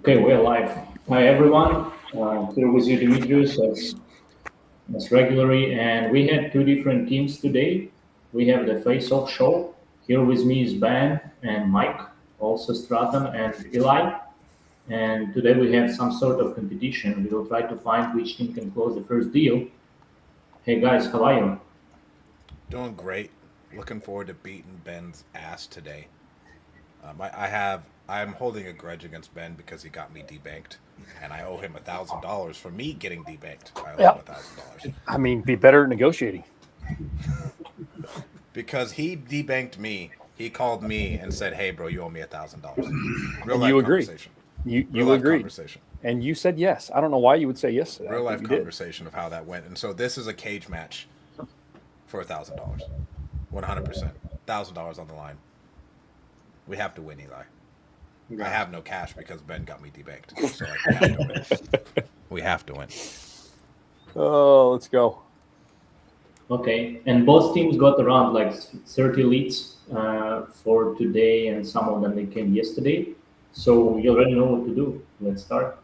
Okay, we're live. Hi, everyone. Here with you, Demetrius, as regularly. And we had two different teams today. We have the face-off show. Here with me is Ben and Mike, also Stratton and Eli. And today we have some sort of competition. We will try to find which team can close the first deal. Hey, guys, how are you? Doing great. Looking forward to beating Ben's ass today. I'm holding a grudge against Ben because he got me debanked, and I owe him $1,000 for me getting debanked. I owe him Yeah. $1,000 I mean, be better at negotiating. because he debanked me. He called me and said, "Hey, bro, you owe me $1,000." Real And life you agree. conversation. Real You life agreed. conversation. And you said yes. I don't know why you would say yes to Real that, but life you did. conversation of how that went. And so this is a cage match for $1,000. 100%. $1,000 on the line. We have to win, Eli. I have no cash because Ben got me debanked. So like, we have to win. We have to win. Oh, let's go. Okay, and both teams got around like 30 leads for today, and some of them they came yesterday. So you already know what to do. Let's start.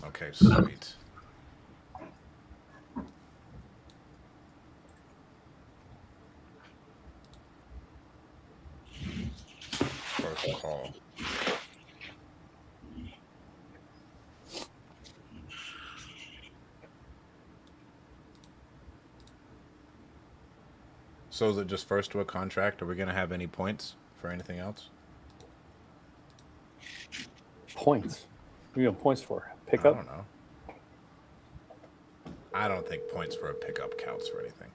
Okay, sweet. First call. So is it just first to a contract? Are we gonna have any points for anything else? Points. What are you got points for? I Pickup? don't know. I don't think points for a pickup counts for anything.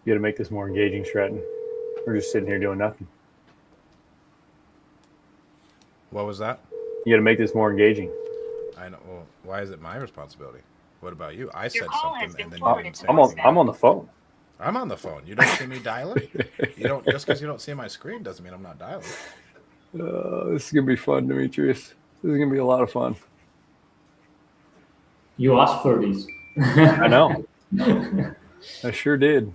You got to make this more engaging, Stratton. We're just sitting here doing nothing. What was that? You got to make this more engaging. I know. Well, why is it my responsibility? What about you? I said call has something been and then you forwarded didn't to say I'm on. anything. I'm on the phone. I'm on the phone. You don't see me dialing? You don't just because you don't see my screen doesn't mean I'm not dialing. This is gonna be fun, Demetrius. This is gonna be a lot of fun. You asked for this. I know. I sure did.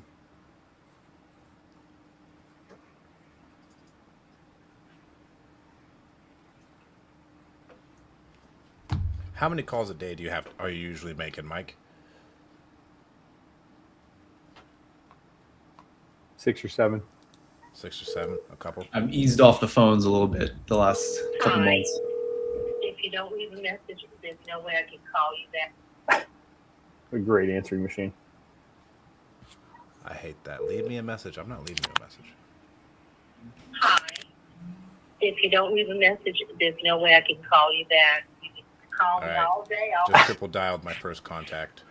How many calls a day are you usually making, Mike? 6 or 7. 6 or 7? A couple? I've eased off the phones a little bit the last couple Hi. months. If you don't leave a message, there's no way I can call you back. A great answering machine. I hate that. Leave me a message. I'm not leaving you a message. Hi. If you don't leave a message, there's no way I can call you back. You can call me All right. all day. Just triple dialed my first contact,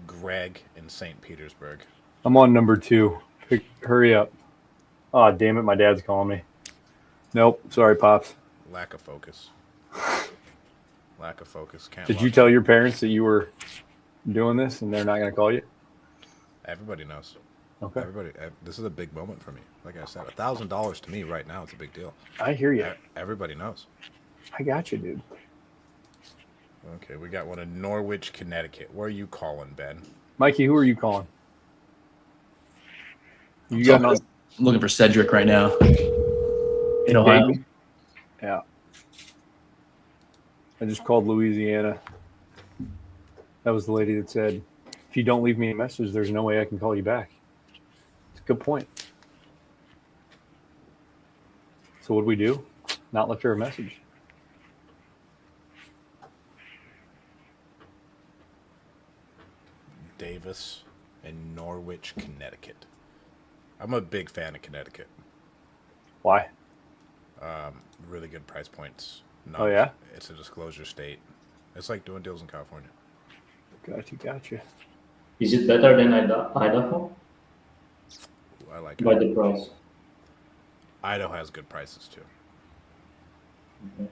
Greg in St. Petersburg. I'm on number 2. Hurry up. Oh, damn it. My dad's calling me. Nope. Sorry, Pops. Lack of focus. Lack of focus. Can't. Did love you it. tell your parents that you were doing this and they're not going to call you? Everybody knows. Okay. This is a big moment for me. Like I said, $1,000 to me right now, it's a big deal. I hear you. Everybody knows. I got you, dude. Okay, we got one in Norwich, Connecticut. Where are you calling, Ben? Mikey, who are you calling? You got I'm looking for Cedric right now in Ohio. Dayton? Yeah. I just called Louisiana. That was the lady that said, if you don't leave me a message, there's no way I can call you back. It's a good point. So what do we do? Not left her a message. Davis in Norwich, Connecticut. I'm a big fan of Connecticut. Why? Really good price points. Oh, yeah? It's a disclosure state. It's like doing deals in California. Gotcha. Is it better than Idaho Ooh, I like by it. the price? Idaho has good prices too. Okay.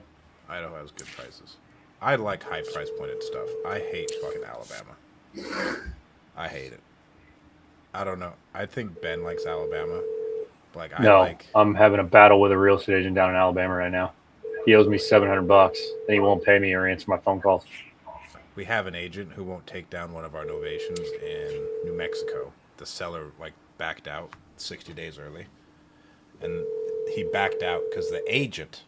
Idaho has good prices. I like high price pointed stuff. I hate fucking Alabama. I hate it. I don't know. I think Ben likes Alabama. Like I No, like. I'm having a battle with a real estate agent down in Alabama right now. He owes me $700, and he won't pay me or answer my phone calls. We have an agent who won't take down one of our novations in New Mexico. The seller like backed out 60 days early, and he backed out because the agent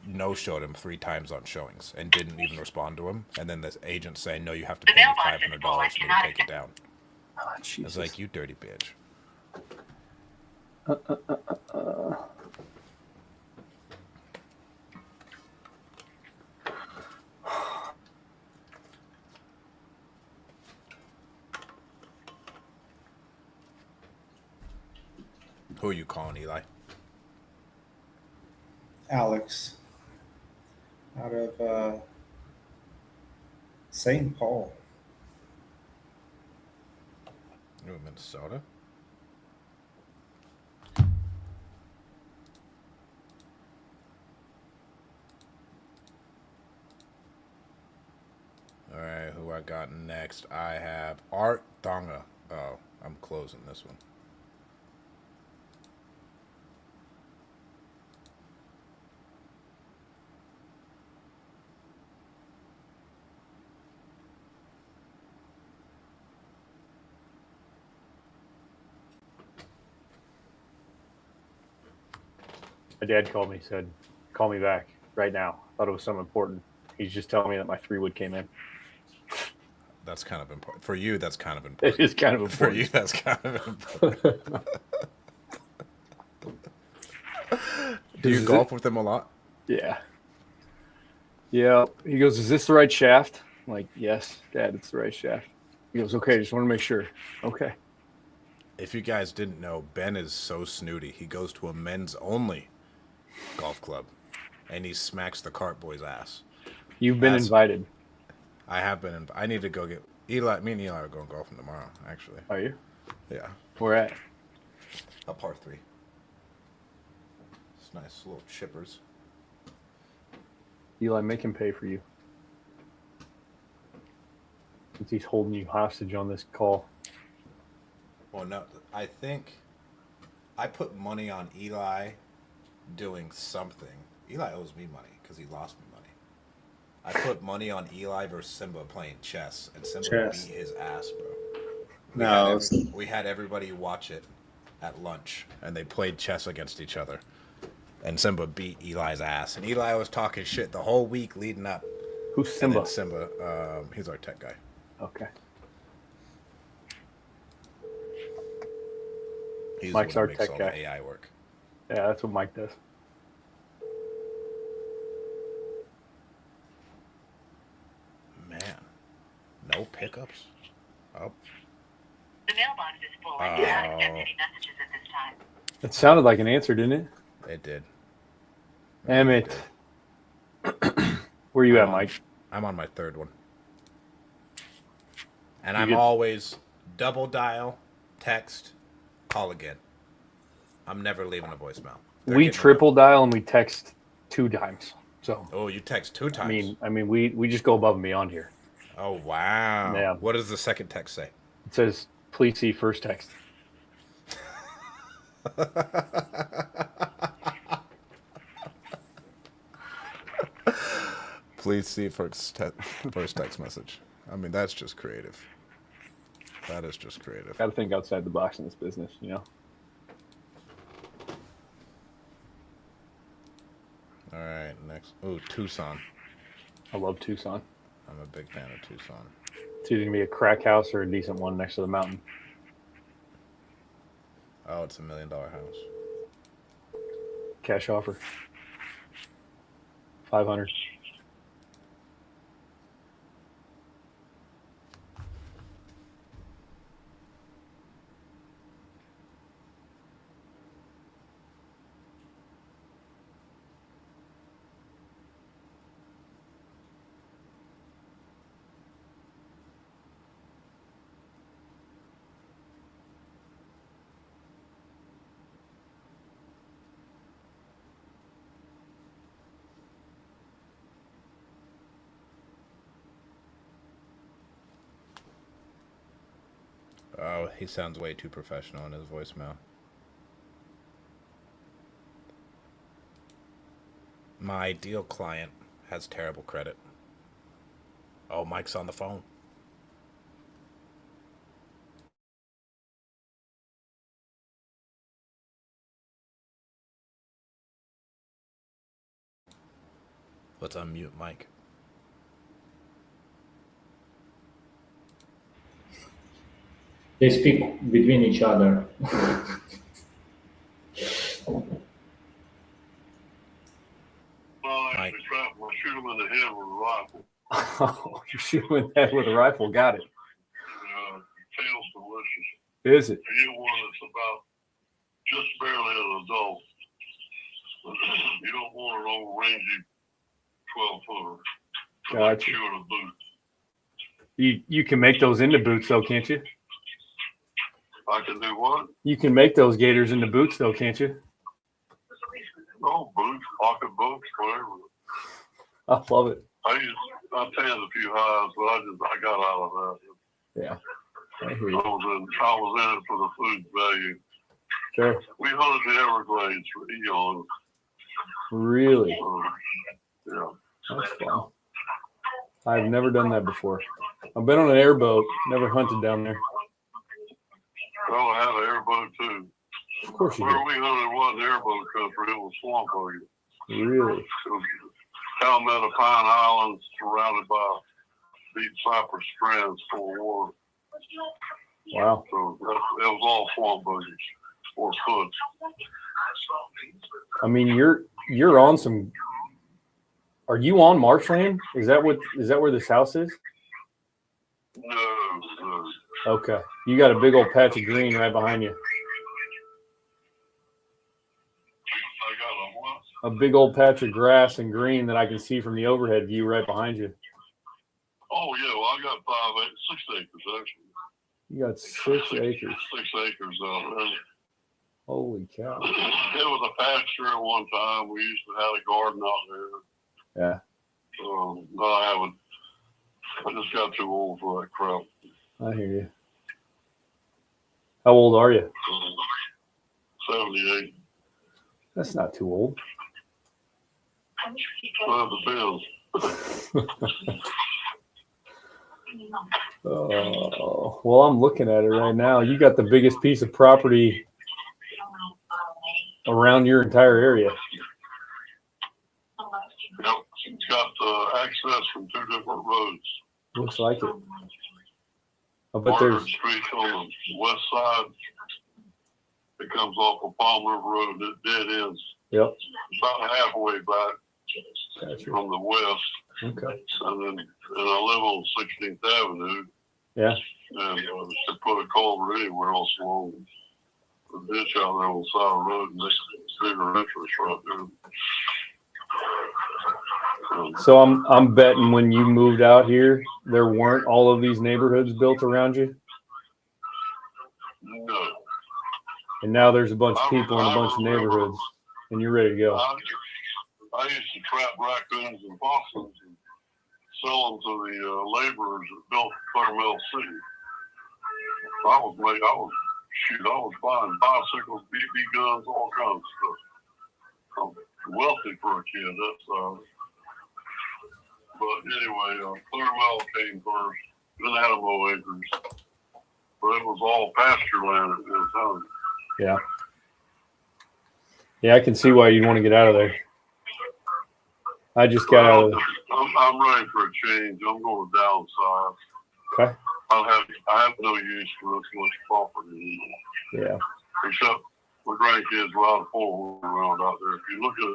no showed him 3 times on showings and didn't even respond to him. And then the agent saying, "No, you have to The pay me mailbox is full. I $500 for me to cannot take it down." Oh, I was Jesus. like, "You dirty bitch." Who are you calling, Eli? Alex out of St. Paul. You in Minnesota? All right, who I got next? I have Art Donga. Oh, I'm closing this one. My dad called me, said, call me back right now. Thought it was something important. He's just telling me that my 3-wood came in. That's kind of important. For you, that's kind of It important. is kind of For you, important. that's kind of important. Do you golf with him a lot? Yeah. Yeah. He goes, is this the right shaft? I'm like, yes, Dad, it's the right shaft. He goes, okay, just want to make sure. Okay. If you guys didn't know, Ben is so snooty. He goes to a men's only golf club, and he smacks the cart boy's ass. You've been invited. I have been. I need to go get Eli. Me and Eli are going golfing tomorrow. Actually. Are you? Yeah. Where at? A par 3. It's nice little chippers. Eli, make him pay for you. Since he's holding you hostage on this call. Well, no, I think I put money on Eli doing something. Eli owes me money because he lost me money. I put money on Eli versus Simba playing chess, and Simba beat his ass, bro. We had everybody watch it at lunch, and they played chess against each other. And Simba beat Eli's ass, and Eli was talking shit the whole week leading up. Who's Simba? And then Simba, he's our tech guy. Okay. He's Mike's the one our who makes tech all guy. the AI work. Yeah, that's what Mike does. Man, no pickups. Oh, The mailbox is full. I cannot accept any messages at this time. It sounded like an answer, didn't it? it did. Damn it. Where you at, Mike? I'm on my 3rd one. And You I'm get- always double dial, text, call again. I'm never leaving a voicemail. They're We getting triple dial and we text 2 times. So Oh, you text 2 times. I mean, we just go above and beyond here. Oh, wow. Yeah. What does the second text say? It says, please see first text. Please see first text message. I mean, that's just creative. That is just creative. Got to think outside the box in this business, you know? All right, next. Oh, Tucson. I love Tucson. I'm a big fan of Tucson. It's either going to be a crack house or a decent one next to the mountain. Oh, it's $1 million house. Cash offer. 500. Oh, he sounds way too professional in his voicemail. My ideal client has terrible credit. Oh, Mike's on the phone. Let's unmute Mike. They speak between each other. Mike. Shoot him in the head with a rifle. Oh, you shoot him in the head with a rifle. Got it. Tail's delicious. Is it? You get one that's about just barely an adult. You don't want an old rangy 12-footer. Gotcha. Chewing a boot. You can make those into boots though, can't you? I can do what? You can make those gators into boots though, can't you? Oh, boots, pocket boots, whatever. I love it. I tanned a few highs, but I got out of that. Yeah. I hear I you. was in it for the food value. Sure. We hunted the Everglades for eons. Really? Yeah. That's fun. I've never done that before. I've been on an airboat, never hunted down there. Well, I had an airboat too. Of course you Where did. we hunted wasn't airboat country, it was swamp country. Really? It was Palmetto Pine Islands surrounded by deep cypress strands full of water. Wow. So it was all swamp buggies or foot. I mean, you're on some. Are you on marshland? Is that where this house is? No. Okay. You got a big old patch of green right behind you. I got a what? A big old patch of grass and green that I can see from the overhead view right behind you. Oh yeah, well I got 6 acres actually. You got 6 acres. 6 acres out there. Holy cow. It was a pasture at one time. We used to have a garden out there. Yeah. No, I haven't. I just got too old for that crap. I hear you. How old are you? 78. That's not too old. Well, it depends. Oh, well, I'm looking at it right now. You got the biggest piece of property around your entire area. Yep, it's got access from 2 different roads. Looks like it. I bet Margaret there's. Street on the west side. It comes off of Palm River Road. It dead ends Yep. about halfway back Gotcha. from the west. Okay. And I live on 16th Avenue. Yeah. And they put a culvert anywhere else along the ditch out there on the side of the road, and there's bigger entrance right there. So I'm betting when you moved out here, there weren't all of these neighborhoods built around you, No. and now there's a bunch of people in a bunch of neighborhoods, and you're ready to go. I used to trap raccoons and possums and sell them to the laborers that built Claremont City. I was buying bicycles, BB guns, all kinds of stuff. I'm wealthy for a kid, that's but anyway, Clearwell came first, then Adamo Acres. But it was all pasture land at this time. Yeah. Yeah, I can see why you'd want to get out of there. I just got out of. I'm ready for a change. I'm going to downsize. Okay. I have no use for this much property anymore. Yeah. Except my grandkids ride a 4-wheeler around out there. If you look at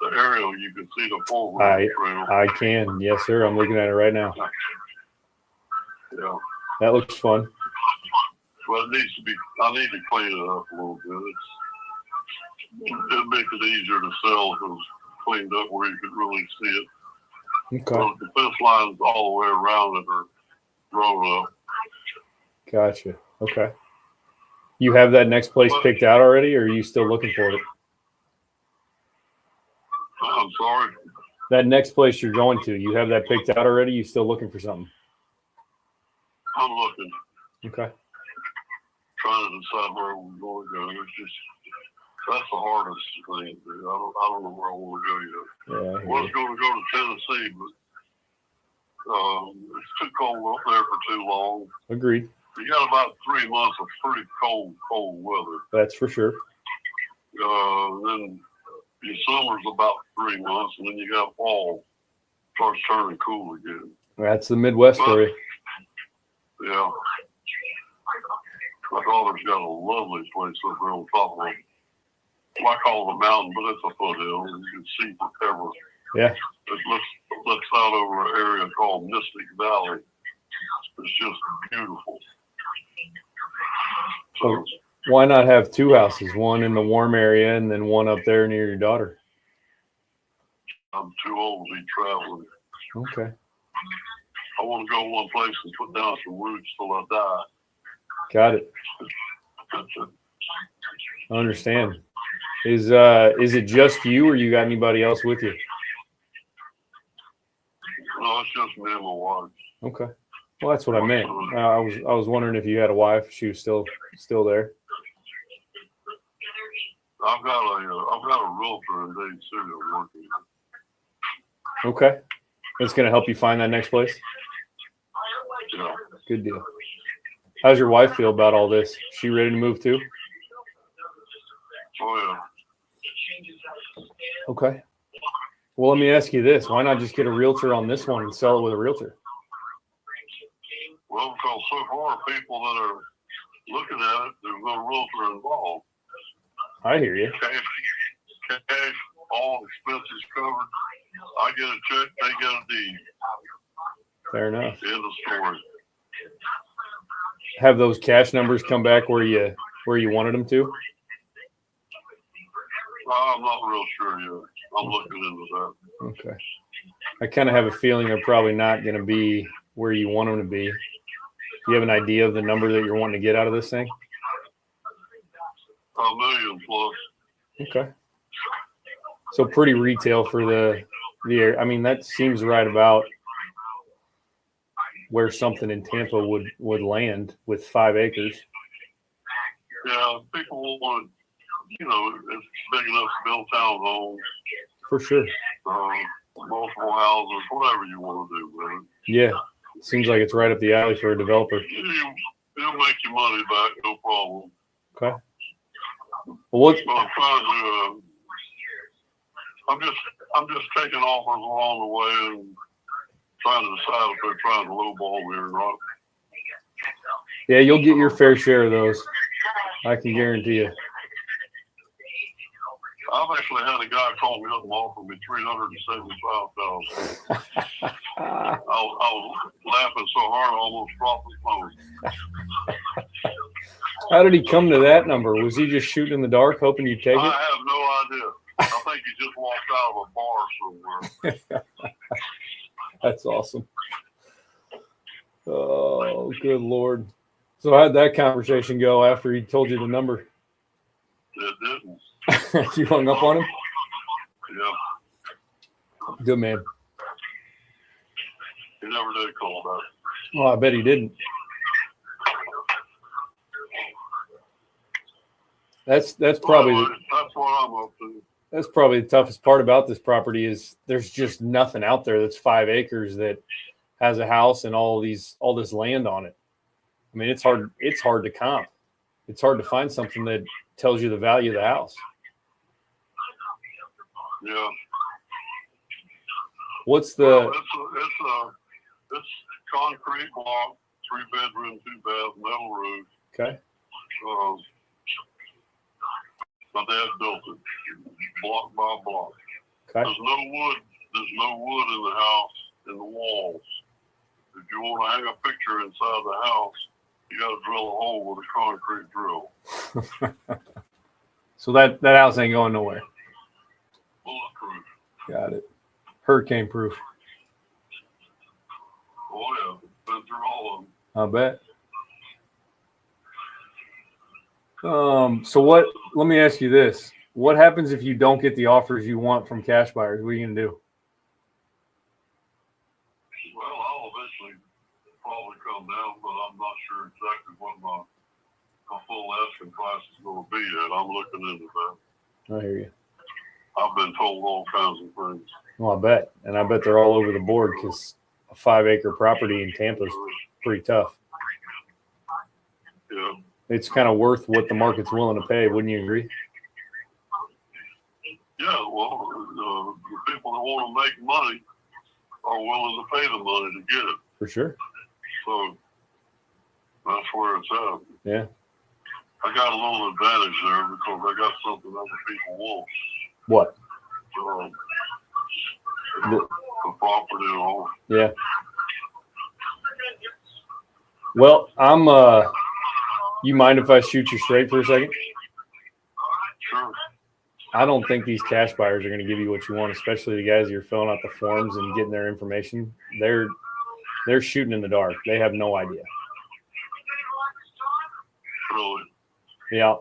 the aerial, you can see the 4-wheeler trail. I can. Yes, sir. I'm looking at it right now. Yeah. That looks fun. But it needs to be, I need to clean it up a little bit. It'd make it easier to sell if it was cleaned up where you could really see it. Okay. Well, the fence lines all the way around it are grown up. Gotcha. Okay. You have that next place picked out already, or are you still looking for it? I'm sorry. That next place you're going to, you have that picked out already? You still looking for something? I'm looking. Okay. trying to decide where we're going to go. It's just, that's the hardest thing. I don't know where I want to go yet. Yeah. I was going to go to Tennessee, but it's too cold up there for too long. Agreed. You got about 3 months of pretty cold weather. That's for sure. Then your summer's about 3 months, and then you got fall. Starts turning cool again. That's the Midwest for you. Yeah. My daughter's got a lovely place up there on top of it. I call it a mountain, but it's a foothill. You can see forever. Yeah. It looks out over an area called Mystic Valley. It's just beautiful. So, Why not have two houses, one in the warm area and then one up there near your daughter? I'm too old to be traveling. Okay. I want to go one place and put down some roots till I die. Got it. I understand. Is it just you, or you got anybody else with you? No, it's just me and my wife. Okay. Well, that's what I meant. I was wondering if you had a wife. She was still there. I've got a realtor in Dade City I'm working with. Okay. That's gonna help you find that next place. Yeah. Good deal. How's your wife feel about all this? She ready to move too? Oh yeah. Okay. Well, let me ask you this. Why not just get a realtor on this one and sell it with a realtor? Well, because so far people that are looking at it, there's no realtor involved. I hear you. Cash, all expenses covered. I get a check, they get a deed. Fair enough. End of story. Have those cash numbers come back where you wanted them to? I'm not real sure yet. I'm looking into that. Okay. I kind of have a feeling they're probably not going to be where you want them to be. Do you have an idea of the number that you're wanting to get out of this thing? $1 million plus. Okay. So pretty retail for the area. I mean, that seems right about where something in Tampa would land with 5 acres. Yeah, people want, it's big enough to build townhomes, For sure. multiple houses, whatever you want to do with it. Yeah. Seems like it's right up the alley for a developer. It'll make your money back, no problem. Okay. Well, what? But I'm trying to, I'm just taking offers along the way and trying to decide if they're trying to lowball me or not. Yeah, you'll get your fair share of those. I can guarantee you. I've actually had a guy call me up and offer me $375,000. I was laughing so hard I almost dropped the phone. How did he come to that number? Was he just shooting in the dark, hoping you'd take I it? have no idea. I think he just walked out of a bar somewhere. That's awesome. Oh, good Lord. So how'd that conversation go after he told you the number? It didn't. You hung up on him? Yeah. Good man. He never did call back. Well, I bet he didn't. That's probably Well, that's what I'm up to. that's probably the toughest part about this property is there's just nothing out there that's 5 acres that has a house and all this land on it. I mean, it's hard to comp. It's hard to find something that tells you the value of the house. Yeah. What's Well, the it's concrete block, 3-bedroom, 2-bath, metal roof. okay? My dad built it block by block. Okay. There's no wood in the house, in the walls. If you want to hang a picture inside the house, you got to drill a hole with a concrete drill. So that house ain't going nowhere. Bulletproof. Got it. Hurricane proof. Oh yeah, been through all of them. I bet. So what? Let me ask you this: what happens if you don't get the offers you want from cash buyers? What are you gonna do? Well, I'll eventually probably come down, but I'm not sure exactly what a full asking price is going to be at. I'm looking into that. I hear you. I've been told all kinds of things. Well, I bet. And I bet they're all over the board because a 5-acre property in Tampa is pretty tough. Yeah. It's kind of worth what the market's willing to pay. Wouldn't you agree? Yeah, well, the people that want to make money are willing to pay the money to get it. For sure. So that's where it's at. Yeah. I got a little advantage there because I got something other people want. What? The property and all. Yeah. Well, I'm you mind if I shoot you straight for a second? Sure. I don't think these cash buyers are going to give you what you want, especially the guys that are filling out the forms and getting their information. They're shooting in the dark. They have no idea. Really? Yeah.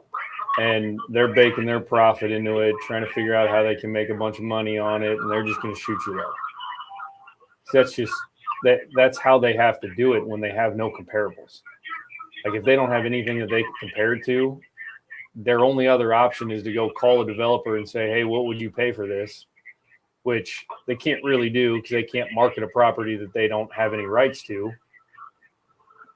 And they're baking their profit into it, trying to figure out how they can make a bunch of money on it, and they're just going to shoot you low. So that's how they have to do it when they have no comparables. Like if they don't have anything that they can compare it to, their only other option is to go call a developer and say, hey, what would you pay for this? Which they can't really do because they can't market a property that they don't have any rights to.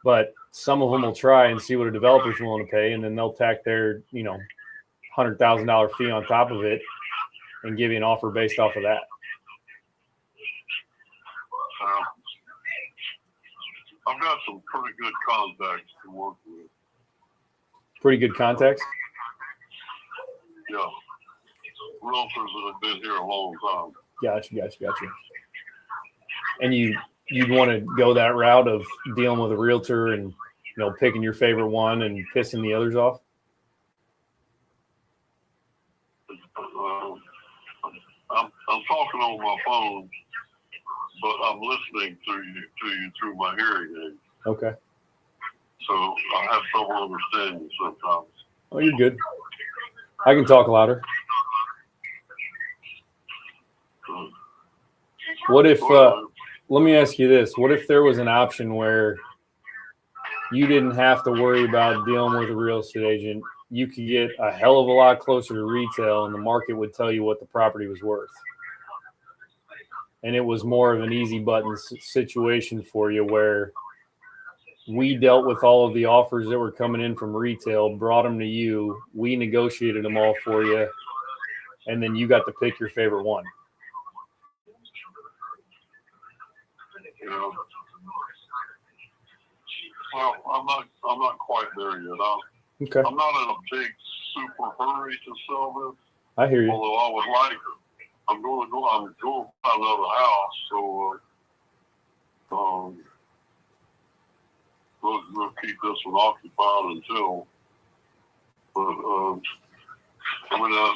But some of them will try and see what a developer's willing to pay, and then they'll tack their, $100,000 fee on top of it and give you an offer based off of that. I've got some pretty good contacts to work with. Pretty good contacts? Yeah. Realtors that have been here a long time. Gotcha. And you'd want to go that route of dealing with a realtor and, picking your favorite one and pissing the others off? I'm talking on my phone, but I'm listening to you through my hearing aid. Okay. So I have trouble understanding you sometimes. Oh, you're good. I can talk louder. What if, let me ask you this. What if there was an option where you didn't have to worry about dealing with a real estate agent? You could get a hell of a lot closer to retail and the market would tell you what the property was worth. And it was more of an easy button situation for you where we dealt with all of the offers that were coming in from retail, brought them to you. We negotiated them all for you. And then you got to pick your favorite one. Yeah. Well, I'm not quite there yet. Okay. I'm not in a big super hurry to sell this. I hear you. Although I would like it. I'm going to buy another house, so we'll keep this one occupied until. But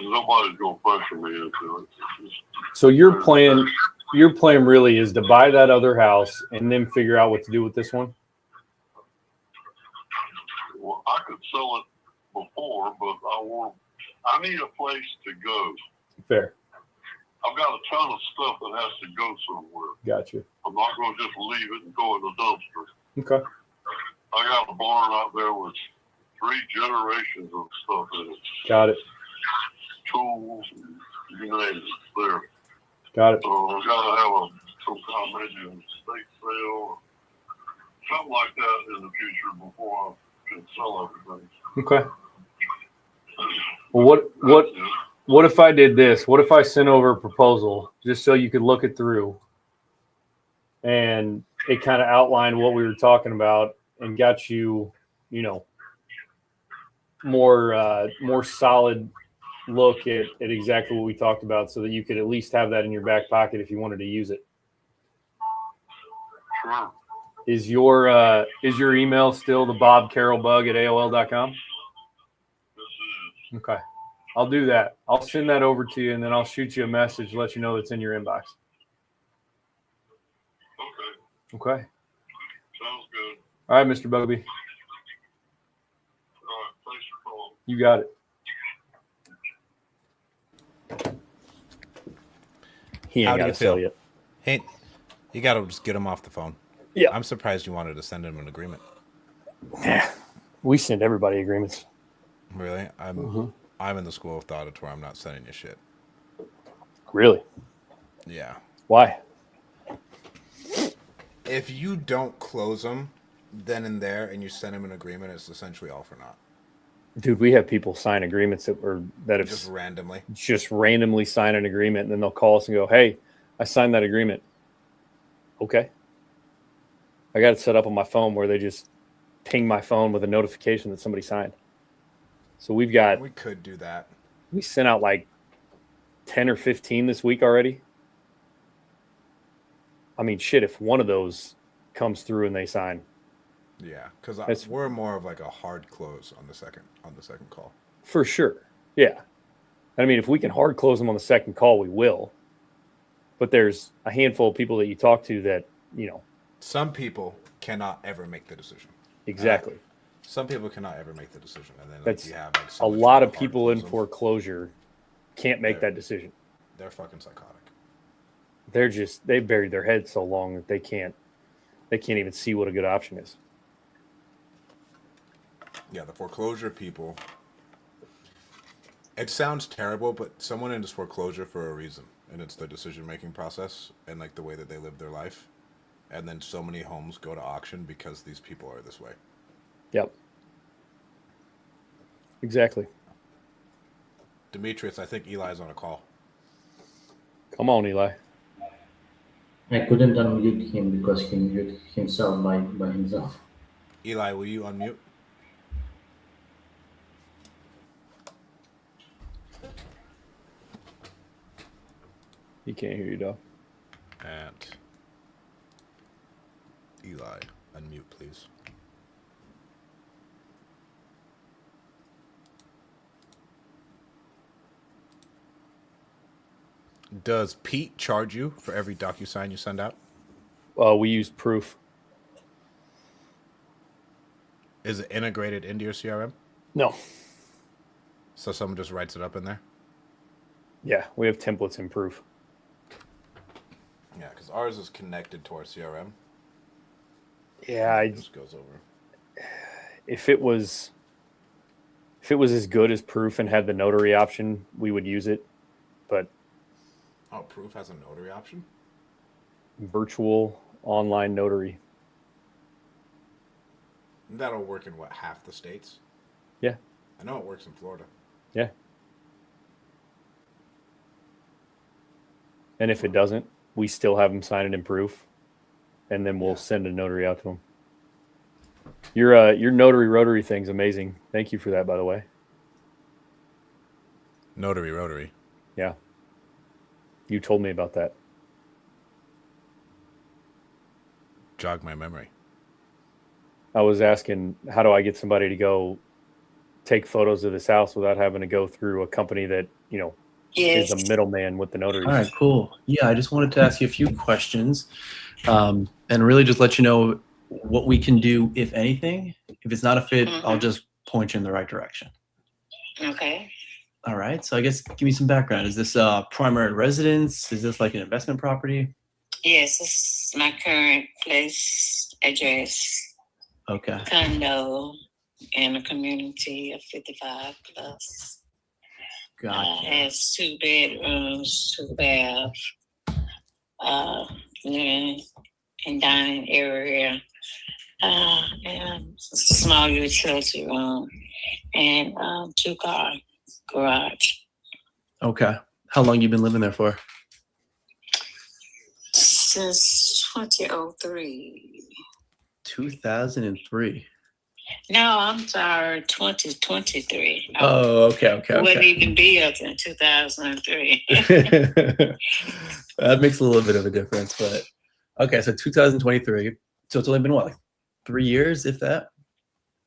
nobody's going to pressure me into it. So your plan really is to buy that other house and then figure out what to do with this one? Well, I could sell it before, but I need a place to go. Fair. I've got a ton of stuff that has to go somewhere. Gotcha. I'm not going to just leave it and go in the dumpster. Okay. I got a barn out there with 3 generations of stuff in it. Got it. Tools, you name it, there. Got it. So I've got to have some kind of maybe an estate sale or something like that in the future before I can sell everything. Okay. Well, what if I did this? What if I sent over a proposal just so you could look it through and it kind of outlined what we were talking about and got you, more solid look at exactly what we talked about so that you could at least have that in your back pocket if you wanted to use it. Sure. Is your email still the bobcarrollbug@aol.com? This is. Okay. I'll do that. I'll send that over to you and then I'll shoot you a message, let you know it's in your inbox. Okay. Okay. Sounds good. All right, Mr. Bugby. All right. Thanks for calling. You got it. He How ain't do got you to sell feel? yet. Hey, you got to just get him off the phone. Yeah. I'm surprised you wanted to send him an agreement. Yeah. We send everybody agreements. Really? I'm in the school of thought to where I'm not sending you shit. Really? Yeah. Why? If you don't close them then and there and you send them an agreement, it's essentially all for naught. Dude, we have people sign agreements that have Just randomly. Just randomly sign an agreement, and then they'll call us and go, "Hey, I signed that agreement." Okay. I got it set up on my phone where they just ping my phone with a notification that somebody signed. So we could do that. We sent out like 10 or 15 this week already. I mean, shit, if one of those comes through and they sign. Yeah, because we're more of like a hard close on the second call. For sure. Yeah. I mean, if we can hard close them on the second call, we will. But there's a handful of people that you talk to that, Some people cannot ever make the decision. Exactly. Some people cannot ever make the decision. And then That's you have like a lot of people in foreclosure can't make that decision. They're fucking psychotic. They buried their head so long that they can't even see what a good option is. Yeah, the foreclosure people. It sounds terrible, but someone enters foreclosure for a reason, and it's their decision-making process and like the way that they live their life. And then so many homes go to auction because these people are this way. Yep. Exactly. Demetrius, I think Eli's on a call. Come on, Eli. I couldn't unmute him because he muted himself by himself. Eli, will you unmute? He can't hear you, dog. And Eli, unmute, please. Does Pete charge you for every DocuSign you send out? We use Proof. Is it integrated into your CRM? No. So someone just writes it up in there? Yeah, we have templates in Proof. Yeah, because ours is connected to our CRM. Yeah, it just goes over. If it was as good as Proof and had the notary option, we would use it. But Proof has a notary option? Virtual online notary. That'll work in what, half the states? Yeah. I know it works in Florida. Yeah. And if it doesn't, we still have them sign it in Proof, and then we'll send a notary out to them. Your notary rotary thing's amazing. Thank you for that, by the way. Notary rotary. Yeah. You told me about that. Jog my memory. I was asking, how do I get somebody to go take photos of this house without having to go through a company that, is a middleman with the notary? All right, cool. Yeah, I just wanted to ask you a few questions, and really just let you know what we can do, if anything. If it's not a fit, I'll just point you in the right direction. Okay. All right. So I guess give me some background. Is this a primary residence? Is this like an investment property? Yes, this is my current place address. Okay. Condo in a community of 55 plus. Gotcha. Has 2 bedrooms, 2 baths, living and dining area, and a small utility room, and 2-car garage. Okay. How long you been living there for? Since 2003. 2003. No, I'm sorry, 2023. Oh, okay. Wouldn't even be up in 2003. That makes a little bit of a difference, but okay. So 2023. So it's only been what, like 3 years, if that?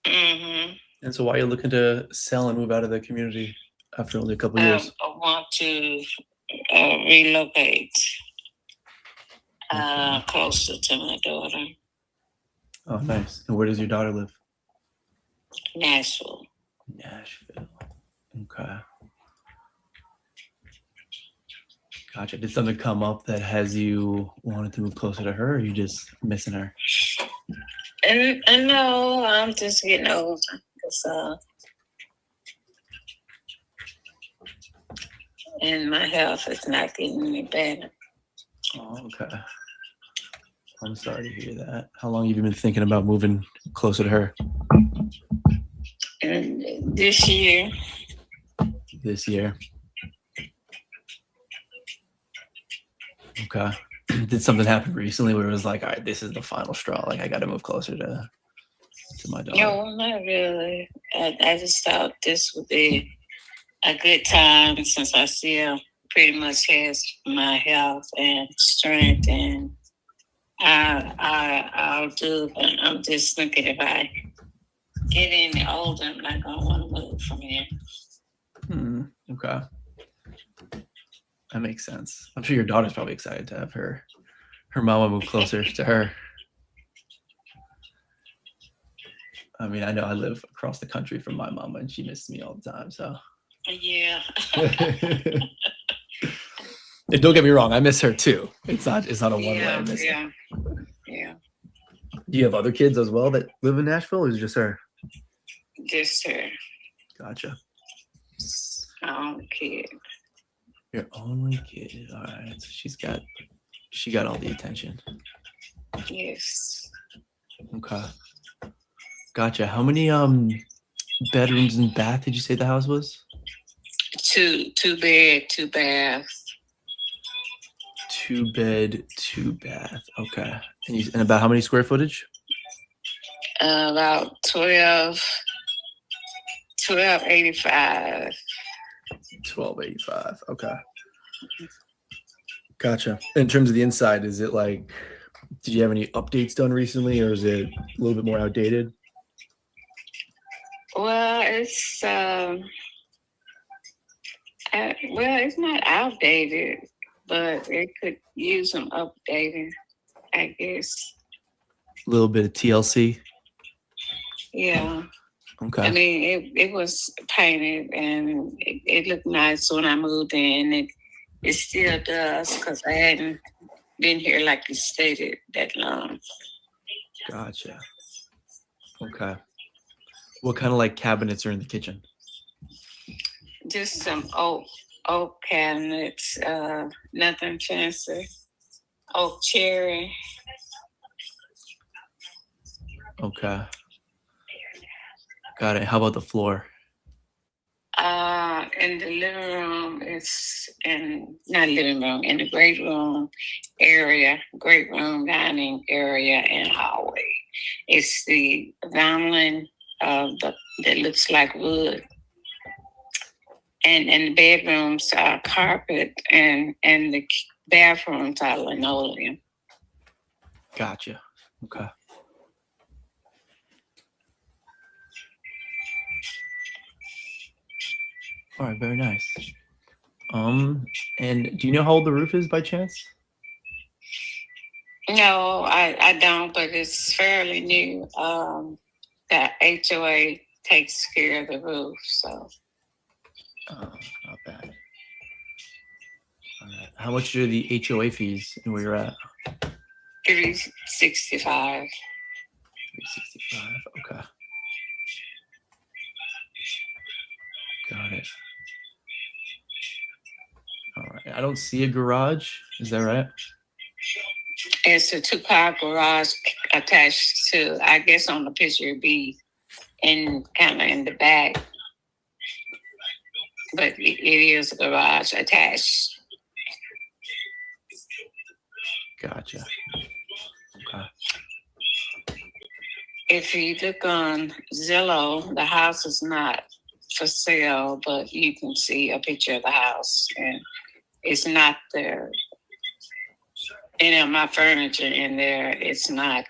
Mm-hmm. And so why are you looking to sell and move out of the community after only a couple of years? I want to relocate closer to my daughter. Oh, nice. And where does your daughter live? Nashville. Okay. Gotcha. Did something come up that has you wanted to move closer to her, or are you just missing her? And no, I'm just getting older. And my health is not getting any better. Oh, okay. I'm sorry to hear that. How long have you been thinking about moving closer to her? And this year, This year. Okay. Did something happen recently where it was like, all right, this is the final straw. Like, I got to move closer to my daughter? no, not really. I just thought this would be a good time since I still pretty much has my health and strength, and I'll do. But I'm just thinking if I get any older, I'm not gonna want to move from here. Okay. That makes sense. I'm sure your daughter's probably excited to have her mama move closer to her. I mean, I know I live across the country from my mama and she misses me all the time, so. Yeah. And don't get me wrong, I miss her too. It's not a one-way I miss her. Yeah. Do you have other kids as well that live in Nashville, or is it just her? Just her. Gotcha. My own kid. Your only kid. All right. So she got all the attention. Yes. Okay. Gotcha. How many bedrooms and bath did you say the house was? Two bed, 2 bath. 2 bed, 2 bath. Okay. And about how many square footage? About 1285. 1285. Okay. Gotcha. In terms of the inside, is it like, did you have any updates done recently, or is it a little bit more outdated? Well, it's it's not outdated, but it could use some updating, I guess. A little bit of TLC. Yeah. Okay. I mean, it was painted and it looked nice when I moved in. It still does because I hadn't been here, like you stated, that long. Gotcha. Okay. What kind of like cabinets are in the kitchen? Just some oak cabinets, nothing fancy. Oak cherry. Okay. Got it. How about the floor? In the living room, not living room, in the great room area, great room dining area and hallway. It's the vinyl that looks like wood. And the bedrooms are carpet and the bathrooms are linoleum. Gotcha. Okay. All right, very nice. And do you know how old the roof is by chance? No, I don't, but it's fairly new. The HOA takes care of the roof, so. Oh, not bad. All right. How much are the HOA fees and where you're at? 365. 365. Okay. Got it. All right. I don't see a garage. Is that right? It's a 2-car garage attached to, I guess on the picture it'd be kind of in the back. But it is a garage attached. Gotcha. Okay. If you look on Zillow, the house is not for sale, but you can see a picture of the house, and it's not there. Any of my furniture in there, it's not.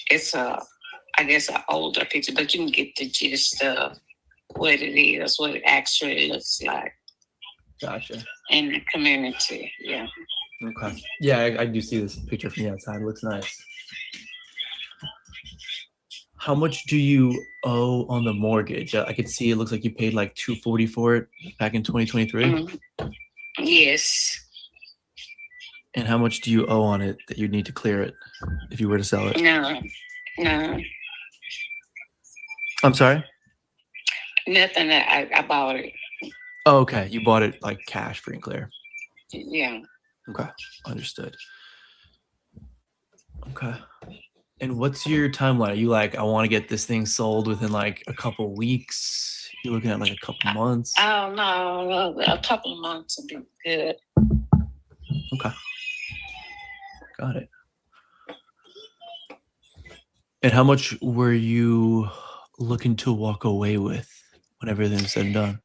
It's I guess, an older picture, but you can get the gist of what it is, what it actually looks like. Gotcha. In the community, yeah. Okay. Yeah, I do see this picture from the outside. It looks nice. How much do you owe on the mortgage? I could see it looks like you paid like $240 for it back in 2023. Mm-hmm. Yes. And how much do you owe on it that you need to clear it if you were to sell it? No, I'm sorry. nothing. I bought it. Oh, okay. You bought it like cash, free and clear. Yeah. Okay, understood. Okay. And what's your timeline? Are you like, I want to get this thing sold within like a couple weeks? You're looking at like a couple months? Oh no, a couple of months would be good. Okay. Got it. And how much were you looking to walk away with when everything's said and done?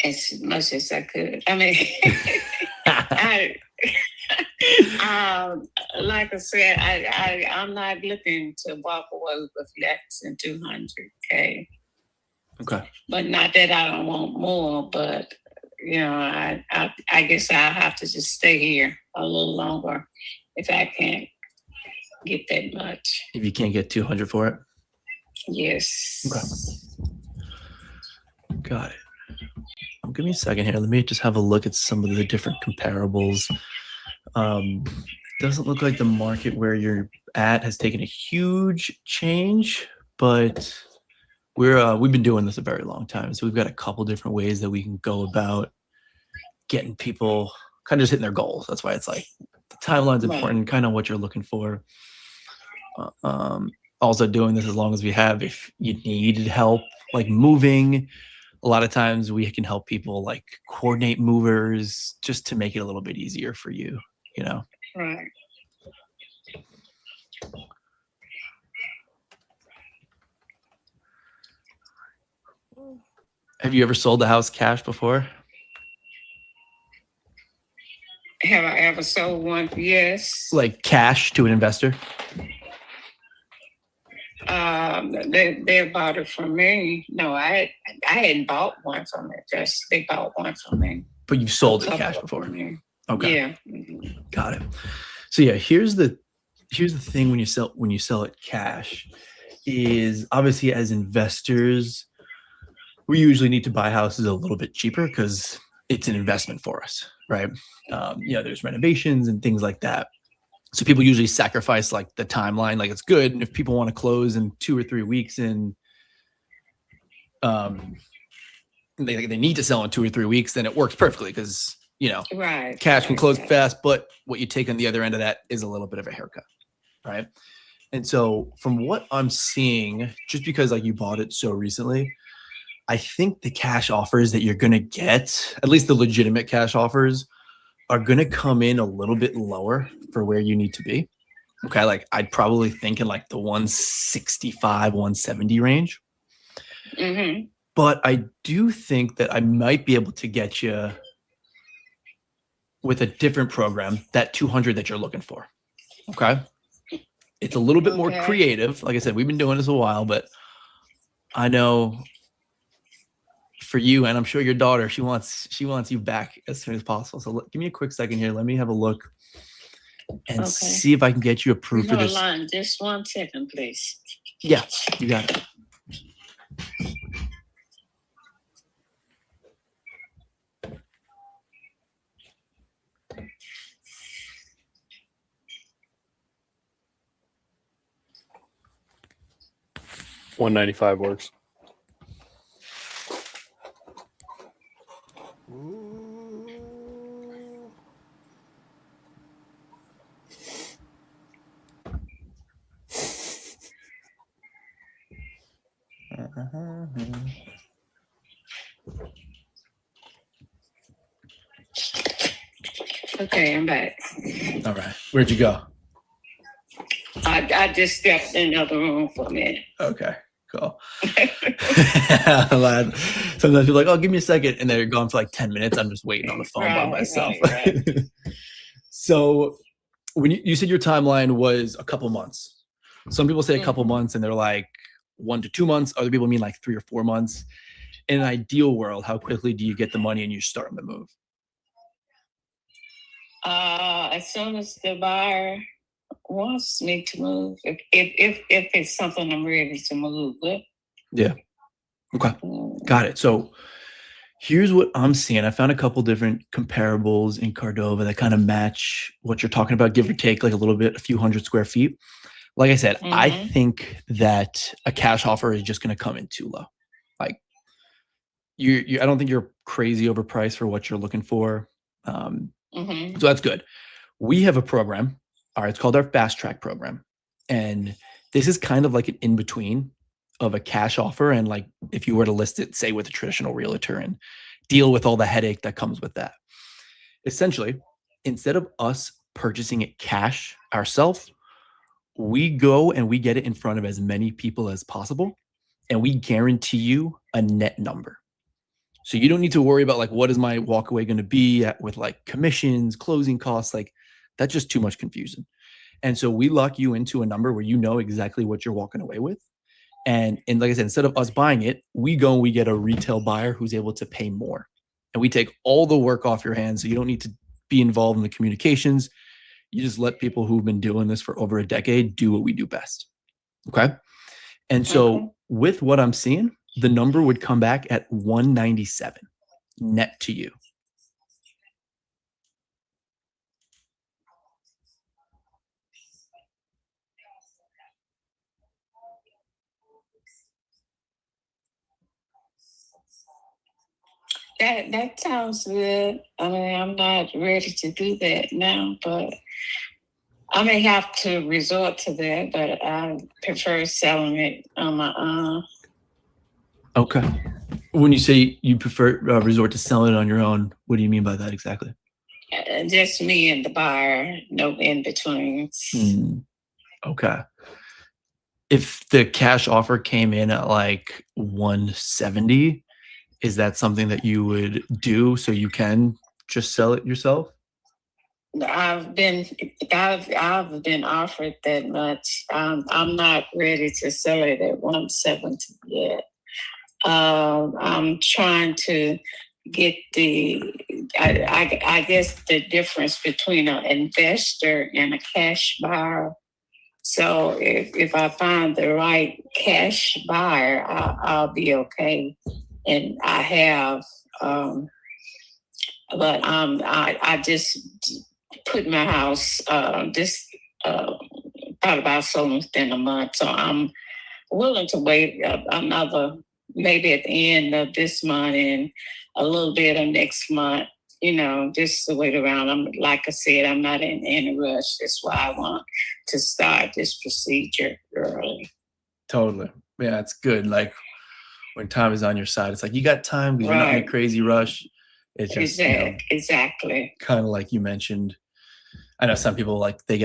As much as I could. I mean, like I said, I'm not looking to walk away with less than 200K. Okay. But not that I don't want more, but you know, I guess I'll have to just stay here a little longer if I can't get that much. If you can't get 200 for it? Yes. Okay. Got it. Give me a second here. Let me just have a look at some of the different comparables. Doesn't look like the market where you're at has taken a huge change, but we've been doing this a very long time. So we've got a couple different ways that we can go about getting people kind of just hitting their goals. That's why it's like the timeline's important, kind of what you're looking for. Also doing this as long as we have, if you needed help, like moving, a lot of times we can help people like coordinate movers just to make it a little bit easier for you, you know? Right. Have you ever sold a house cash before? Have I ever sold one? Yes. Like cash to an investor? They bought it from me. No, I hadn't bought one from it. Just they bought one from me. But you've sold it cash before? Okay. Yeah. Got it. So yeah, here's the thing when you sell it cash is obviously as investors, we usually need to buy houses a little bit cheaper because it's an investment for us, right? There's renovations and things like that. So people usually sacrifice like the timeline, like it's good. And if people want to close in 2 or 3 weeks and they need to sell in 2 or 3 weeks, then it works perfectly because, right, cash can close fast, but what you take on the other end of that is a little bit of a haircut, right? And so from what I'm seeing, just because like you bought it so recently, I think the cash offers that you're going to get, at least the legitimate cash offers, are going to come in a little bit lower for where you need to be. Okay. Like I'd probably think in like the 165, 170 range. Mm-hmm. But I do think that I might be able to get you with a different program, that 200 that you're looking for. Okay. It's a little bit more creative. Like I said, we've been doing this a while, but I know for you, and I'm sure your daughter, she wants you back as soon as possible. So give me a quick second here. Let me have a look and see if I can get you approved for this. Hold on, just 1 second, please. Yeah, you got it. $195 works. Okay, I'm back. All right. Where'd you go? I just stepped in another room for a minute. Okay, cool. Sometimes people are like, oh, give me a second. And they're gone for like 10 minutes. I'm just waiting on the phone by myself. Right. So when you said your timeline was a couple months. Some people say a couple months and they're like 1 to 2 months. Other people mean like 3 or 4 months. In an ideal world, how quickly do you get the money and you start the move? As soon as the buyer wants me to move, if it's something I'm ready to move with. Yeah. Okay. Got it. So here's what I'm seeing. I found a couple different comparables in Cordova that kind of match what you're talking about, give or take like a little bit, a few hundred square feet. Like I said, I Mhm. think that a cash offer is just going to come in too low. Like I don't think you're crazy overpriced for what you're looking for. Mhm. So that's good. We have a program. All right, it's called our fast track program. And this is kind of like an in between of a cash offer and like if you were to list it, say with a traditional realtor and deal with all the headache that comes with that. Essentially, instead of us purchasing it cash ourselves, we go and we get it in front of as many people as possible and we guarantee you a net number. So you don't need to worry about like what is my walkaway going to be with like commissions, closing costs, like that's just too much confusion. And so we lock you into a number where you know exactly what you're walking away with. And like I said, instead of us buying it, we go and we get a retail buyer who's able to pay more. And we take all the work off your hands. So you don't need to be involved in the communications. You just let people who've been doing this for over a decade do what we do best. Okay. And so Okay. with what I'm seeing, the number would come back at 197 net to you. That sounds good. I mean, I'm not ready to do that now, but I may have to resort to that. But I prefer selling it on my own. Okay. When you say you prefer resort to selling it on your own, what do you mean by that exactly? Just me and the buyer, no in betweens. Okay. If the cash offer came in at like 170, is that something that you would do so you can just sell it yourself? I've been offered that much. I'm not ready to sell it at 170 yet. I'm trying to get I guess the difference between an investor and a cash buyer. So if I find the right cash buyer, I'll be okay. And I have, but I just put my house thought about selling within a month. So I'm willing to wait another, maybe at the end of this month and a little bit of next month, just to wait around. Like I said, I'm not in any rush. That's why I want to start this procedure early. Totally. Yeah, it's good. Like when time is on your side, it's like you got time because you're not in a Right. crazy rush. It's just Exactly. kind of like you mentioned. I know some people like they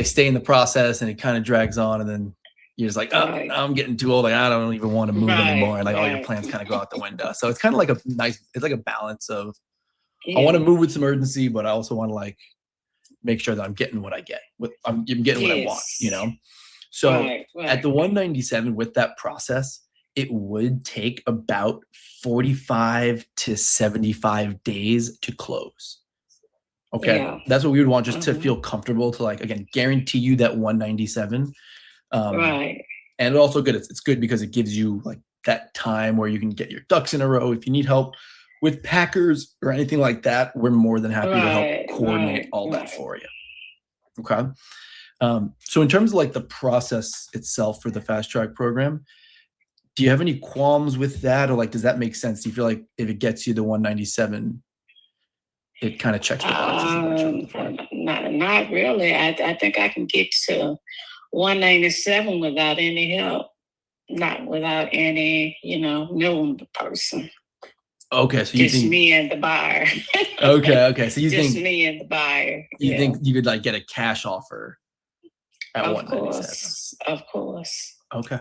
stay in the process and it kind of drags on, and then you're just like, oh, Right. I'm getting too old. Like I don't even want to move Right, anymore. And like all your right. plans kind of go out the window. So it's kind of like it's like a balance of Yeah. I want to move with some urgency, but I also want to like make sure that I'm getting what I get. I'm getting what I want, Yes. So Right. at the 197 with that process, it would take about 45 to 75 days to close. Okay. Yeah. That's what we would want just to feel comfortable to like, again, guarantee you that 197. Right. And also good. It's good because it gives you like that time where you can get your ducks in a row. If you need help with packers or anything like that, we're more than happy to help coordinate all that for you. Okay. So in terms of like the process itself for the fast track program, do you have any qualms with that? Or like, does that make sense? Do you feel like if it gets you the 197, it kind of checks the boxes of what you're looking for? Not really. I think I can get to 197 without any help, not without any, knowing the person. Okay, so you just think me and the buyer. okay. So you just think me and the buyer. you think you could like get a cash offer at Of 197? course, of course. Okay,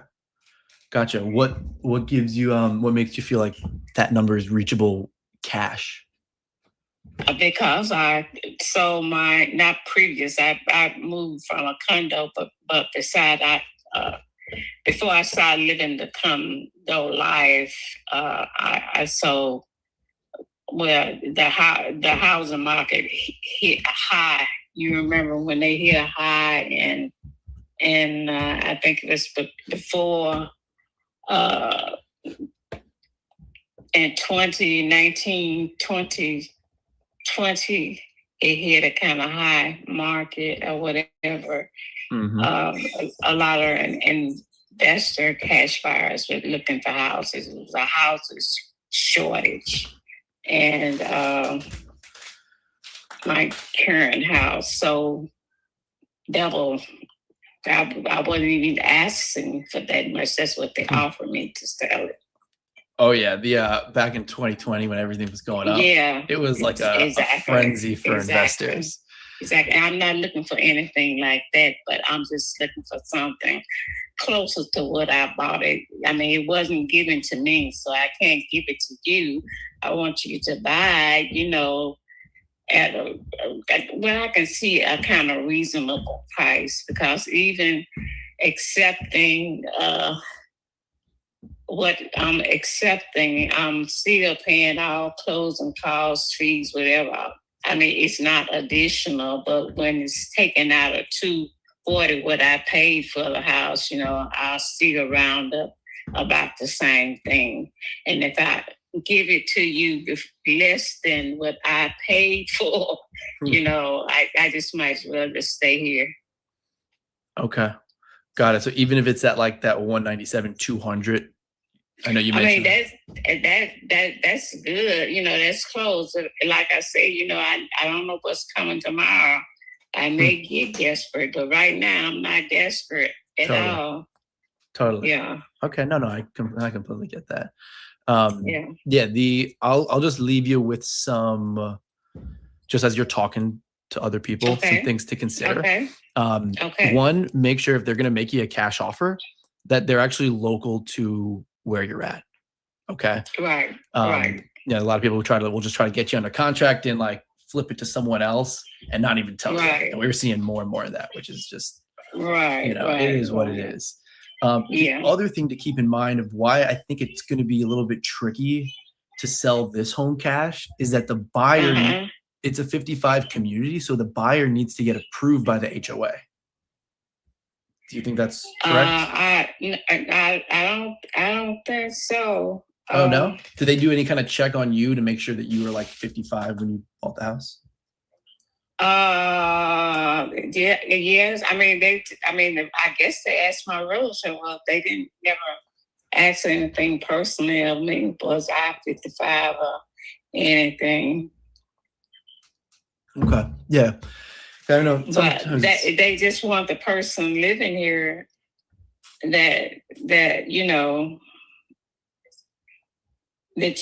gotcha. What gives you what makes you feel like that number is reachable cash? Because I sold my not previous. I moved from a condo, but before I started living the condo life, I sold. Well, the housing market hit a high. You remember when they hit a high, and I think it was before in 2019, 2020, it hit a kind of high market or whatever. A lot of investor cash buyers were looking for houses. It was a houses shortage, and my current house, so double. I wasn't even asking for that much. That's what they offered me to sell it. Oh yeah, the back in 2020 when everything was going up, Yeah, it was like a frenzy for investors. Exactly. I'm not looking for anything like that, but I'm just looking for something closer to what I bought it. I mean, it wasn't given to me, so I can't give it to you. I want you to buy, at where I can see a kind of reasonable price, because even accepting what I'm accepting, I'm still paying all closing costs, fees, whatever. I mean, it's not additional, but when it's taken out of $240, what I paid for the house, I'll still round up about the same thing. And if I give it to you less than what I paid for, I just might as well just stay here. Okay, got it. So even if it's at like that 197, 200, I know you mentioned. I mean, that's good. That's close. Like I say, I don't know what's coming tomorrow. I may get desperate, but right now I'm not desperate at all. Totally. Yeah. Okay. No, I completely get that. Yeah. I'll just leave you with some, just as you're talking to other people, some things to consider. Okay. One, make sure if they're going to make you a cash offer, that they're actually local to where you're at. Okay. Right. Right. A lot of people will just try to get you under contract and like flip it to someone else and not even tell you. And we're seeing more and more of that, which is just, it is what it is. The other thing to keep in mind of why I think it's going to be a little bit tricky to sell this home cash is that the buyer, it's a 55 community, so the buyer needs to get approved by the HOA. Do you think that's correct? I don't think so. Oh no? Did they do any kind of check on you to make sure that you were like 55 when you bought the house? Yes. I mean, I guess they asked my realtor. Well, they didn't never ask anything personally of me. Was I 55 or anything? Okay. Yeah. I don't know. But they just want the person living here that that you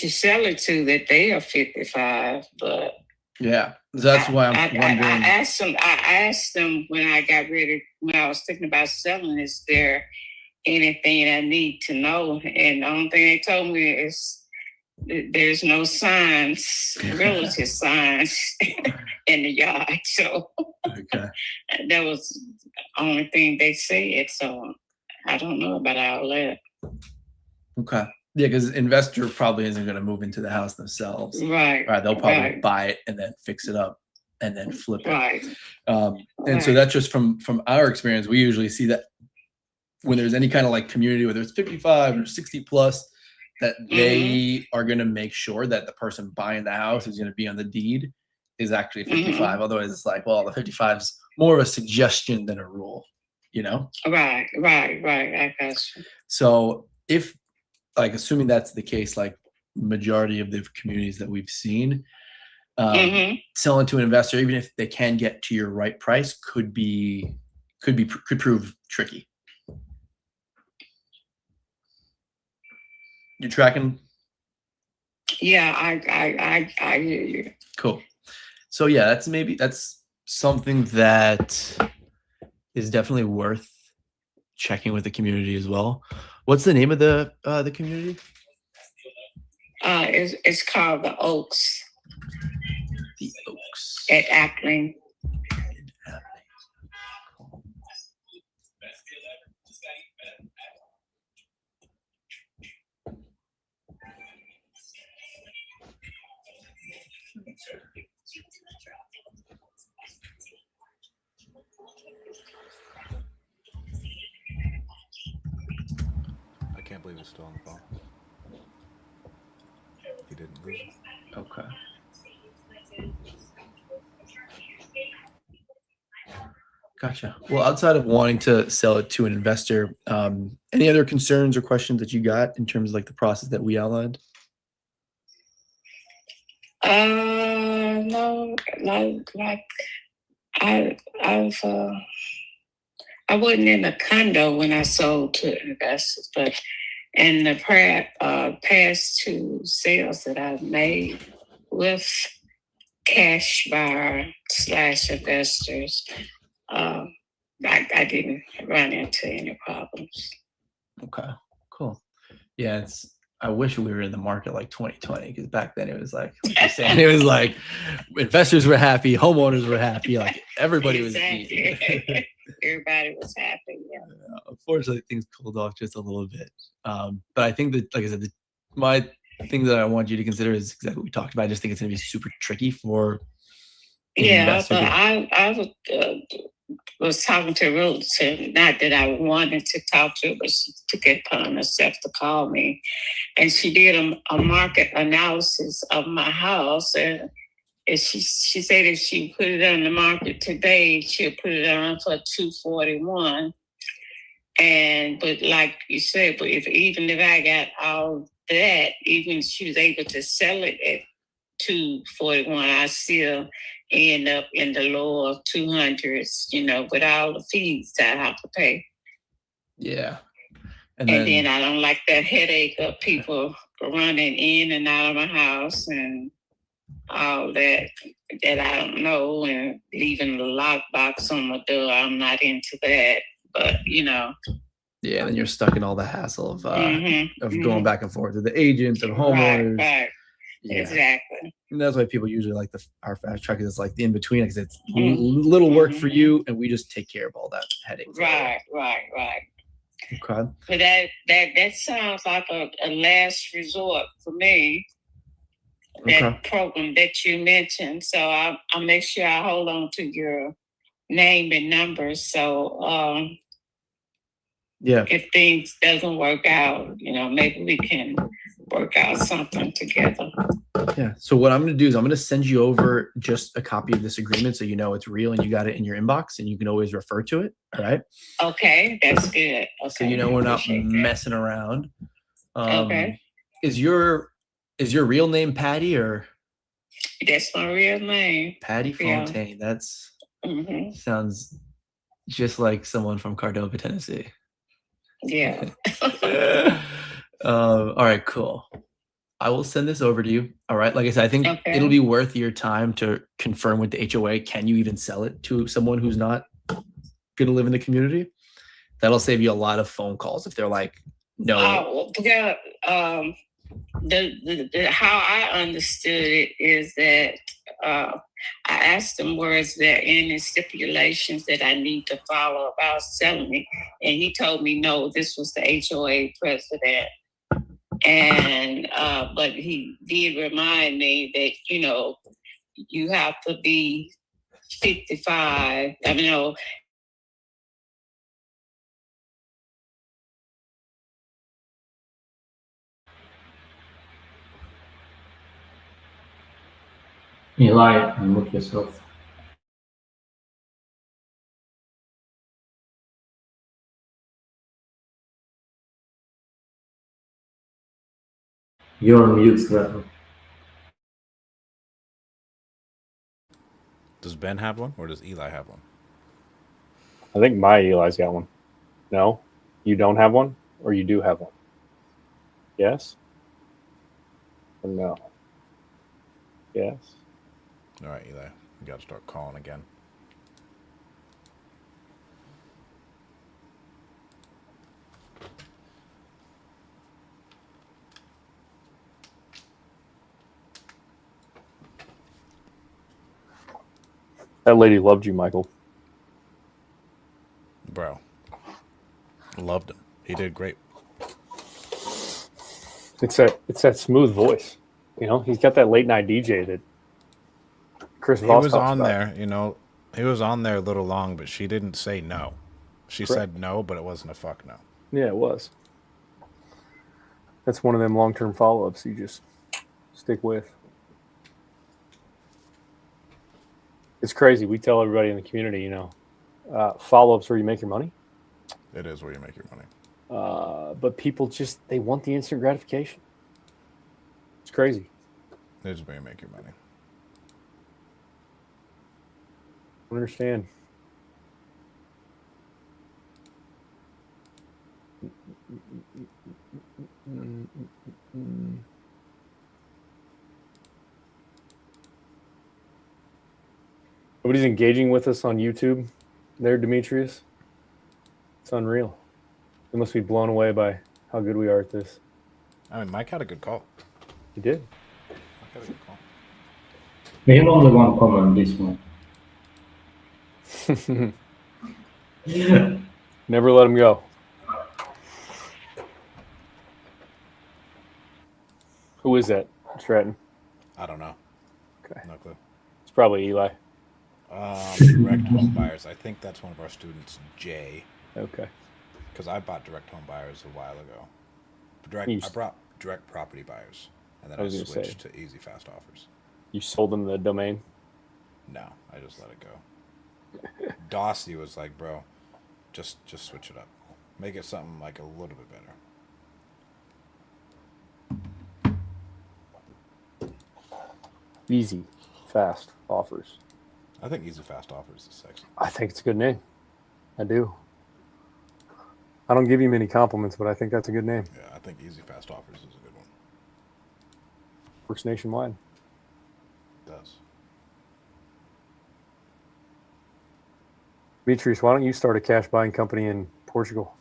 sell it to, that they are 55. But yeah, that's why I'm wondering. I asked them when I was thinking about selling, is there anything I need to know? And the only thing they told me is there's no signs, relative signs in the yard. So that was the only thing they said. So I don't know about all that. Okay. Yeah, because investor probably isn't going to move into the house themselves. Right. They'll probably buy it and then fix it up and then flip it. Right. And so that's just from our experience. We usually see that when there's any kind of like community, whether it's 55 or 60 plus, that they are going to make sure that the person buying the house who's going to be on the deed is actually 55. Otherwise, it's like, well, the 55 is more of a suggestion than a rule, Right. I got you. So if, like, assuming that's the case, like majority of the communities that we've seen, selling to an investor, even if they can get to your right price, could prove tricky. You tracking? Yeah, I hear you. Cool. So yeah, that's something that is definitely worth checking with the community as well. What's the name of the community? It's called the Oaks. The Oaks at Ackling. I can't believe it's still on the phone. He didn't lose it. Okay. Gotcha. Well, outside of wanting to sell it to an investor, any other concerns or questions that you got in terms of like the process that we outlined? No, like I've I wasn't in a condo when I sold to investors, but in the past two sales that I've made with cash buyer / investors, I didn't run into any problems. Okay, cool. Yeah, I wish we were in the market like 2020 because back then it was like you're saying, it was like investors were happy, homeowners were happy, like everybody was eating. Everybody was happy. Yeah. Unfortunately, things cooled off just a little bit. But I think that, like I said, my thing that I want you to consider is exactly what we talked about. I just think it's going to be super tricky for an investor. But I was talking to a realtor, not that I wanted to talk to her, but she took it upon herself to call me. And she did a market analysis of my house. And she said if she put it on the market today, she'll put it on for $241. But like you said, but even if I got all that, even she was able to sell it at $241, I still end up in the lower 200s, with all the fees that I have to pay. Yeah. And then I don't like that headache of people running in and out of my house and all that I don't know, and leaving the lockbox on my door. I'm not into that, but Yeah, then you're stuck in all the hassle of going back and forth with the agent, of homeowners. Right. Yeah. Exactly. And that's why people usually like our fast track, is it's like the in between, because it's little work for you, and we just take care of all that headache. Right. Okay. But that sounds like a last resort for me. That program that you mentioned. So I'll make sure I hold on to your name and numbers. So if things doesn't work out, maybe we can work out something together. Yeah. So what I'm going to do is I'm going to send you over just a copy of this agreement, so you know it's real and you got it in your inbox, and you can always refer to it. All right. Okay, that's good. Okay. So we're not messing around. Okay. Is your real name Patty, or? That's my real name. Patty Fontaine. That's sounds just like someone from Cordova, Tennessee. Yeah. All right, cool. I will send this over to you. All right. Like I said, I think it'll be worth your time to confirm with the HOA. Can you even sell it to someone who's not going to live in the community? That'll save you a lot of phone calls if they're like, no. How I understood it is that I asked him, was there any stipulations that I need to follow about selling it? And he told me, no, this was the HOA president. And but he did remind me that, you have to be 55. Eli, unmute yourself. You're on mute, Stratton. Does Ben have one, or does Eli have one? I think my Eli's got one. No? You don't have one? Or you do have one? Yes? Or no? Yes? All right, Eli. You got to start calling again. That lady loved you, Michael. Bro. Loved him. He did great. It's that smooth voice. He's got that late night DJ that Chris Voss was talks on about. there, he was on there a little long, but she didn't say no. She said no, but it wasn't a fuck no. Yeah, it was. That's one of them long-term follow-ups you just stick with. It's crazy. We tell everybody in the community, Follow-ups where you make your money. It is where you make your money. But people they want the instant gratification. It's crazy. It is where you make your money. I don't understand. Nobody's engaging with us on YouTube there, Demetrius. It's unreal. They must be blown away by how good we are at this. I mean, Mike had a good call. He did. Mike had a good call. We have only one comment on this one. Never let him go. Who is that? Stratton. I don't know. Okay. No clue. It's probably Eli. Direct home buyers. I think that's one of our students, Jay. Okay. Because I bought direct home buyers a while ago. I brought direct property buyers, and then I switched to easy fast offers. You sold them the domain? No, I just let it go. Dossie was like, bro, just switch it up. Make it something like a little bit better. Easy, fast offers. I think easy fast offers is sexy. I think it's a good name. I do. I don't give you many compliments, but I think that's a good name. Yeah, I think easy fast offers is a good one. Works nationwide. It does. Demetrius, why don't you start a cash buying company in Portugal?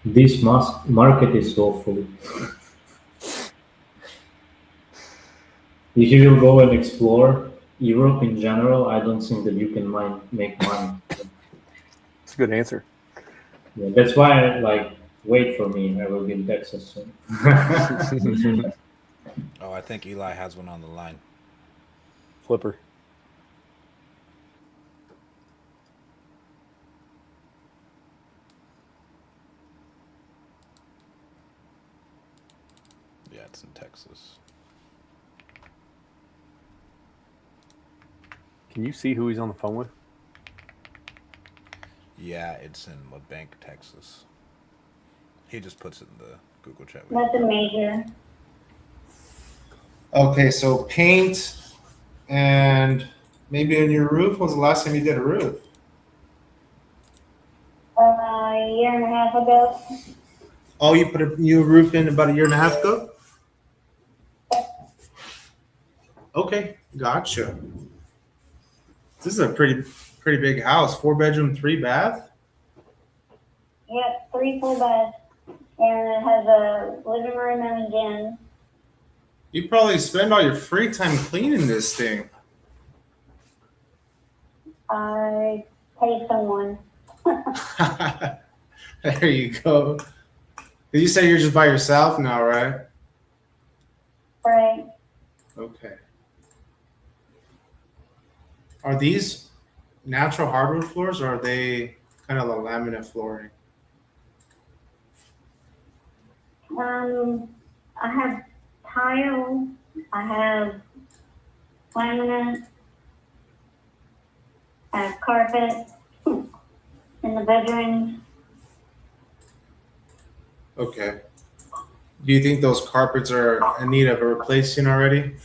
This market is so full. If you will go and explore Europe in general, I don't think that you can make money. It's a good answer. Yeah, that's why I wait for me. I will be in Texas soon. Oh, I think Eli has one on the line. Flipper. Yeah, it's in Texas. Can you see who he's on the phone with? Yeah, it's in La Bank, Texas. He just puts it in the Google chat. Nothing major. Okay, so paint and maybe on your roof. When was the last time you did a roof? A year and a half ago. Oh, you put a new roof in about a year and a half ago? Okay, gotcha. This is a pretty big house. 4-bedroom, 3-bath. Yep, 3 full beds. And it has a living room and a den. You probably spend all your free time cleaning this thing. I paid someone. There you go. Did you say you're just by yourself now, right? Right. Okay. Are these natural hardwood floors or are they kind of a laminate flooring? I have tile. I have laminate. I have carpet in the bedrooms. Okay. Do you think those carpets are in need of a replacing already?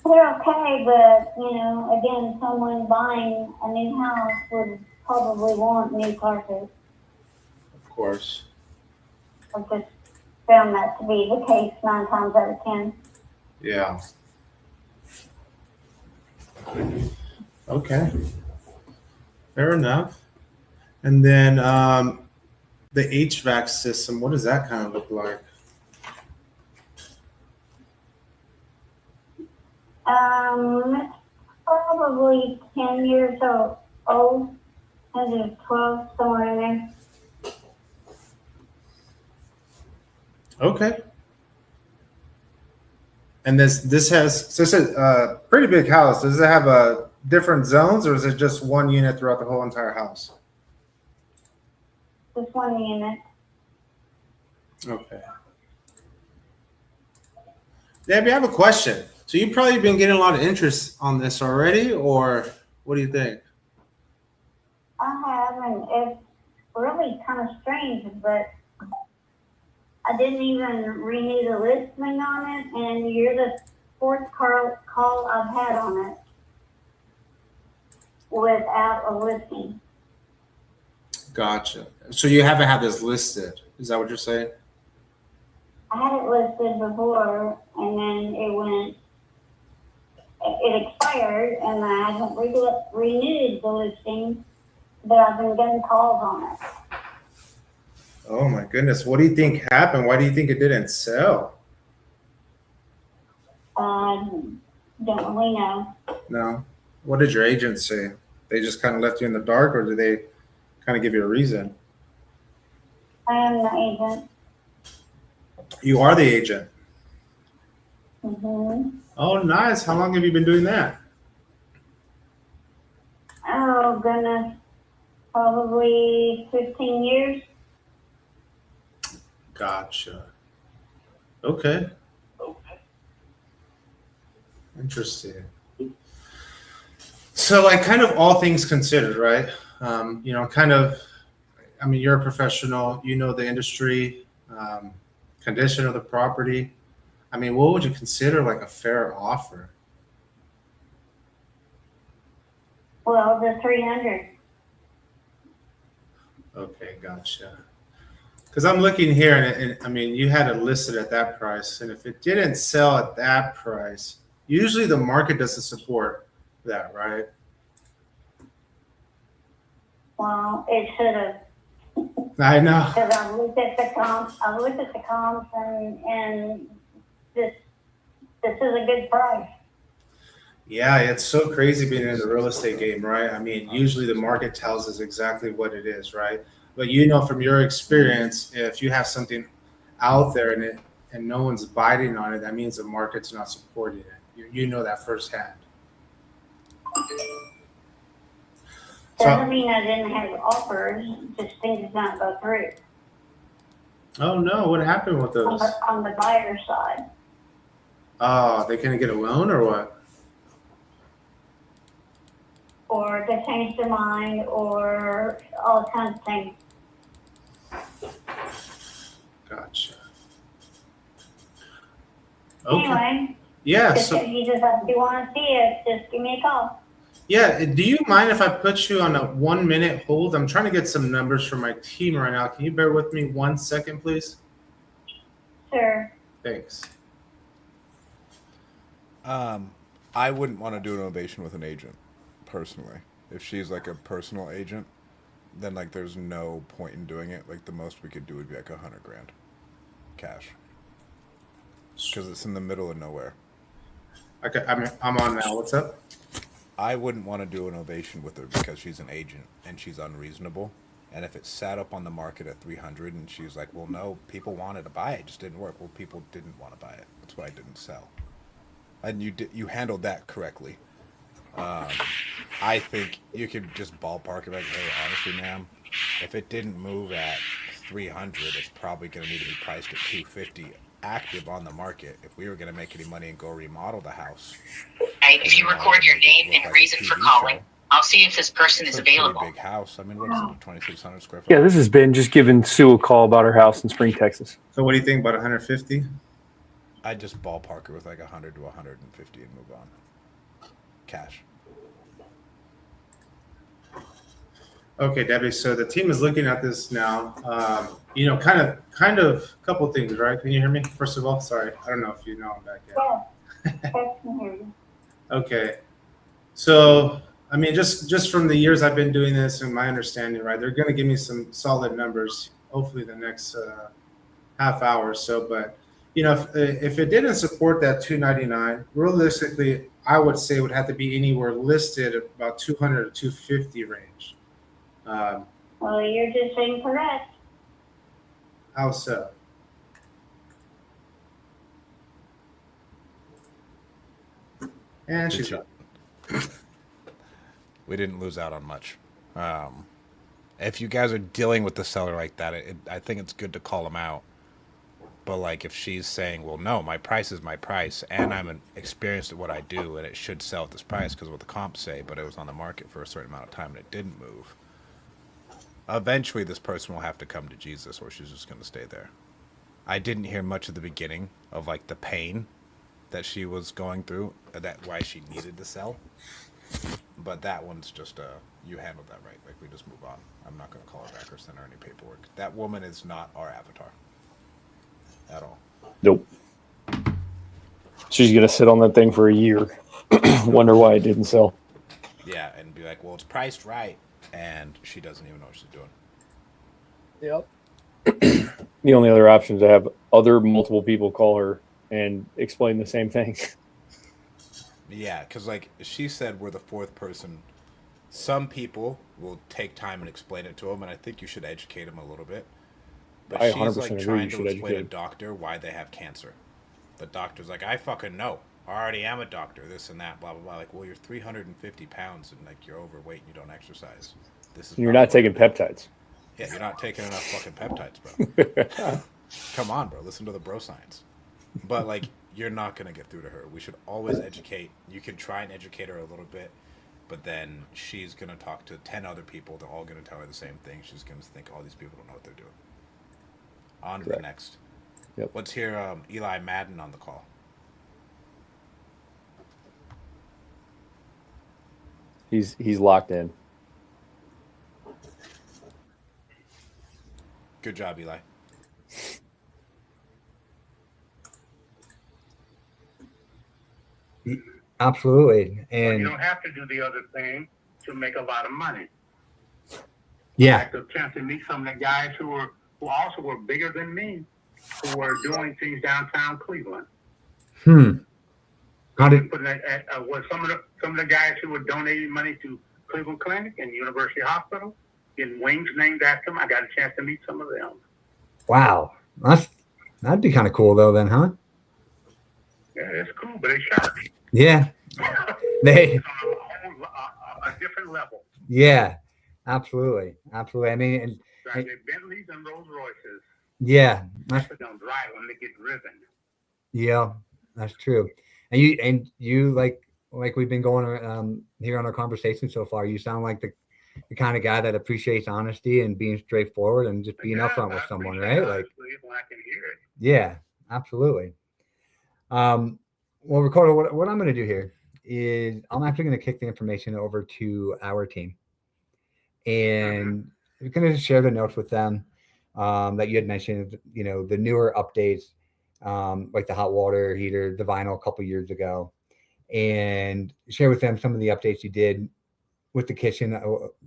They're okay, but again, someone buying a new house would probably want new carpet. Of course. I've just found that to be the case 9 times out of 10. Yeah. Okay. Fair enough. And then the HVAC system, what does that kind of look like? It's probably 10 years old. 10 to 12, somewhere in there. Okay. And this has, so it's a pretty big house. Does it have different zones or is it just one unit throughout the whole entire house? Just one unit. Okay. Debbie, I have a question. So you've probably been getting a lot of interest on this already, or what do you think? I have, and it's really kind of strange, but I didn't even renew the listing on it, and you're the fourth call I've had on it without a listing. Gotcha. So you haven't had this listed. Is that what you're saying? I had it listed before, and then it expired, and I haven't renewed the listing, but I've been getting calls on it. Oh my goodness. What do you think happened? Why do you think it didn't sell? Don't really know. No. What did your agent say? They just kind of left you in the dark, or did they kind of give you a reason? I am the agent. You are the agent. Mm-hmm. Oh, nice. How long have you been doing that? Oh, goodness. Probably 15 years. Gotcha. Okay. Interesting. So, like, kind of all things considered, right? I mean, you're a professional, you know the industry, condition of the property. I mean, what would you consider like a fair offer? Well, the 300. Okay, gotcha. Because I'm looking here, and I mean, you had it listed at that price, and if it didn't sell at that price, usually the market doesn't support that, right? Well, it should have. I know. Because I've looked at the comps, and this is a good price. Yeah, it's so crazy being in the real estate game, right? I mean, usually the market tells us exactly what it is, right? But you know from your experience, if you have something out there and no one's biting on it, that means the market's not supporting it. You know that firsthand. Doesn't mean I didn't have offers, just things not go through. Oh no, what happened with those? On the buyer side. Oh, they couldn't get a loan or what? Or they changed their mind, or all kinds of things. Gotcha. Okay. Anyway, Yeah. if you want to see it, just give me a call. Yeah. Do you mind if I put you on a 1 minute hold? I'm trying to get some numbers from my team right now. Can you bear with me 1 second, please? Sure. Thanks. I wouldn't want to do an ovation with an agent, personally. If she's like a personal agent, then like there's no point in doing it. Like the most we could do would be like $100,000 cash, because it's in the middle of nowhere. Okay, I'm on now. What's up? I wouldn't want to do an ovation with her because she's an agent and she's unreasonable. And if it sat up on the market at 300 and she's like, well, no, people wanted to buy it, it just didn't work. Well, people didn't want to buy it. That's why it didn't sell. And you handled that correctly. I think you could just ballpark it like, hey, honestly, ma'am, if it didn't move at 300, it's probably going to need to be priced at 250 active on the market. If we were going to make any money and go remodel the house. If you record your name and reason for calling, I'll see if this person is available. Pretty big house. I mean, what is it, 2,600 square foot? Yeah, this has been just giving Sue a call about her house in Spring, Texas. So what do you think about 150? I'd just ballpark her with like 100 to 150 and move on. Cash. Okay, Debbie. So the team is looking at this now. Kind of a couple things, right? Can you hear me? First of all, sorry, I don't know if you know I'm back yet. Yeah. I can hear you. Okay, so I mean, just from the years I've been doing this and my understanding, right? They're going to give me some solid numbers. Hopefully, the next half hour or so. But if it didn't support that 299, realistically, I would say it would have to be anywhere listed at about 200 to 250 range. Well, you're just incorrect. How so? And she's gone. We didn't lose out on much. If you guys are dealing with the seller like that, I think it's good to call them out But like if she's saying, well, no, my price is my price, and I'm experienced at what I do, and it should sell at this price because of what the comps say, but it was on the market for a certain amount of time and it didn't move. Eventually, this person will have to come to Jesus, or she's just going to stay there. I didn't hear much at the beginning of like the pain that she was going through, that why she needed to sell. But that one's just you handled that right. Like we just move on. I'm not going to call her back or send her any paperwork. That woman is not our avatar at all. Nope. She's gonna sit on that thing for a year. Wonder why it didn't sell. Yeah, and be like, well, it's priced right, and she doesn't even know what she's doing. Yep. The only other option is to have multiple people call her and explain the same thing. Yeah, because like she said, we're the fourth person. Some people will take time and explain it to them, and I think you should educate them a little bit. But I she's 100% like agree trying you to should explain a educate. doctor why they have cancer. The doctor's like, I fucking know. I already am a doctor, this and that, blah, blah, blah. Like, well, you're 350 pounds and like you're overweight and you don't exercise. This is You're not taking peptides. Yeah, you're not taking enough fucking peptides, bro. Come on, bro. Listen to the bro science. But like, you're not gonna get through to her. We should always educate. You can try and educate her a little bit, but then she's gonna talk to 10 other people. They're all gonna tell her the same thing. She's gonna think all these people don't know what they're doing. On to the next. Yep. Let's hear Eli Madden on the call. He's locked in. Good job, Eli. Absolutely. But you And don't have to do the other thing to make a lot of money. I yeah, had the chance to meet some of the guys who also were bigger than me, who were doing things downtown Cleveland. how did Was some of the guys who were donating money to Cleveland Clinic and University Hospital, getting wings named after them. I got a chance to meet some of them. wow, that'd be kind of cool though then, huh? Yeah, it's cool, but they shot me. Yeah, they It's on a different level. yeah, absolutely. I mean, and Right? They're Bentleys and Rolls Royces. yeah, That's what don't drive when they get driven. yeah, that's true. And you like we've been going here on our conversation so far. You sound like the kind of guy that appreciates honesty and being straightforward and just being upfront with someone, right? Like, When I can hear it. yeah, absolutely. Well, Ricardo, what I'm going to do here is I'm actually going to kick the information over to our team, and we're going to share the notes with them that you had mentioned. You know, the newer updates, like the hot water heater, the vinyl a couple years ago, and share with them some of the updates you did with the kitchen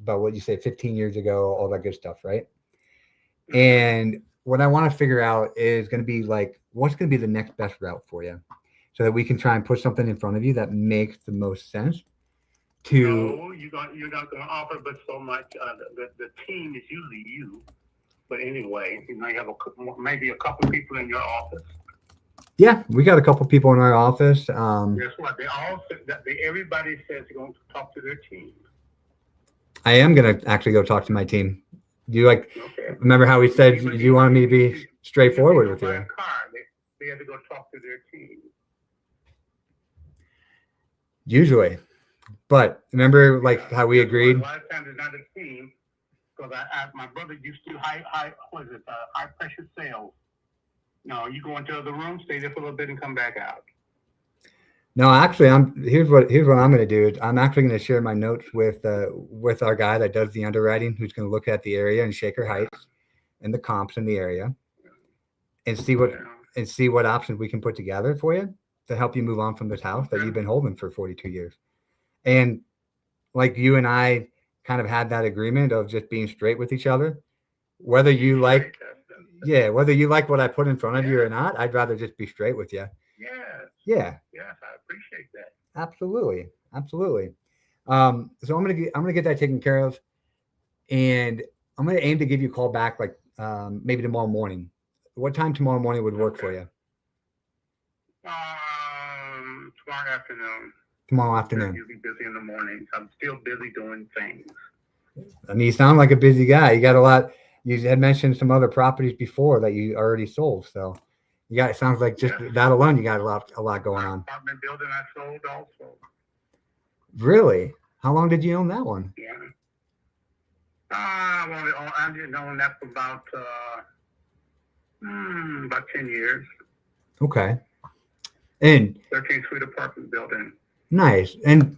about what you said 15 years ago, all that good stuff, right? And what I want to figure out is going to be like, what's going to be the next best route for you, so that we can try and put something in front of you that makes the most sense. No, you're not going to offer, but so much. The team is usually you. But anyway, you have maybe a couple people in your office. Yeah, we got a couple people in our office. Guess what? Everybody says they're going to talk to their team. I am going to actually go talk to my team. Do you remember how we said you wanted me to be straightforward with you? They have to go talk to their team. Usually. But remember how we agreed? A lot of times it's not a team, because my brother used to high pressure sales. No, you go into the room, stay there for a little bit, and come back out. No, actually, here's what I'm going to do. I'm actually going to share my notes with our guy that does the underwriting, who's going to look at the area and Shaker Heights and the comps in the area, and see what options we can put together for you to help you move on from this house that you've been holding for 42 years. And like you and I kind of had that agreement of just being straight with each other, whether you like what I put in front of you or not, I'd rather just be straight with you. Yes, I appreciate that. Absolutely. So I'm gonna get that taken care of, and I'm gonna aim to give you a call back maybe tomorrow morning. What time tomorrow morning would work for you? Tomorrow afternoon. Tomorrow afternoon. You'll be busy in the morning. I'm still busy doing things. I mean, you sound like a busy guy. You got a lot. You had mentioned some other properties before that you already sold. So You got. It sounds like just that alone, you got a lot going on. Apartment building I sold also. Really? How long did you own that one? Yeah. I didn't own that for about 10 years. Okay. And 13-suite apartment building. nice. And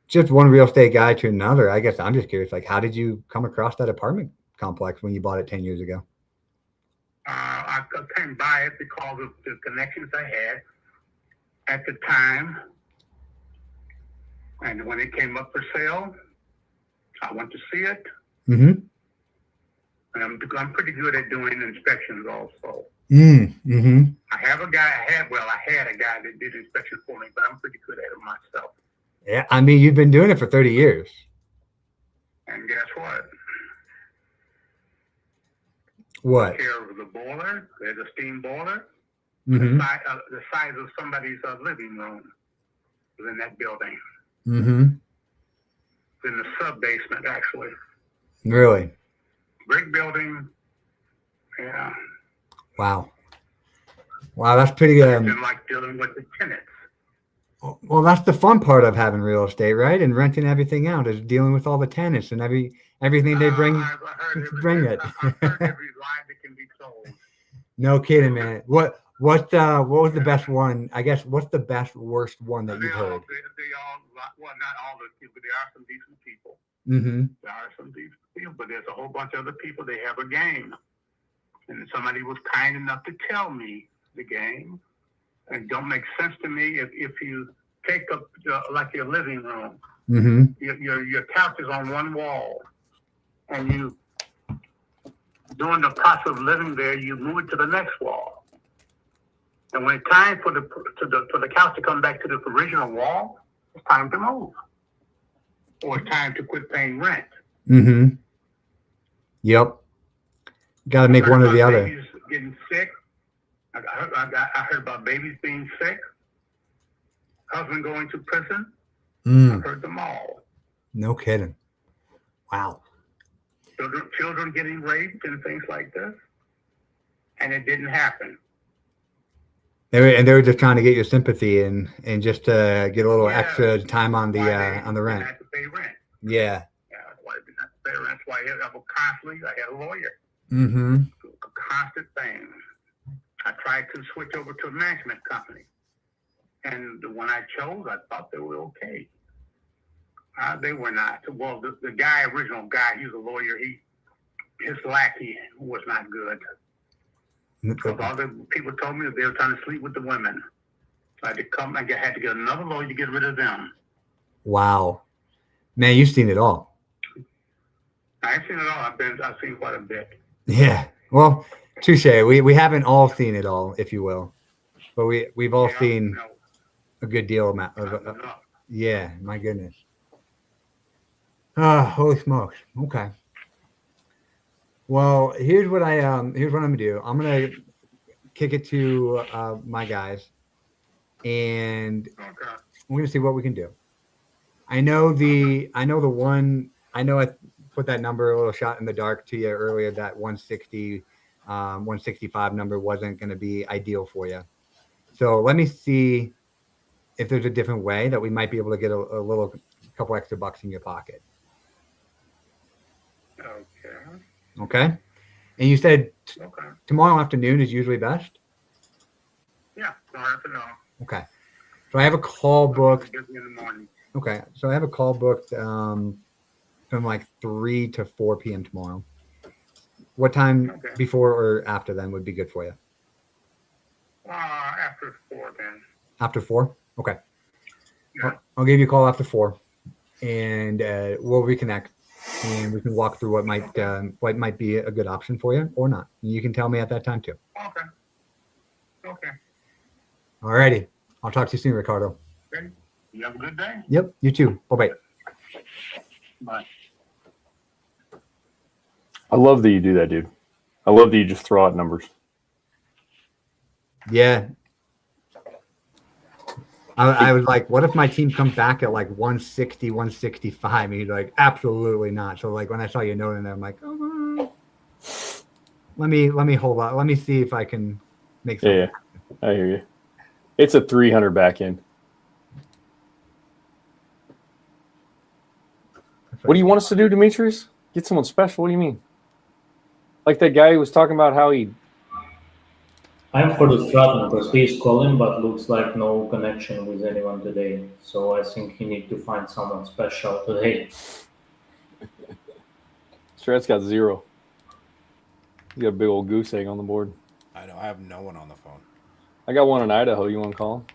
just one real estate guy to another. I guess I'm just curious. Like, how did you come across that apartment complex when you bought it 10 years ago? I came by it because of the connections I had at the time. And when it came up for sale, I went to see it. Mm-hmm. And I'm pretty good at doing inspections also. Mm-hmm. I had a guy that did inspections for me, but I'm pretty good at it myself. Yeah, I mean, you've been doing it for 30 years. And guess what? What? Care of the boiler, there's a steam boiler. Mm-hmm. The size of somebody's living room was in that building. Mm-hmm. In the sub-basement, actually. Really? Brick building. Yeah. Wow. Wow, that's pretty good. I didn't like dealing with the tenants. Well, that's the fun part of having real estate, right? And renting everything out is dealing with all the tenants and everything they bring. I've heard Bring it. I've heard every lie that can be told. No kidding, man. What was the best one? I guess what's the worst one that you've heard? Well, not all the people. There are some decent people. Mm-hmm. There are some decent people, but there's a whole bunch of other people. They have a game, and somebody was kind enough to tell me the game. And don't make sense to me if you take up like your living room, Mm-hmm. your couch is on one wall, and you during the process of living there, you move it to the next wall. And when it's time for the couch to come back to the original wall, it's time to move, or it's time to quit paying rent. Mm-hmm. Yep. Got to make one or the other. Babies getting sick. I heard about babies being sick. Husband going to prison. I've heard them all. No kidding. Wow. Children getting raped and things like this, and it didn't happen. They were just trying to get your sympathy and just to get a little extra time on the rent. Had to pay rent. Yeah. Yeah, that's why they didn't have to pay rent. That's why I had a lawyer. Mm-hmm. A constant thing. I tried to switch over to a management company, and the one I chose, I thought they were okay. They were not. Well, the original guy, he was a lawyer. His lackey was not good. Because all the people told me that they were trying to sleep with the women. So I had to get another lawyer to get rid of them. Wow. Man, you've seen it all. I've seen it all. I've seen quite a bit. Yeah. Well, touche. We haven't all seen it all, if you will, but we've all seen a good deal of yeah. My goodness. Holy smokes. Okay. Well, here's what I'm gonna do. I'm gonna kick it to my guys, and we're gonna see what we can do. I know I put that number a little shot in the dark to you earlier. That 160, 165 number wasn't going to be ideal for you. So let me see if there's a different way that we might be able to get a couple extra bucks in your pocket. Okay. And you said tomorrow afternoon is usually best? Yeah, tomorrow afternoon. Okay. So I have a call booked. In the morning. Okay. So I have a call booked from like 3 to 4 p.m. tomorrow. What time before or after then would be good for you? After 4 then. After 4? Okay. Yeah. I'll give you a call after 4, and we'll reconnect, and we can walk through what might be a good option for you or not. You can tell me at that time too. Okay. All righty. I'll talk to you soon, Ricardo. Okay. You have a good day. Yep. You too. Bye-bye. Bye. I love that you do that, dude. I love that you just throw out numbers. Yeah. I was like, what if my team comes back at like 160, 165? And he's like, absolutely not. So like when I saw your note in there, I'm like, oh, let me hold on. Let me see if I can make something. Yeah. I hear you. It's a 300 back end. What do you want us to do, Demetrius? Get someone special? What do you mean? Like that guy who was talking about how he. I'm for the Stratton because he's calling, but looks like no connection with anyone today. So I think he need to find someone special today. Strat's got 0. He's got a big old goose egg on the board. I know. I have no one on the phone. I got one in Idaho. You want to call him?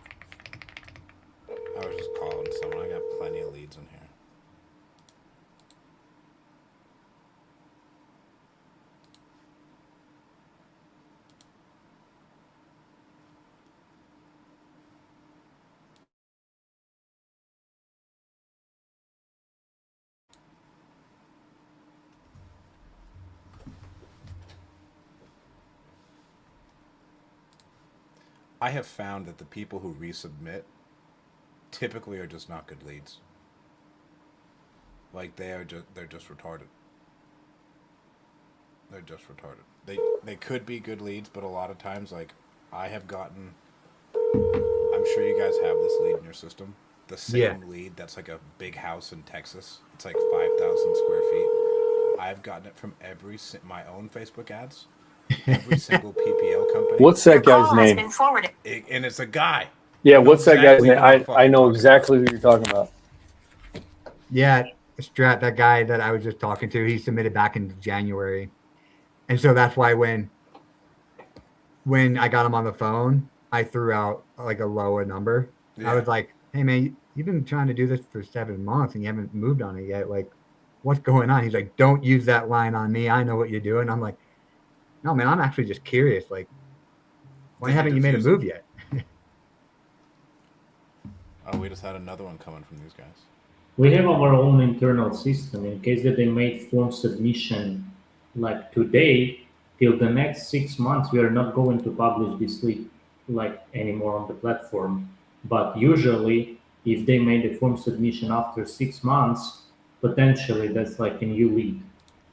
I was just calling someone. I got plenty of leads in here. I have found that the people who resubmit typically are just not good leads. Like they're just retarded. They're just retarded. They could be good leads, but a lot of times, like I have gotten, I'm sure you guys have this lead in your system. The same lead that's like a big house in Texas. It's like 5,000 square feet. I've gotten it from my own Facebook ads. Every single PPL company. What's that guy's name? And it's a guy. Yeah, what's that guy's name? I know exactly who you're talking about. Yeah, Strat, that guy that I was just talking to, he submitted back in January. And so that's why when I got him on the phone, I threw out like a lower number. Yeah. I was like, hey man, you've been trying to do this for 7 months and you haven't moved on it yet. Like, what's going on? He's like, don't use that line on me. I know what you're doing. I'm like, no, man, I'm actually just curious. Like, why haven't you made a move yet? Oh, we just had another one coming from these guys. We have our own internal system in case that they made form submission like today. Till the next 6 months, we are not going to publish this lead like anymore on the platform. But usually, if they made a form submission after 6 months, potentially that's like a new lead.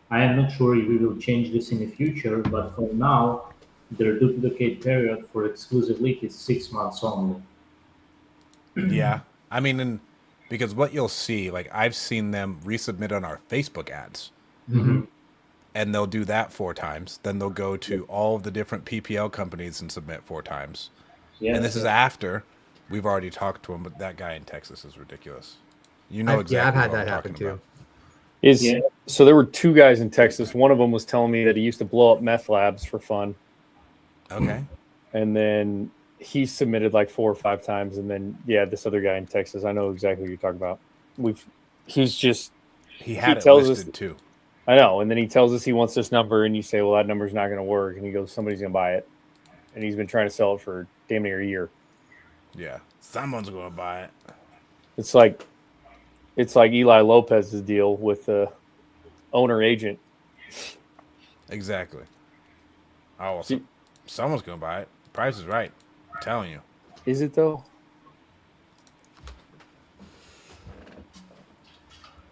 I am not sure if we will change this in the future, but for now, their duplicate period for exclusive lead is 6 months only. Yeah, I mean, because what you'll see, like I've seen them resubmit on our Facebook ads, and they'll do that 4 times. Then they'll go to all of the different PPL companies and submit 4 times. And this is after we've already talked to him. But that guy in Texas is ridiculous. You know exactly. Yeah, I've had what that I'm happen too. About. So there were 2 guys in Texas. One of them was telling me that he used to blow up meth labs for fun. Okay. And then he submitted like 4 or 5 times, and then this other guy in Texas, I know exactly what you're talking about. He had it listed too. I know, and then he tells us he wants this number, and you say, well, that number's not going to work, and he goes, somebody's going to buy it, and he's been trying to sell it for damn near a year. Yeah, someone's going to buy it. It's like Eli Lopez's deal with the owner agent. Exactly. Oh, well, someone's going to buy it. Price is right. I'm telling you. Is it though?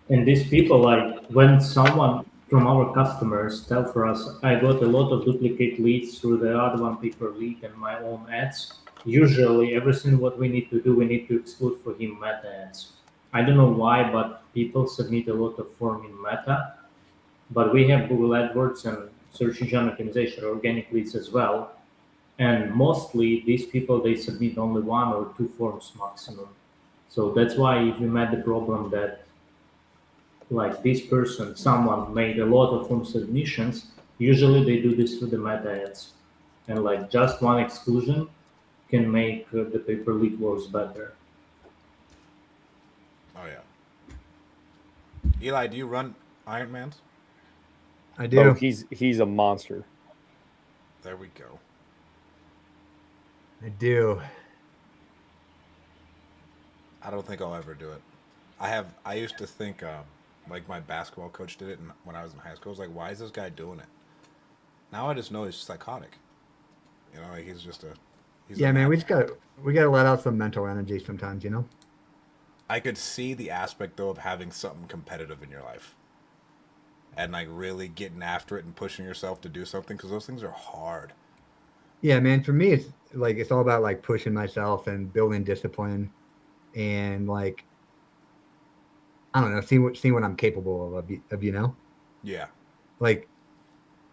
And these people, like when someone from our customers tell for us, I got a lot of duplicate leads through the Ad1 pay-per-lead and my own ads. Usually everything what we need to do, we need to exclude for him Meta ads. I don't know why, but people submit a lot of form in Meta, but we have Google AdWords and search engine optimization, organic leads as well. And mostly these people, they submit only 1 or 2 forms maximum. So that's why if we met the problem that like this person, someone made a lot of form submissions, usually they do this through the meta ads. And like just 1 exclusion can make the pay-per-lead works better. Oh yeah. Eli, do you run Ironmans? I do. Oh, he's a monster. There we go. I do. I don't think I'll ever do it. I used to think like my basketball coach did it when I was in high school. I was like, why is this guy doing it? Now I just know he's psychotic. You know, like he's man, we gotta let out some mental energy sometimes, you know? I could see the aspect though of having something competitive in your life. And like really getting after it and pushing yourself to do something, because those things are hard. Yeah, man. For me, it's like it's all about like pushing myself and building discipline, and like I don't know, seeing what I'm capable of. Yeah. Like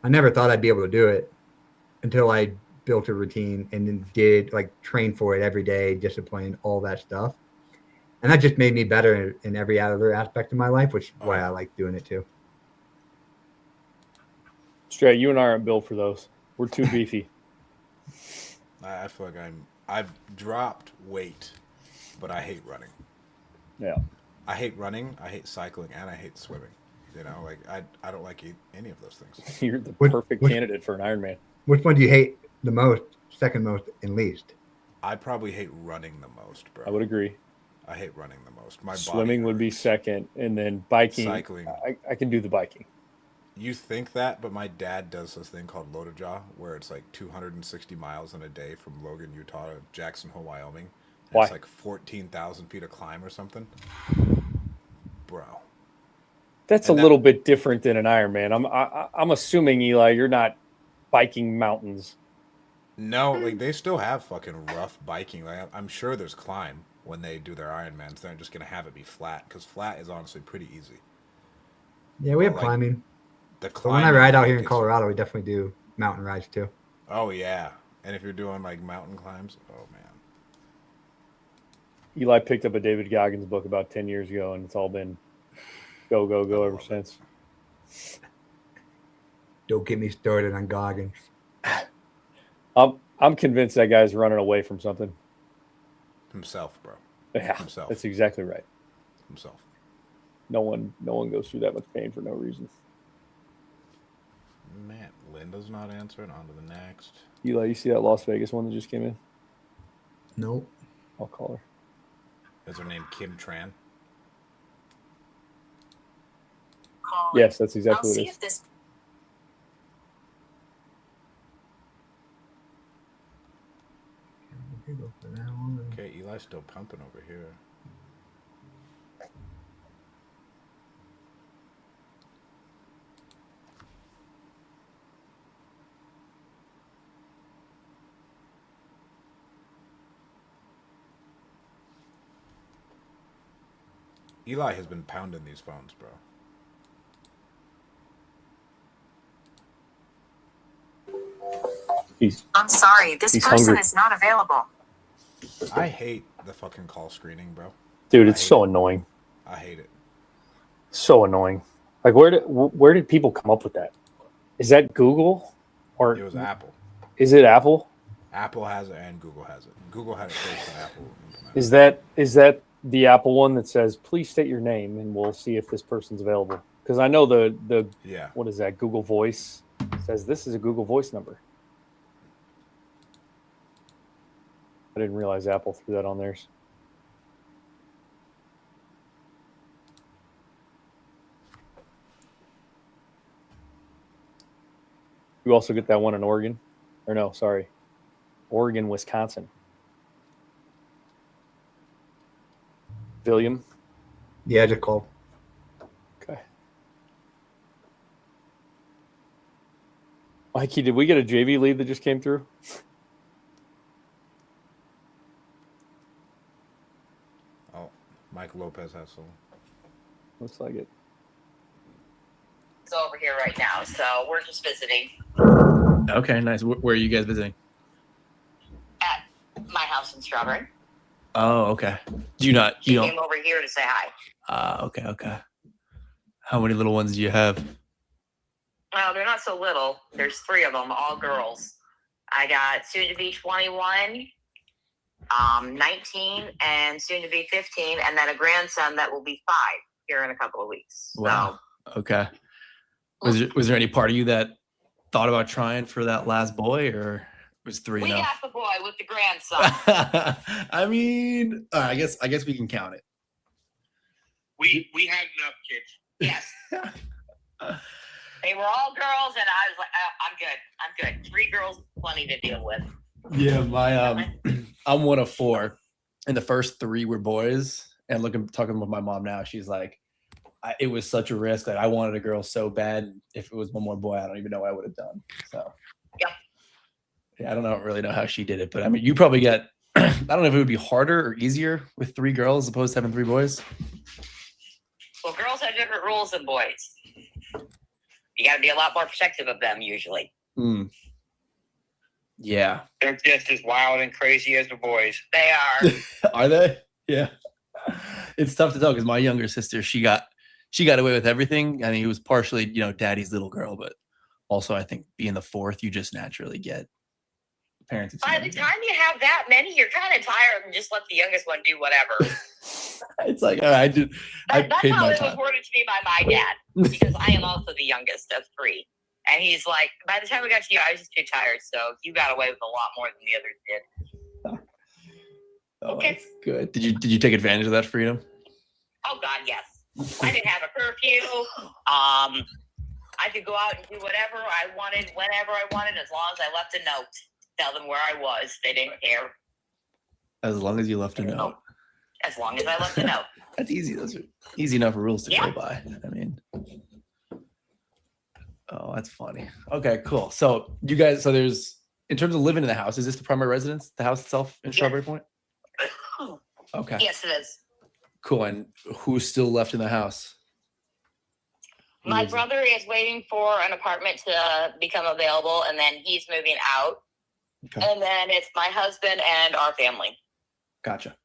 I never thought I'd be able to do it until I built a routine and then did like train for it every day, discipline, all that stuff, and that just made me better in every other aspect of my life, which is why I like doing it too. Strat, you and I aren't built for those. We're too beefy. I feel like I've dropped weight, but I hate running. Yeah. I hate running, I hate cycling, and I hate swimming. You know, like I don't like any of those things. You're the perfect candidate for an Ironman. Which one do you hate the most, second most, and least? I probably hate running the most, bro. I would agree. I hate running the most. My Swimming body would be second, and then biking. Cycling. I can do the biking. You think that, but my dad does this thing called Lotojaw, where it's like 260 miles in a day from Logan, Utah to Jackson Hole, Wyoming. Why? It's like 14,000 feet of climb or something. Bro. That's a little bit different than an Ironman. I'm assuming, Eli, you're not biking mountains. No, like they still have fucking rough biking. Like I'm sure there's climb when they do their Ironmans. They're just gonna have it be flat because flat is honestly pretty easy. Yeah, we have like, climbing. The But when I climbing, ride out here in it's- Colorado, we definitely do mountain rides too. Oh yeah, and if you're doing like mountain climbs, oh man. Eli picked up a David Goggins book about 10 years ago, and it's all been go, go, go ever since. Don't get me started on Goggins. I'm convinced that guy's running away from something. Himself, bro. Yeah, Himself. that's exactly right. Himself. No one goes through that much pain for no reason. Man, Linda's not answering. On to the next. Eli, you see that Las Vegas one that just came in? Nope. I'll call her. Is her name Kim Tran? Yes, that's exactly what it is. This Okay, Eli's still pumping over here. Eli has been pounding these phones, bro. I'm sorry, this he's person hungry. is not available. I hate the fucking call screening, bro. Dude, it's so annoying. I hate it. So annoying. Like, where did people come up with that? Is that Google? Or It was Apple. Is it Apple? Apple has it and Google has it. Google had it first and Apple implemented Is that the Apple one that says, please state your name and we'll see if this person's available? Because I know the Yeah. what is that? Google Voice says this is a Google Voice number. I didn't realize Apple threw that on theirs. You also get that one in Oregon. Or no, sorry. Oregon, Wisconsin. William? Yeah, I just called. Okay. Mikey, did we get a JV lead that just came through? Oh, Mike Lopez has some. Looks like it. It's over here right now, so we're just visiting Okay, nice. Where are you guys visiting? at my house in Strawberry. Oh, okay. Do you not? She You came don't? over here to say hi. Okay. How many little ones do you have? Well, they're not so little. There's 3 of them, all girls. I got soon to be 21, 19, and soon to be 15, and then a grandson that will be 5 here in a couple of weeks. Wow. Okay. Was there any part of you that thought about trying for that last boy, or was 3 So we enough? got the boy with the grandson. I mean, I guess we can count it. We had enough kids. Yes. They were all girls, and I was like, I'm good. 3 girls, plenty to deal with. Yeah, my I'm one of 4, and the first 3 were boys. And talking with my mom now, she's like, it was such a risk. Like I wanted a girl so bad. If it was one more boy, I don't even know what I would have done. So. Yep. Yeah, I don't really know how she did it, but I mean, you probably got. I don't know if it would be harder or easier with 3 girls as opposed to having 3 boys. Well, girls have different rules than boys. You got to be a lot more protective of them usually. Yeah. They're just as wild and crazy as the boys. They are. Are they? Yeah. It's tough to tell because my younger sister, she got away with everything. I think it was partially, daddy's little girl, but also I think being the 4th, you just naturally get parents. By the time you have that many, you're kind of tired and just let the youngest one do whatever. It's like, all right, That's paid how my it time. was worded to me by my dad, because I am also the youngest of 3. And he's like, by the time we got to you, I was just too tired. So you got away with a lot more than the others did. Oh, Okay. that's good. Did you take advantage of that freedom? Oh God, yes. I didn't have a curfew. I could go out and do whatever I wanted, whenever I wanted, as long as I left a note. Tell them where I was. They didn't care. As long as you left a note. As long as I left a note. That's easy. Those are easy enough rules to Yeah. go by. I mean, oh, that's funny. Okay, cool. So you guys, there's, in terms of living in the house, is this the primary residence, the house itself in Strawberry Point? Okay. Yes, it is. Cool. And who's still left in the house? My brother is waiting for an apartment to become available, and then he's moving out. Okay. And then it's my husband and our family. Gotcha.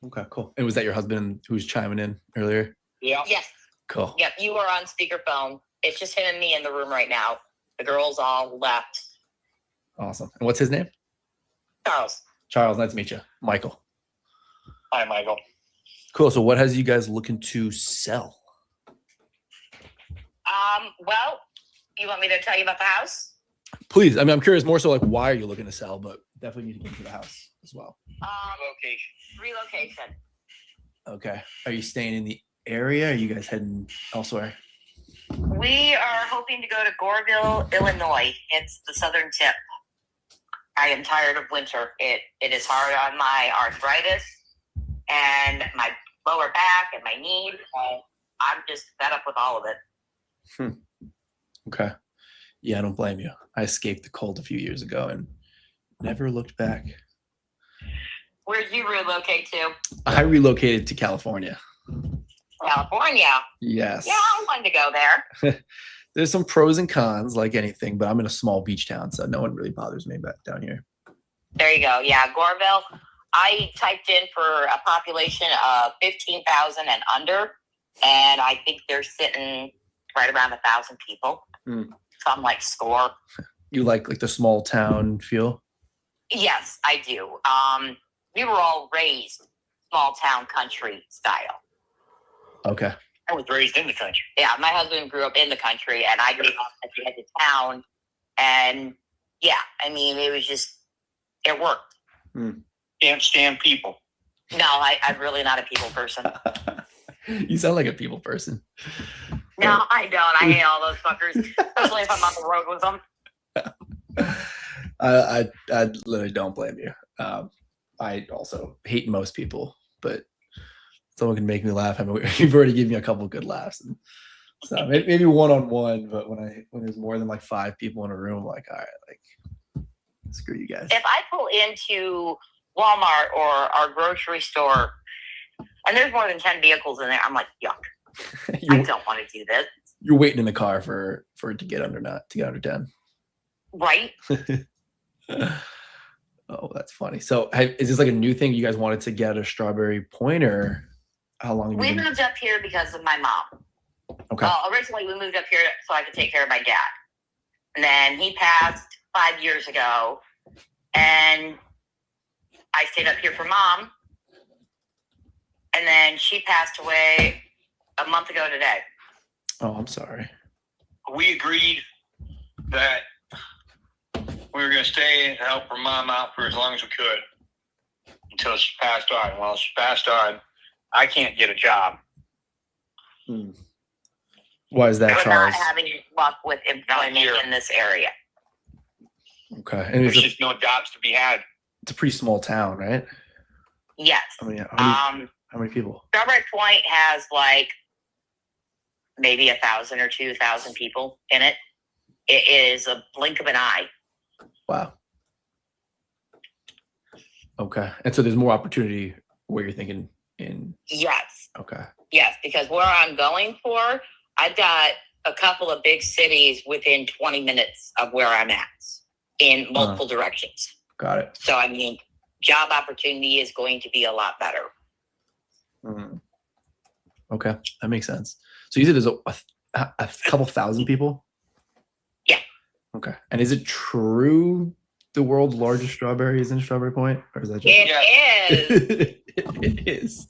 Okay, cool. And was that your husband who was chiming in earlier? Yeah. Yes. Cool. Yep. You are on speakerphone. It's just him and me in the room right now. The girls all left. Awesome. And what's his name? Charles. Charles. Nice to meet you. Michael. Hi, Michael. Cool. So what has you guys looking to sell? Well, you want me to tell you about the house? Please. I mean, I'm curious more so like why are you looking to sell, but definitely need to get into the house as well. Relocation. Okay. Are you staying in the area? Or are you guys heading elsewhere? We are hoping to go to Goreville, Illinois. It's the southern tip. I am tired of winter. It is hard on my arthritis and my lower back and my knee. I'm just fed up with all of it. Okay. Yeah, I don't blame you. I escaped the cold a few years ago and never looked back. Where'd you relocate to? I relocated to California. California. Yes. Yeah, I wanted to go there. There's some pros and cons like anything, but I'm in a small beach town, so no one really bothers me back down here. There you go. Yeah, Goreville. I typed in for a population of 15,000 and under, and I think they're sitting right around 1,000 people. Some like score. You like the small town feel? Yes, I do. We were all raised small town country style. Okay. I was raised in the country. Yeah, my husband grew up in the country, and I grew up at the edge of town. And yeah, I mean, it was just, it worked. Can't stand people. No, I'm really not a people person. You sound like a people person. No, I don't. I hate all those fuckers, especially if I'm on the road with them. I literally don't blame you. I also hate most people, but someone can make me laugh. I mean, you've already given me a couple of good laughs. And so maybe one-on-one, but when there's more than like 5 people in a room, I'm like, all right, like screw you guys. If I pull into Walmart or our grocery store and there's more than 10 vehicles in there, I'm like, yuck. I don't want to do this. You're waiting in the car for it to get under 10. Right? Oh, that's funny. So is this like a new thing you guys wanted to get out of Strawberry Point, or how long have you We been? moved up here because of my mom. Okay. Well, originally we moved up here so I could take care of my dad. And then he passed 5 years ago. And I stayed up here for mom. And then she passed away a month ago today. Oh, I'm sorry. We agreed that we were going to stay and help her mom out for as long as we could until she passed on. While she passed on, I can't get a job. Why is that, We're Charles? not having luck with employment in this area. Okay. And There's just no jobs to be had. it's a pretty small town, right? Yes. I mean, how many people? Strawberry Point has like maybe 1,000 or 2,000 people in it. It is a blink of an eye. Wow. Okay. And so there's more opportunity where you're thinking in. Yes. Okay. Yes, because where I'm going for, I've got a couple of big cities within 20 minutes of where I'm at in multiple directions. Got it. So, I mean, job opportunity is going to be a lot better. Mm. Okay. That makes sense. So you said there's a couple thousand people? Yeah. Okay. And is it true the world's largest strawberry is in Strawberry Point? Or is that just... It is. It is.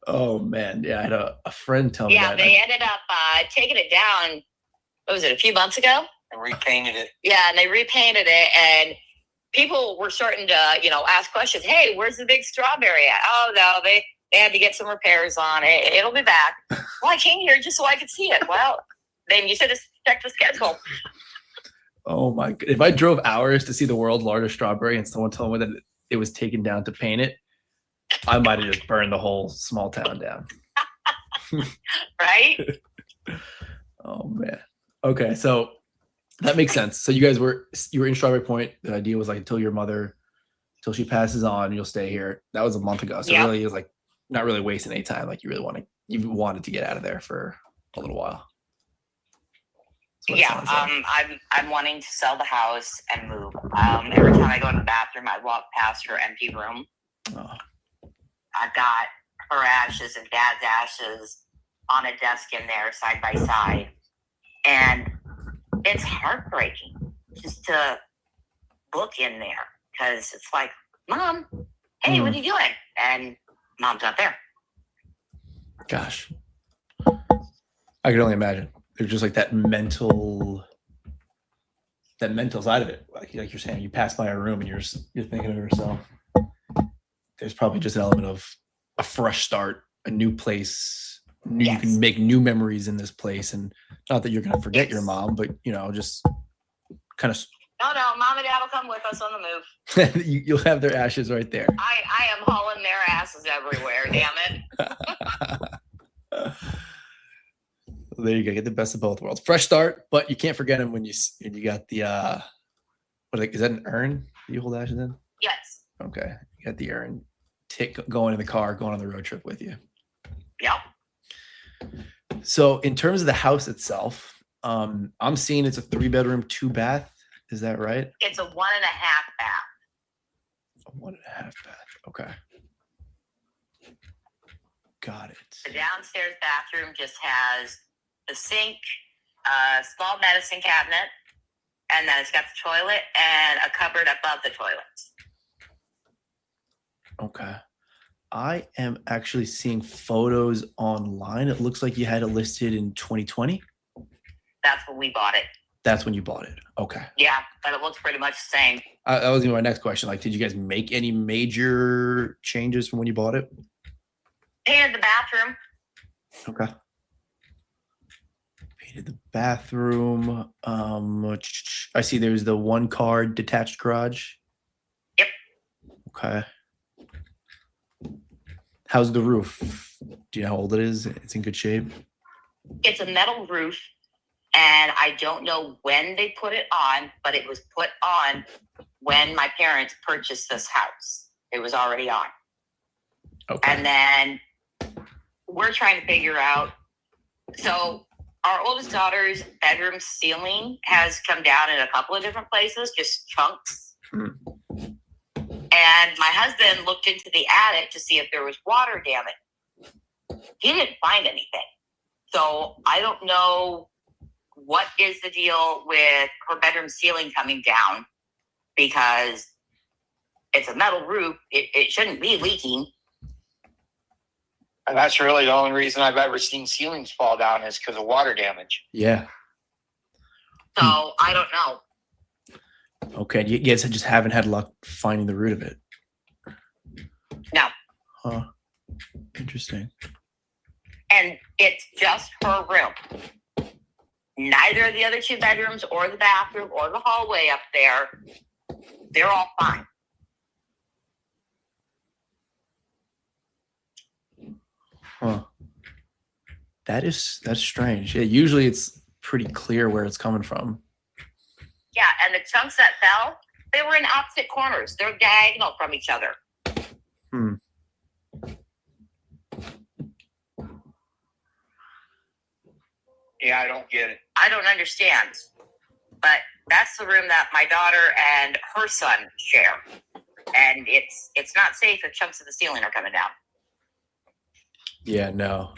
Oh, man. Yeah, I had a friend tell me that. Yeah, they ended up taking it down, what was it, a few months ago? And repainted it. Yeah, and they repainted it, and people were starting to, ask questions. Hey, where's the big strawberry at? Oh, no, they had to get some repairs on it. It'll be back. Well, I came here just so I could see it. Well, then you should have checked the schedule. Oh, my God. If I drove hours to see the world's largest strawberry and someone told me that it was taken down to paint it, I might have just burned the whole small town down. Right? Oh, man. Okay, so that makes sense. So you were in Strawberry Point. The idea was like until she passes on, you'll stay here. That was a month ago. So really, it was like not really wasting any time. Like you wanted to get out of there for a little while. Yeah, I'm wanting to sell the house and move. Every time I go in the bathroom, I walk past her empty room. Oh. I've got her ashes and Dad's ashes on a desk in there side by side. And it's heartbreaking just to look in there because it's like, Mom, hey, what are you doing? And Mom's not there. Gosh. I could only imagine. There's just like that mental side of it. Like you're saying, you pass by a room and you're thinking of yourself. There's probably just an element of a fresh start, a new place. You can make new memories in this place, and not that you're going to forget your mom, but just kind of. No, Mom and Dad will come with us on the move. You'll have their ashes right there. I am hauling their asses everywhere. Damn it. There you go. Get the best of both worlds. Fresh start, but you can't forget them when you got the is that an urn that you hold ashes in? Yes. Okay. You got the urn. Going in the car, going on the road trip with you. Yep. So in terms of the house itself, I'm seeing it's a 3-bedroom, 2-bath. Is that right? It's a 1.5 bath. A 1.5 bath. Okay. Got it. The downstairs bathroom just has the sink, a small medicine cabinet, and then it's got the toilet and a cupboard above the toilet. Okay. I am actually seeing photos online. It looks like you had it listed in 2020. That's when we bought it. That's when you bought it. Okay. Yeah, but it looks pretty much the same. That was gonna be my next question. Like, did you guys make any major changes from when you bought it? Painted the bathroom. Okay. Painted the bathroom. I see there's the 1-car detached garage. Yep. Okay. How's the roof? Do you know how old it is? It's in good shape. It's a metal roof, and I don't know when they put it on, but it was put on when my parents purchased this house. It was already on. Okay. And then we're trying to figure out. So our oldest daughter's bedroom ceiling has come down in a couple of different places, just chunks. And my husband looked into the attic to see if there was water damage. He didn't find anything. So I don't know what is the deal with her bedroom ceiling coming down, because it's a metal roof. It shouldn't be leaking. And that's really the only reason I've ever seen ceilings fall down is because of water damage. Yeah. So I don't know. Okay. You guys just haven't had luck finding the root of it. No. Huh. Interesting. And it's just her room. Neither of the other 2 bedrooms or the bathroom or the hallway up there, they're all fine. Huh. That's strange. Yeah, usually it's pretty clear where it's coming from. Yeah, and the chunks that fell, They were in opposite corners. They're diagonal from each other. Yeah, I don't get it. I don't understand. But that's the room that my daughter and her son share. And it's not safe if chunks of the ceiling are coming down. Yeah, no.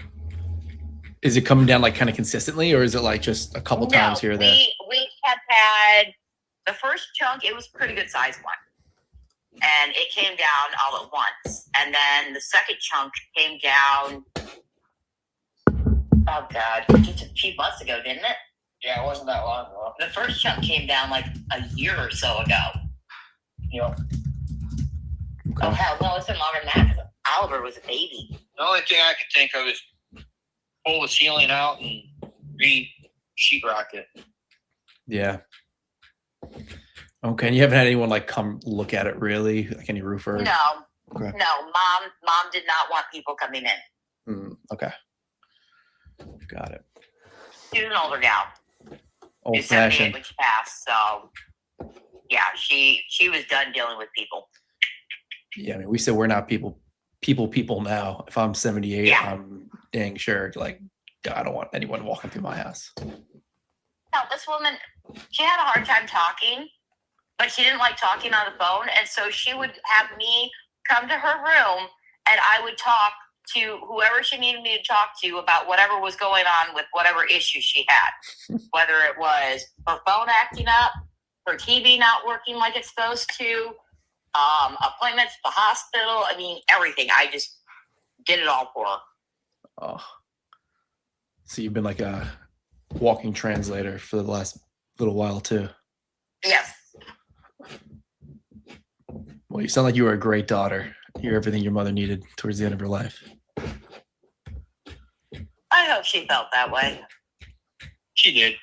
Is it coming down like kind of consistently, or is it like just a couple times here or there? We have had the first chunk, it was a pretty good size one. And it came down all at once. And then the second chunk came down, oh God, just a few months ago, didn't it? Yeah, it wasn't that long ago. The first chunk came down like a year or so ago. Yep. Oh, hell no, it's been longer than that because Oliver was a baby. The only thing I could think of is pull the ceiling out and re-sheetrock it. Yeah. Okay. And you haven't had anyone like come look at it really, like any roofer? No. Okay. No, mom did not want people coming in. Okay. Got it. She's an older gal. Old She's 78 fashioned. when she passed, so yeah, she was done dealing with people. Yeah, I mean, we said we're not people now. If I'm 78, Yeah. I'm dang sure like I don't want anyone walking through my house. No, this woman, she had a hard time talking, but she didn't like talking on the phone, and so she would have me come to her room, and I would talk to whoever she needed me to talk to about whatever was going on with whatever issue she had, whether it was her phone acting up, her TV not working like it's supposed to, appointments at the hospital. I mean, everything. I just did it all for her. Oh, so you've been like a walking translator for the last little while too. Yes. Well, you sound like you were a great daughter. You're everything your mother needed towards the end of her life. I hope she felt that way. She did.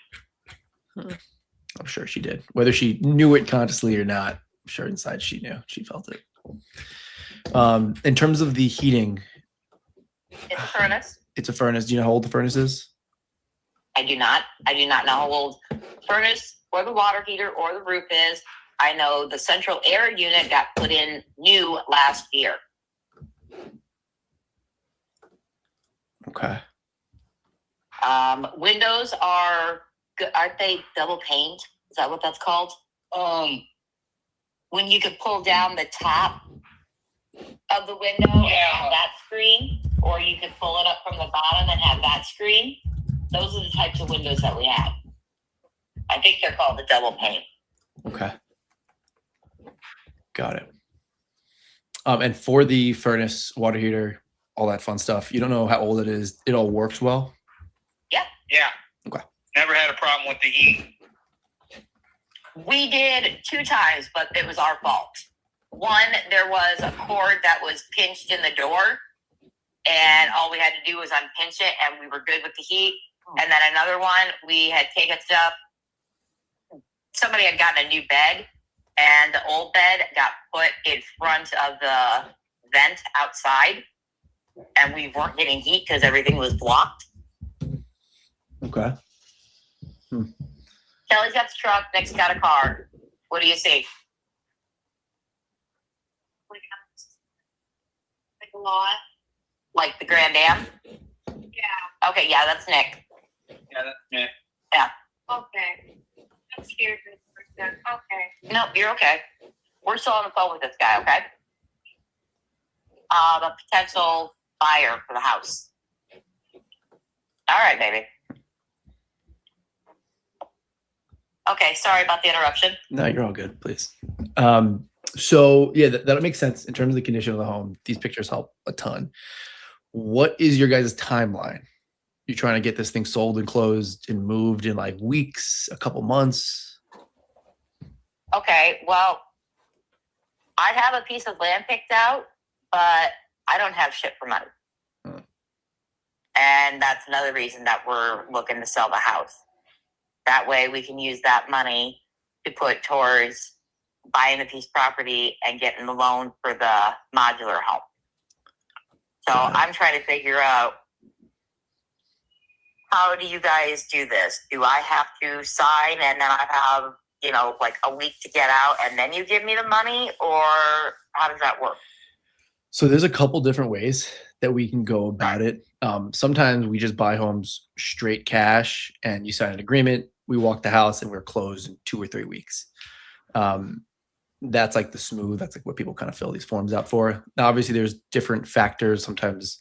I'm sure she did. Whether she knew it consciously or not, I'm sure inside she knew. She felt it. In terms of the heating, It's a furnace. it's a furnace. Do you know how old the furnace is? I do not know how old the furnace or the water heater or the roof is. I know the central air unit got put in new last year. Okay. Windows are good. Aren't they double paned? Is that what that's called? When you could pull down the top of the window and have that screen, or you could pull it up from the bottom and have that screen. Those are the types of windows that we have. I think they're called the double pane. Okay. Got it. And for the furnace, water heater, all that fun stuff, you don't know how old it is. It all works well? Yeah. Okay. Never had a problem with the heat. We did 2 times, but it was our fault. One, there was a cord that was pinched in the door, and all we had to do was unpinch it, and we were good with the heat. And then another one, we had taken stuff. Somebody had gotten a new bed, and the old bed got put in front of the vent outside, and we weren't getting heat because everything was blocked. Okay. Kelly's got the truck, Nick's got a car. What do you see? Like a lot. Like the Grand Am? Yeah. Okay, yeah, that's Nick. Yeah, that's me. Yeah. Okay. I'm scared for the first time. Okay. No, you're okay. We're still on the phone with this guy, okay? A potential buyer for the house. All right, baby. Okay, sorry about the interruption. No, you're all good, please. So yeah, that makes sense in terms of the condition of the home. These pictures help a ton. What is your guys' timeline? You trying to get this thing sold and closed and moved in like weeks, a couple months? Okay, well, I have a piece of land picked out, but I don't have shit for money. And that's another reason that we're looking to sell the house. That way we can use that money to put towards buying the piece of property and getting the loan for the modular home. So I'm trying to figure out, how do you guys do this? Do I have to sign and then I have, like a week to get out and then you give me the money, or how does that work? So there's a couple different ways that we can go about it. Sometimes we just buy homes straight cash and you sign an agreement. We walk the house and we're closed in 2 or 3 weeks. That's like that's like what people kind of fill these forms out for. Now, obviously there's different factors. Sometimes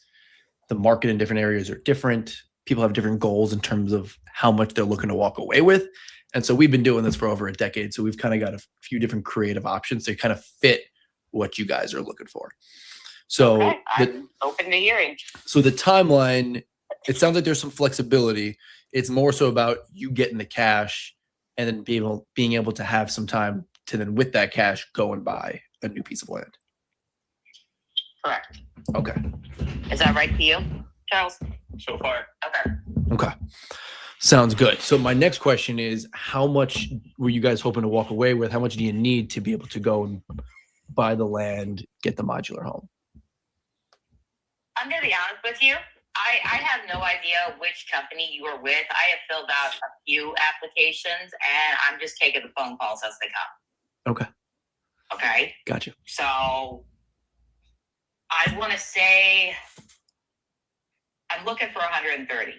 the market in different areas are different. People have different goals in terms of how much they're looking to walk away with. And so we've been doing this for over a decade. So we've kind of got a few different creative options to kind of fit what you guys are looking for. So Okay, I'm open to hearing. So the timeline, it sounds like there's some flexibility. It's more so about you getting the cash and then being able to have some time to then with that cash go and buy a new piece of land. Correct. Okay. Is that right to you, Charles? So far. Okay. Okay. Sounds good. So my next question is, how much were you guys hoping to walk away with? How much do you need to be able to go and buy the land, get the modular home? I'm going to be honest with you. I have no idea which company you were with. I have filled out a few applications, and I'm just taking the phone calls as they come. Okay. Okay. Gotcha. So I want to say I'm looking for 130.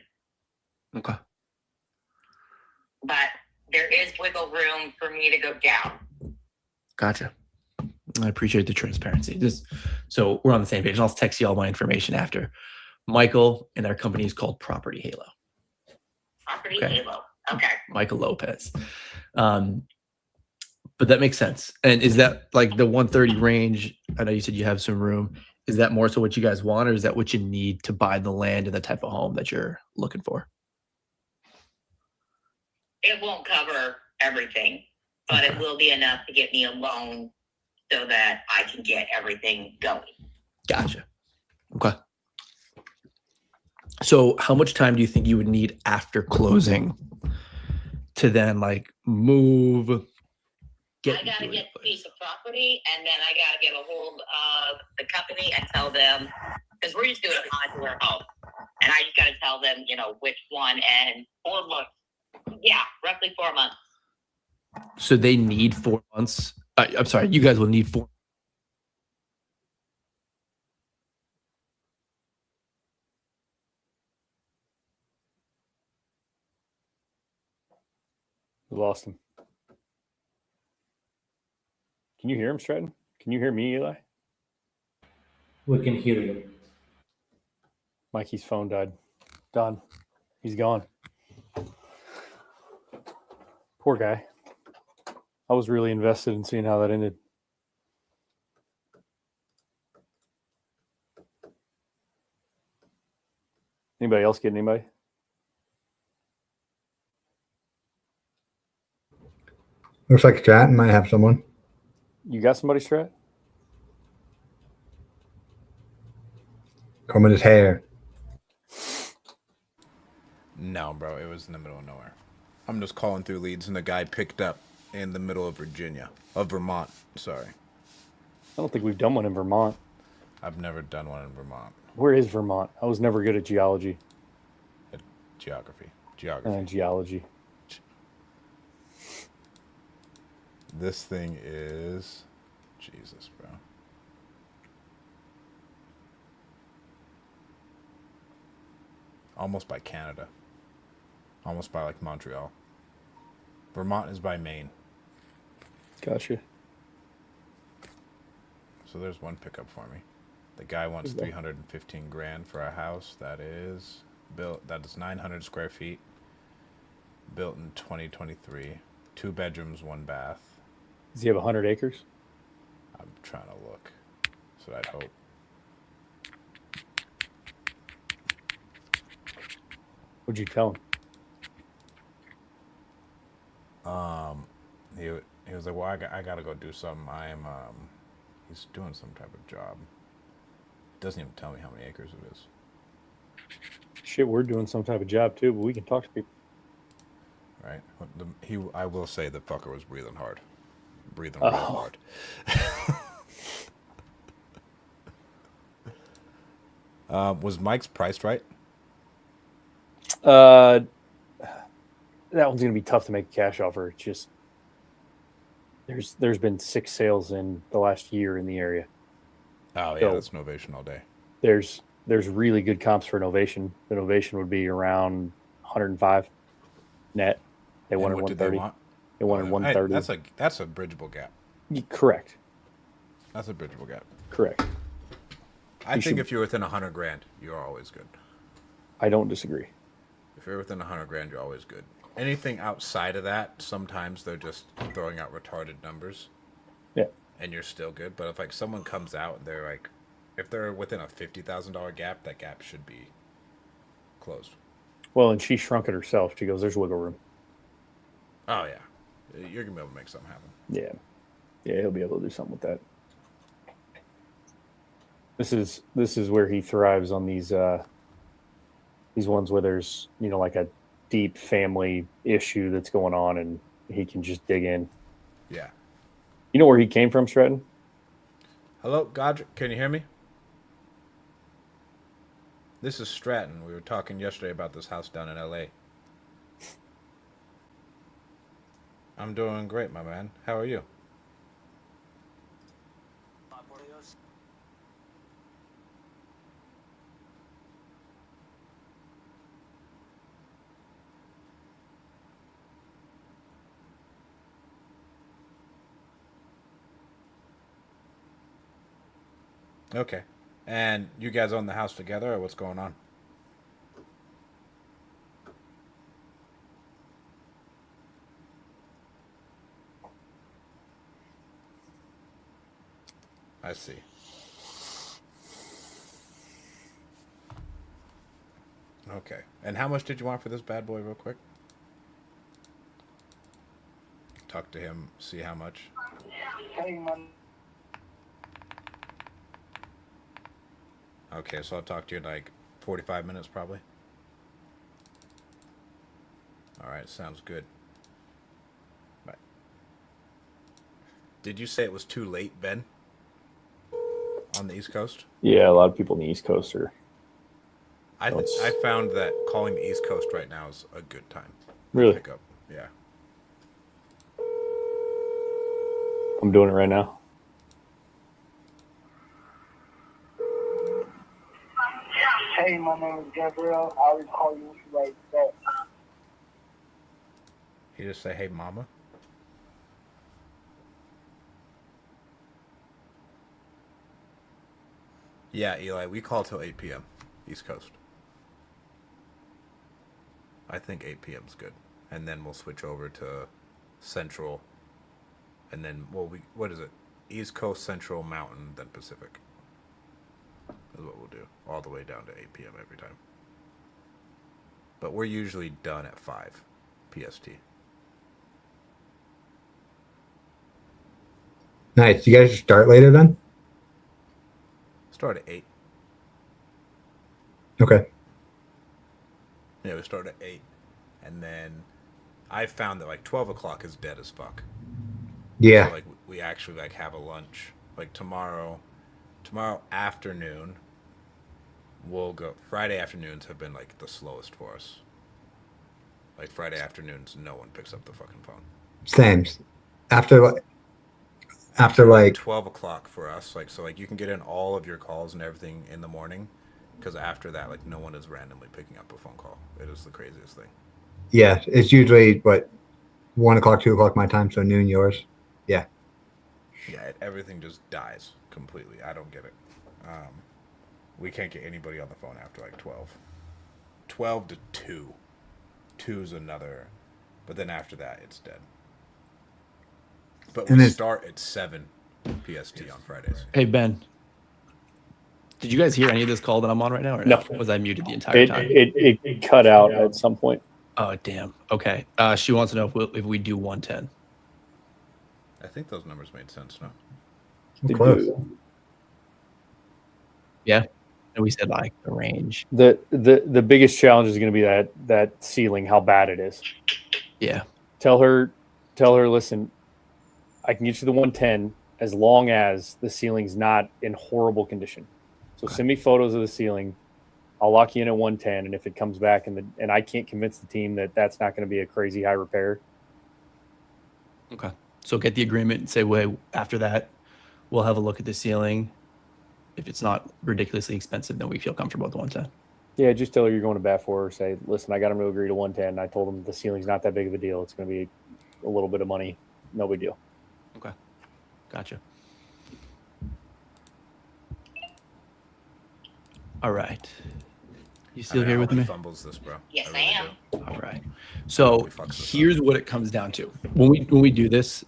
Okay. But there is wiggle room for me to go down. Gotcha. I appreciate the transparency. So we're on the same page. I'll text you all my information after. Michael and our company is called Property Halo. Property Halo. Okay. Michael Lopez. But that makes sense. And is that like the 130 range? I know you said you have some room. Is that more so what you guys want, or is that what you need to buy the land and the type of home that you're looking for? It won't cover everything, but it will be enough to get me a loan so that I can get everything going. Gotcha. Okay. So how much time do you think you would need after closing to then like move? I got to get the piece of property, and then I got to get a hold of the company and tell them, because we're just doing a modular home, and I just got to tell them, which one, and 4 months. Yeah, roughly 4 months. So they need 4 months. I'm sorry, you guys will need 4. We lost him. Can you hear him, Stratton? Can you hear me, Eli? We can hear you. Mikey's phone died. Done. He's gone. Poor guy. I was really invested in seeing how that ended. Anybody else get anybody? Looks like Stratton might have someone. You got somebody, Strat? Combing his hair. No, bro. It was in the middle of nowhere. I'm just calling through leads, and the guy picked up in the middle of Vermont. Sorry. I don't think we've done one in Vermont. I've never done one in Vermont. Where is Vermont? I was never good at geology. Geography. Geology. This thing is... Jesus, bro. Almost by Canada. Almost by, like, Montreal. Vermont is by Maine. Gotcha. So there's one pickup for me. The guy wants 315 grand for a house that is built. That is 900 square feet. Built in 2023. 2 bedrooms, 1 bath. Does he have 100 acres? I'm trying to look. That's what I'd hope. What'd you tell him? He was like, well, I gotta go do something. He's doing some type of job. Doesn't even tell me how many acres it is. Shit, we're doing some type of job too, but we can talk to people. Right. I will say the fucker was breathing hard. Breathing real hard. Was Mike's priced right? That one's gonna be tough to make a cash offer. It's just There's been 6 sales in the last year in the area. Oh yeah, So- that's Novation all day. There's really good comps for Novation. The Novation would be around 105 net. They And wanted what did they 130. want? They wanted 130. That's a bridgeable gap. Correct. That's a bridgeable gap. Correct. I think if you're within 100 grand, you're always good. I don't disagree. If you're within 100 grand, you're always good. Anything outside of that, sometimes they're just throwing out retarded numbers. Yeah. And you're still good. But if like someone comes out and they're like, if they're within a $50,000 gap, that gap should be closed. Well, and she shrunk it herself. She goes, "There's wiggle room." Oh yeah, you're gonna be able to make something happen. Yeah, he'll be able to do something with that. This is where he thrives on these ones where there's like a deep family issue that's going on, and he can just dig in. Yeah. You know where he came from, Stratton? Hello, Godric. Can you hear me? This is Stratton. We were talking yesterday about this house down in LA. I'm doing great, my man. How are you? Okay. And you guys own the house together, or what's going on? I see. Okay. And how much did you want for this bad boy, real quick? Talk to him, see how much. Okay, so I'll talk to you in like 45 minutes, probably. All right, sounds good. Bye. Did you say it was too late, Ben? On the East Coast? Yeah, a lot of people in the East Coast are. I found that calling the East Coast right now is a good time. Really? Pick up. Yeah. I'm doing it right now. Hey, my name is Gabriel. I will call you right back. He just say, "Hey, mama." Yeah, Eli, we call till 8 p.m. East Coast. I think 8 p.m. is good. And then we'll switch over to Central. And then, what is it? East Coast, Central, Mountain, then Pacific. Is what we'll do. All the way down to 8 p.m. every time. But we're usually done at 5 PST. Nice. You guys start later then? Start at 8. Okay. Yeah, we start at 8. And then I found that like 12 o'clock is dead as fuck. Yeah. So, like we actually like have a lunch. Like tomorrow afternoon, we'll go. Friday afternoons have been like the slowest for us. Like Friday afternoons, no one picks up the fucking phone. Same. After 12 o'clock for us. Like, so like you can get in all of your calls and everything in the morning, because after that, like no one is randomly picking up a phone call. It is the craziest thing. Yeah, it's usually 1 o'clock, 2 o'clock my time, so noon yours. Yeah. Yeah, everything just dies completely. I don't get it. We can't get anybody on the phone after like 12. 12 to 2. 2's another, but then after that, it's dead. But we start at 7 PST on Fridays. Hey, Ben. Did you guys hear any of this call that I'm on right now? Or No. Was I muted the entire time? It cut out at some point. Oh, damn. Okay. She wants to know if we do 110. I think those numbers made sense, no? Close. Yeah. And we said like the range. The biggest challenge is going to be that ceiling, how bad it is. Yeah. Tell her, listen, I can get you the 110 as long as the ceiling's not in horrible condition. So send me photos of the ceiling. I'll lock you in at 110, and if it comes back and I can't convince the team that that's not going to be a crazy high repair, Okay. So get the agreement and say, wait, after that, we'll have a look at the ceiling. If it's not ridiculously expensive, then we feel comfortable with the 110. Yeah, just tell her you're going to bat for her. Say, listen, I got him to agree to 110. I told him the ceiling's not that big of a deal. It's going to be a little bit of money. No big deal. Okay. Gotcha. All right. You still here with me? Fumbles this, bro. Yes, I am. All right. So here's what it comes down to. When we do this,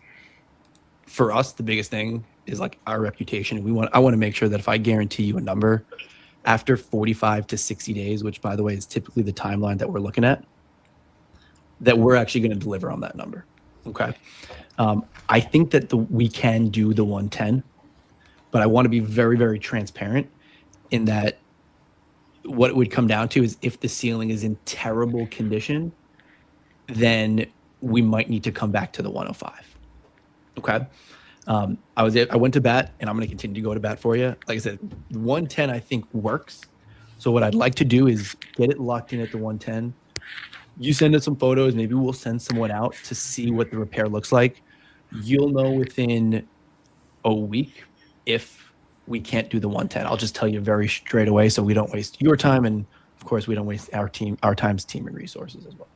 for us, the biggest thing is like our reputation. I want to make sure that if I guarantee you a number after 45 to 60 days, which by the way is typically the timeline that we're looking at, that we're actually going to deliver on that number. Okay. I think that we can do the 110, but I want to be very, very transparent in that what it would come down to is if the ceiling is in terrible condition, then we might need to come back to the 105. Okay. I went to bat, and I'm going to continue to go to bat for you. Like I said, 110 I think works. So what I'd like to do is get it locked in at the 110. You send us some photos. Maybe we'll send someone out to see what the repair looks like. You'll know within a week if we can't do the 110. I'll just tell you very straight away, so we don't waste your time, and of course we don't waste our time's team and resources as well.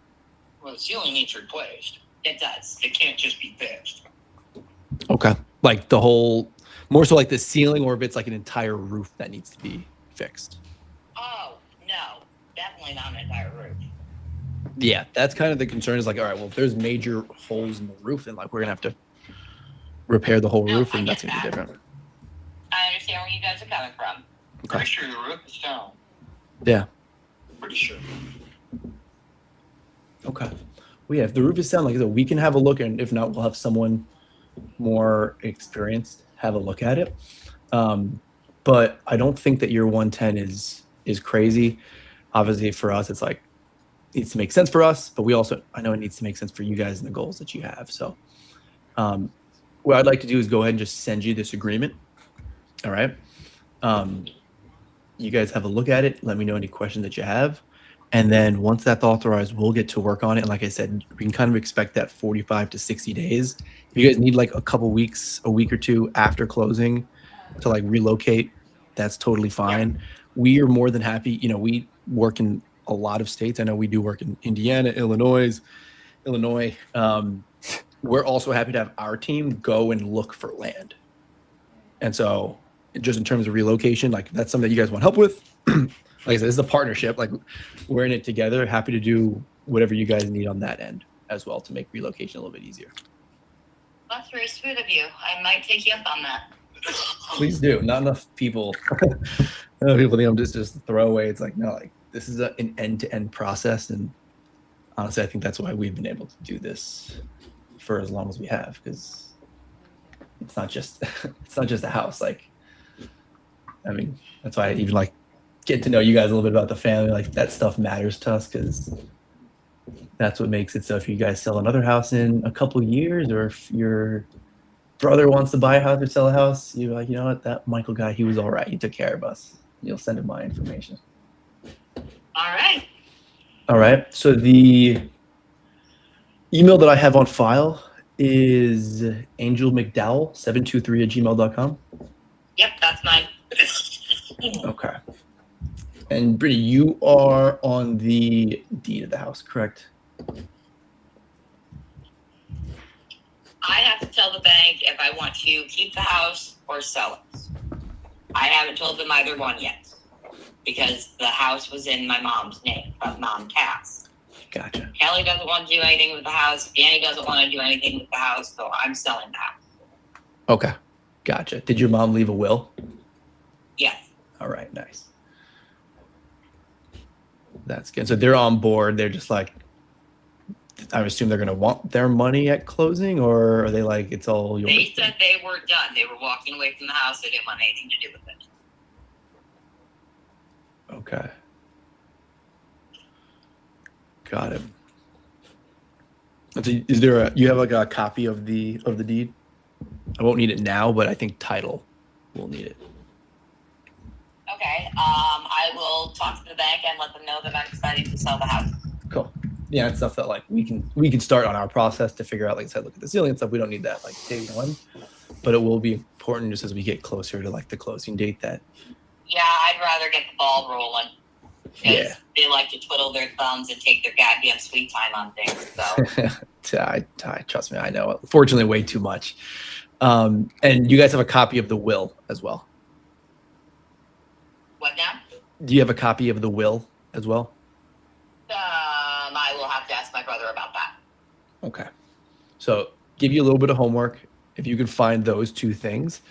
Well, the ceiling needs replaced. It does. It can't just be fixed. Okay. Like the whole, more so like the ceiling, or if it's like an entire roof that needs to be fixed. Oh, no. Definitely not an entire roof. Yeah, that's kind of the concern is like, all right, well, if there's major holes in the roof, then like we're going to have to repair the whole roof, and that's going to be different. I understand where you guys are coming from. Okay. Pretty sure the roof is down. Yeah. Pretty sure. Okay. Well, yeah, if the roof is sound like I said, we can have a look, and if not, we'll have someone more experienced have a look at it. But I don't think that your 110 is crazy. Obviously, for us, it's like it needs to make sense for us, but I know it needs to make sense for you guys and the goals that you have. So, what I'd like to do is go ahead and just send you this agreement. All right. You guys have a look at it. Let me know any questions that you have. And then once that's authorized, we'll get to work on it. And like I said, we can kind of expect that 45 to 60 days. If you guys need like a couple weeks, a week or two after closing to like relocate, that's totally fine. We are more than happy. You know, we work in a lot of states. I know we do work in Indiana, Illinois. We're also happy to have our team go and look for land. And so just in terms of relocation, like that's something that you guys want help with. Like I said, this is a partnership. Like we're in it together. Happy to do whatever you guys need on that end as well to make relocation a little bit easier. That's very sweet of you. I might take you up on that. Please do. Not enough people. People think I'm just throwaway. It's like, no, like this is an end-to-end process. And honestly, I think that's why we've been able to do this for as long as we have, because it's not just a house. Like, I mean, that's why I even like get to know you guys a little bit about the family. Like that stuff matters to us because that's what makes it so if you guys sell another house in a couple years, or if your brother wants to buy a house or sell a house, you're like, you know what, that Michael guy, he was all right. He took care of us. You'll send him my information. All right. All right. So the email that I have on file is angelmcdowell723@gmail.com. Yep, that's mine. Okay. And Brittany, you are on the deed of the house, correct? I have to tell the bank if I want to keep the house or sell it. I haven't told them either one yet because the house was in my mom's name, but mom passed. Gotcha. Kelly doesn't want to do anything with the house. Danny doesn't want to do anything with the house, so I'm selling the house. Okay. Gotcha. Did your mom leave a will? Yes. All right. Nice. That's good. So they're on board. They're just like, I assume they're going to want their money at closing, or are they like, it's all yours? They said they were done. They were walking away from the house. They didn't want anything to do with it. Okay. Got it. And so is there you have like a copy of the deed? I won't need it now, but I think title will need it. Okay. I will talk to the bank and let them know that I'm deciding to sell the house. Cool. yeah, it's stuff that like we can start on our process to figure out. Like I said, look at the ceiling and stuff. We don't need that like day one, but it will be important just as we get closer to like the closing date. That Yeah, I'd rather get the ball rolling. yeah, they like to twiddle their thumbs and take their goddamn sweet time on things. So I trust me, I know. Fortunately, way too much. And you guys have a copy of the will as well. what now? Do you have a copy of the will as well? I will have to ask my brother about that. Okay. So give you a little bit of homework. If you can find those two things,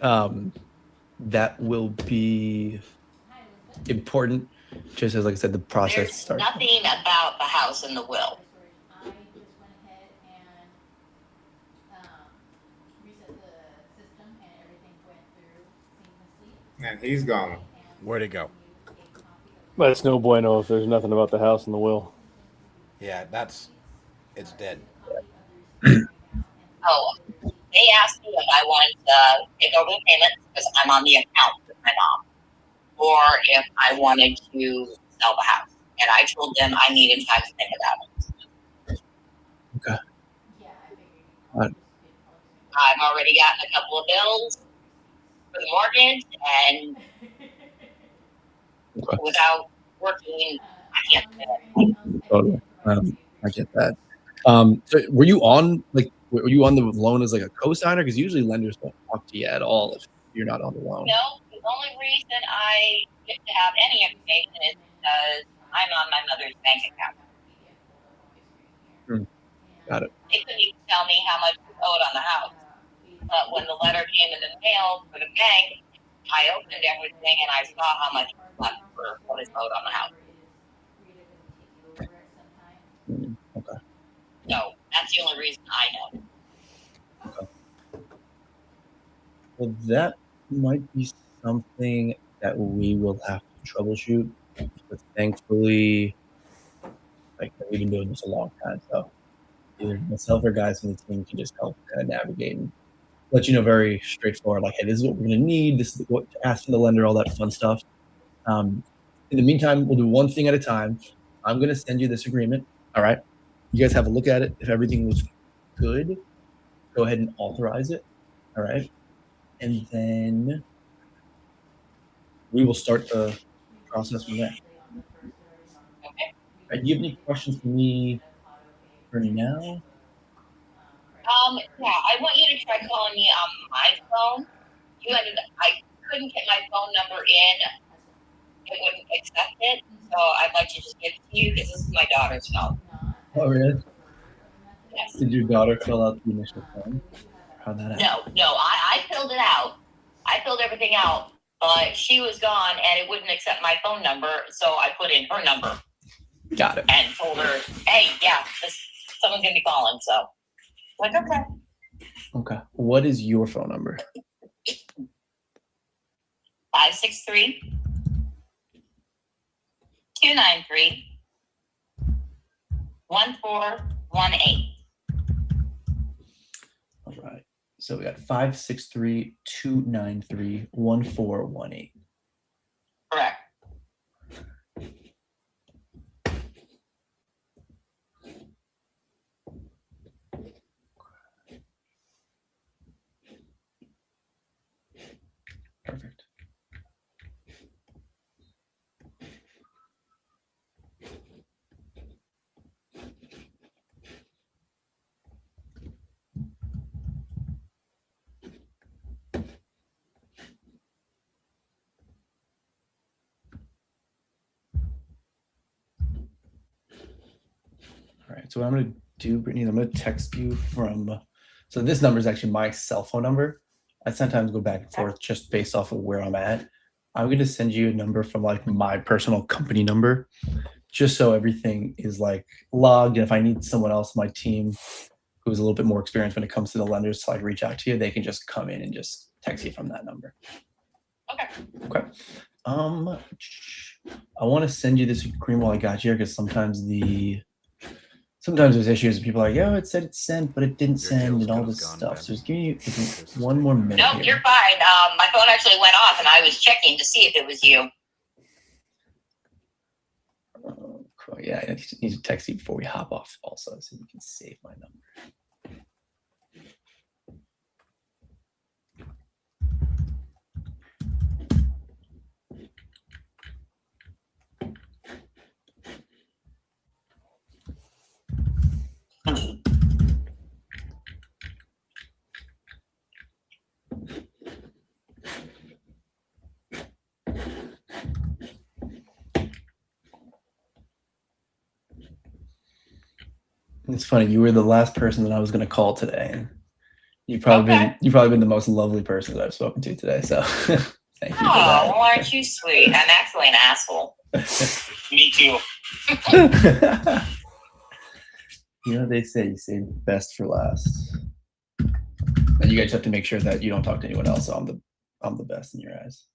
that will be important. Just as, like I said, the process There's starts. nothing about the house in the will. And he's gone. Where'd it go? But it's no bueno if there's nothing about the house in the will. Yeah, it's dead. Oh, they asked me if I wanted to take over the payments because I'm on the account with my mom, or if I wanted to sell the house. And I told them I needed time to think about it. Okay. I've already gotten a couple of bills for the mortgage, and without working, I can't do it. Totally. I get that. So were you on the loan as like a co-signer? Because usually lenders don't talk to you at all if you're not on the loan. No, the only reason I get to have any information is because I'm on my mother's bank account. Got it. They couldn't even tell me how much was owed on the house. But when the letter came in the mail for the bank, I opened everything and I saw how much was left for what is owed on the house. Okay. So that's the only reason I know. Okay. Well, that might be something that we will have to troubleshoot. But thankfully, like we've been doing this a long time, so either myself or guys from the team can just help kind of navigate and let you know very straightforward, like, hey, this is what we're going to need. This is what to ask from the lender, all that fun stuff. In the meantime, we'll do one thing at a time. I'm going to send you this agreement. All right. You guys have a look at it. If everything looks good, go ahead and authorize it. All right. And then we will start the process from there. Okay. Right, do you have any questions for me for now? Yeah, I want you to try calling me on my phone. I couldn't get my phone number in. It wouldn't accept it. So I'd like to just give it to you because this is my daughter's phone. Oh, really? Yes. Did your daughter fill out the initial form? How'd that happen? No, I filled it out. I filled everything out, but she was gone and it wouldn't accept my phone number. So I put in her number. Got it. And told her, hey, yeah, someone's going to be calling. So, like, okay. Okay. What is your phone number? 563 293 1418. All right. So we got 563-293-1418. Correct. Perfect. All right. So what I'm going to do, Brittany, I'm going to text you from. So this number is actually my cell phone number. I sometimes go back and forth just based off of where I'm at. I'm going to send you a number from like my personal company number, just so everything is like logged. And if I need someone else on my team who's a little bit more experienced when it comes to the lenders to like reach out to you, they can just come in and just text you from that number. Okay. Okay. I want to send you this agreement while I got you here because sometimes there's issues. People are like, oh, it said it sent, but it didn't send, and all this stuff. So just give me one more minute. No, here. you're fine. My phone actually went off, and I was checking to see if it was you. Okay. Oh yeah, I need to text you before we hop off also, so you can save my number. It's funny. You were the last person that I was going to call today, and you've probably been the most lovely person that I've spoken to today. So thank you for that. Oh, well, aren't you sweet? I'm actually an asshole. Me too. You know what they say, you save the best for last. And you guys have to make sure that you don't talk to anyone else. So I'm the best in your eyes.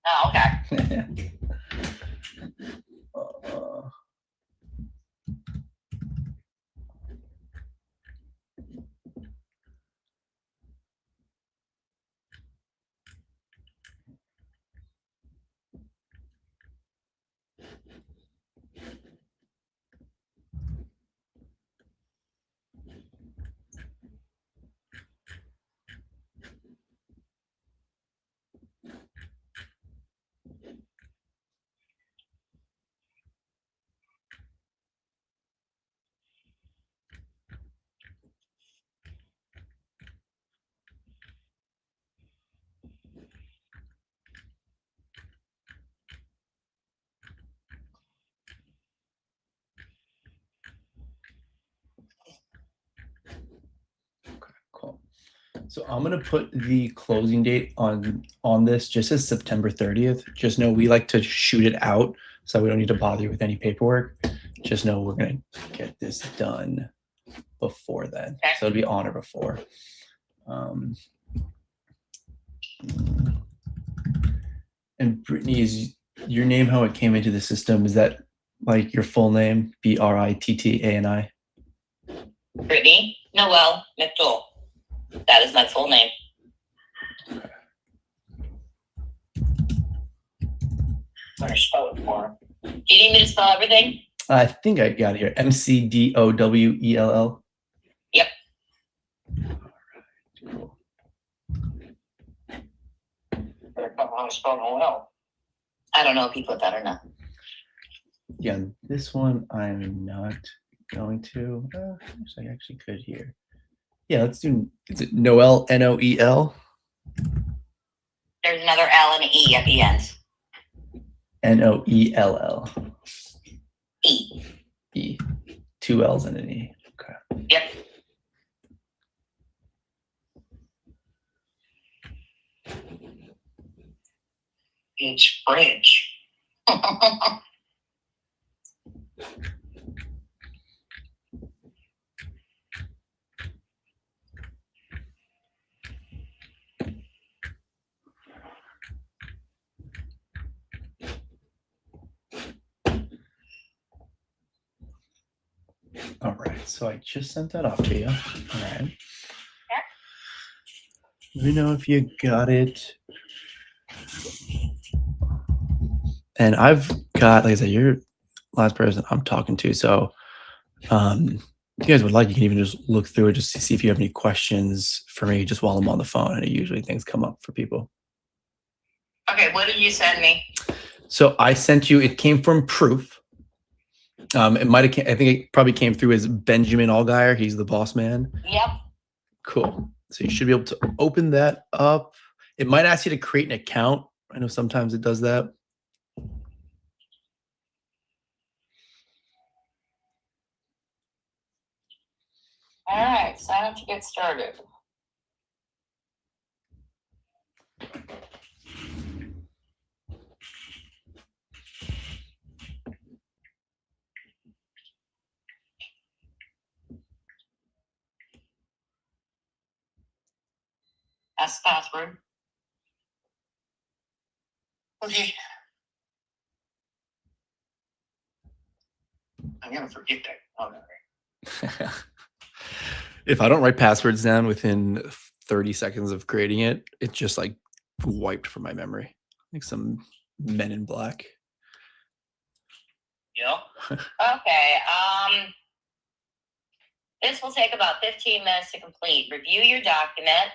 Oh, okay. Cool. So I'm gonna put the closing date on this just as September 30th. Just know we like to shoot it out, so we don't need to bother you with any paperwork. Just know we're gonna get this done before then. So it'll be on or before. And Brittany, is your name how it came into the system? Is that like your full name? Brittani? Brittany Noel McDowell. That is my full name. Better spell it for him. Do you need me to spell everything? I think I got it here. McDowell. Yep. Cool. Better come on, spell Noel. I don't know if you put that or not. Yeah, this one I'm not going to. Actually, I actually could here. Yeah, let's do. Is it Noel? Noel? There's another L and an E at the end. Noell. E. E. 2 L's and an E. Okay. Yep. It's French. All right, so I just sent that off to you. All right. Let me know if you got it. And I've got, like I said, you're the last person I'm talking to. So if you guys would like, you can even just look through it just to see if you have any questions for me just while I'm on the phone. And usually things come up for people. Okay, what did you send me? So I sent you, it came from Proof. It might have, I think it probably came through as Benjamin Allgeyer. He's the boss man. Yep. Cool. So you should be able to open that up. It might ask you to create an account. I know sometimes it does that. All right, sign up to get started. That's the password. Okay. I'm gonna forget that. Oh, no. If I don't write passwords down within 30 seconds of creating it, it just like wiped from my memory. Like some Men in Black. Yeah. Okay. This will take about 15 minutes to complete. Review your document.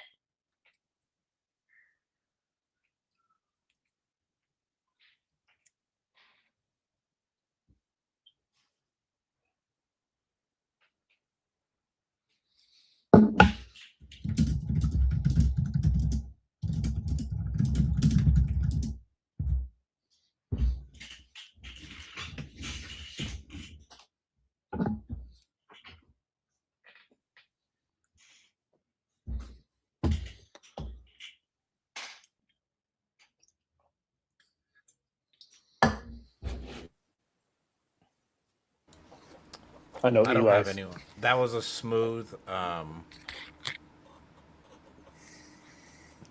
I know I don't have Eli's. anyone. That was a smooth.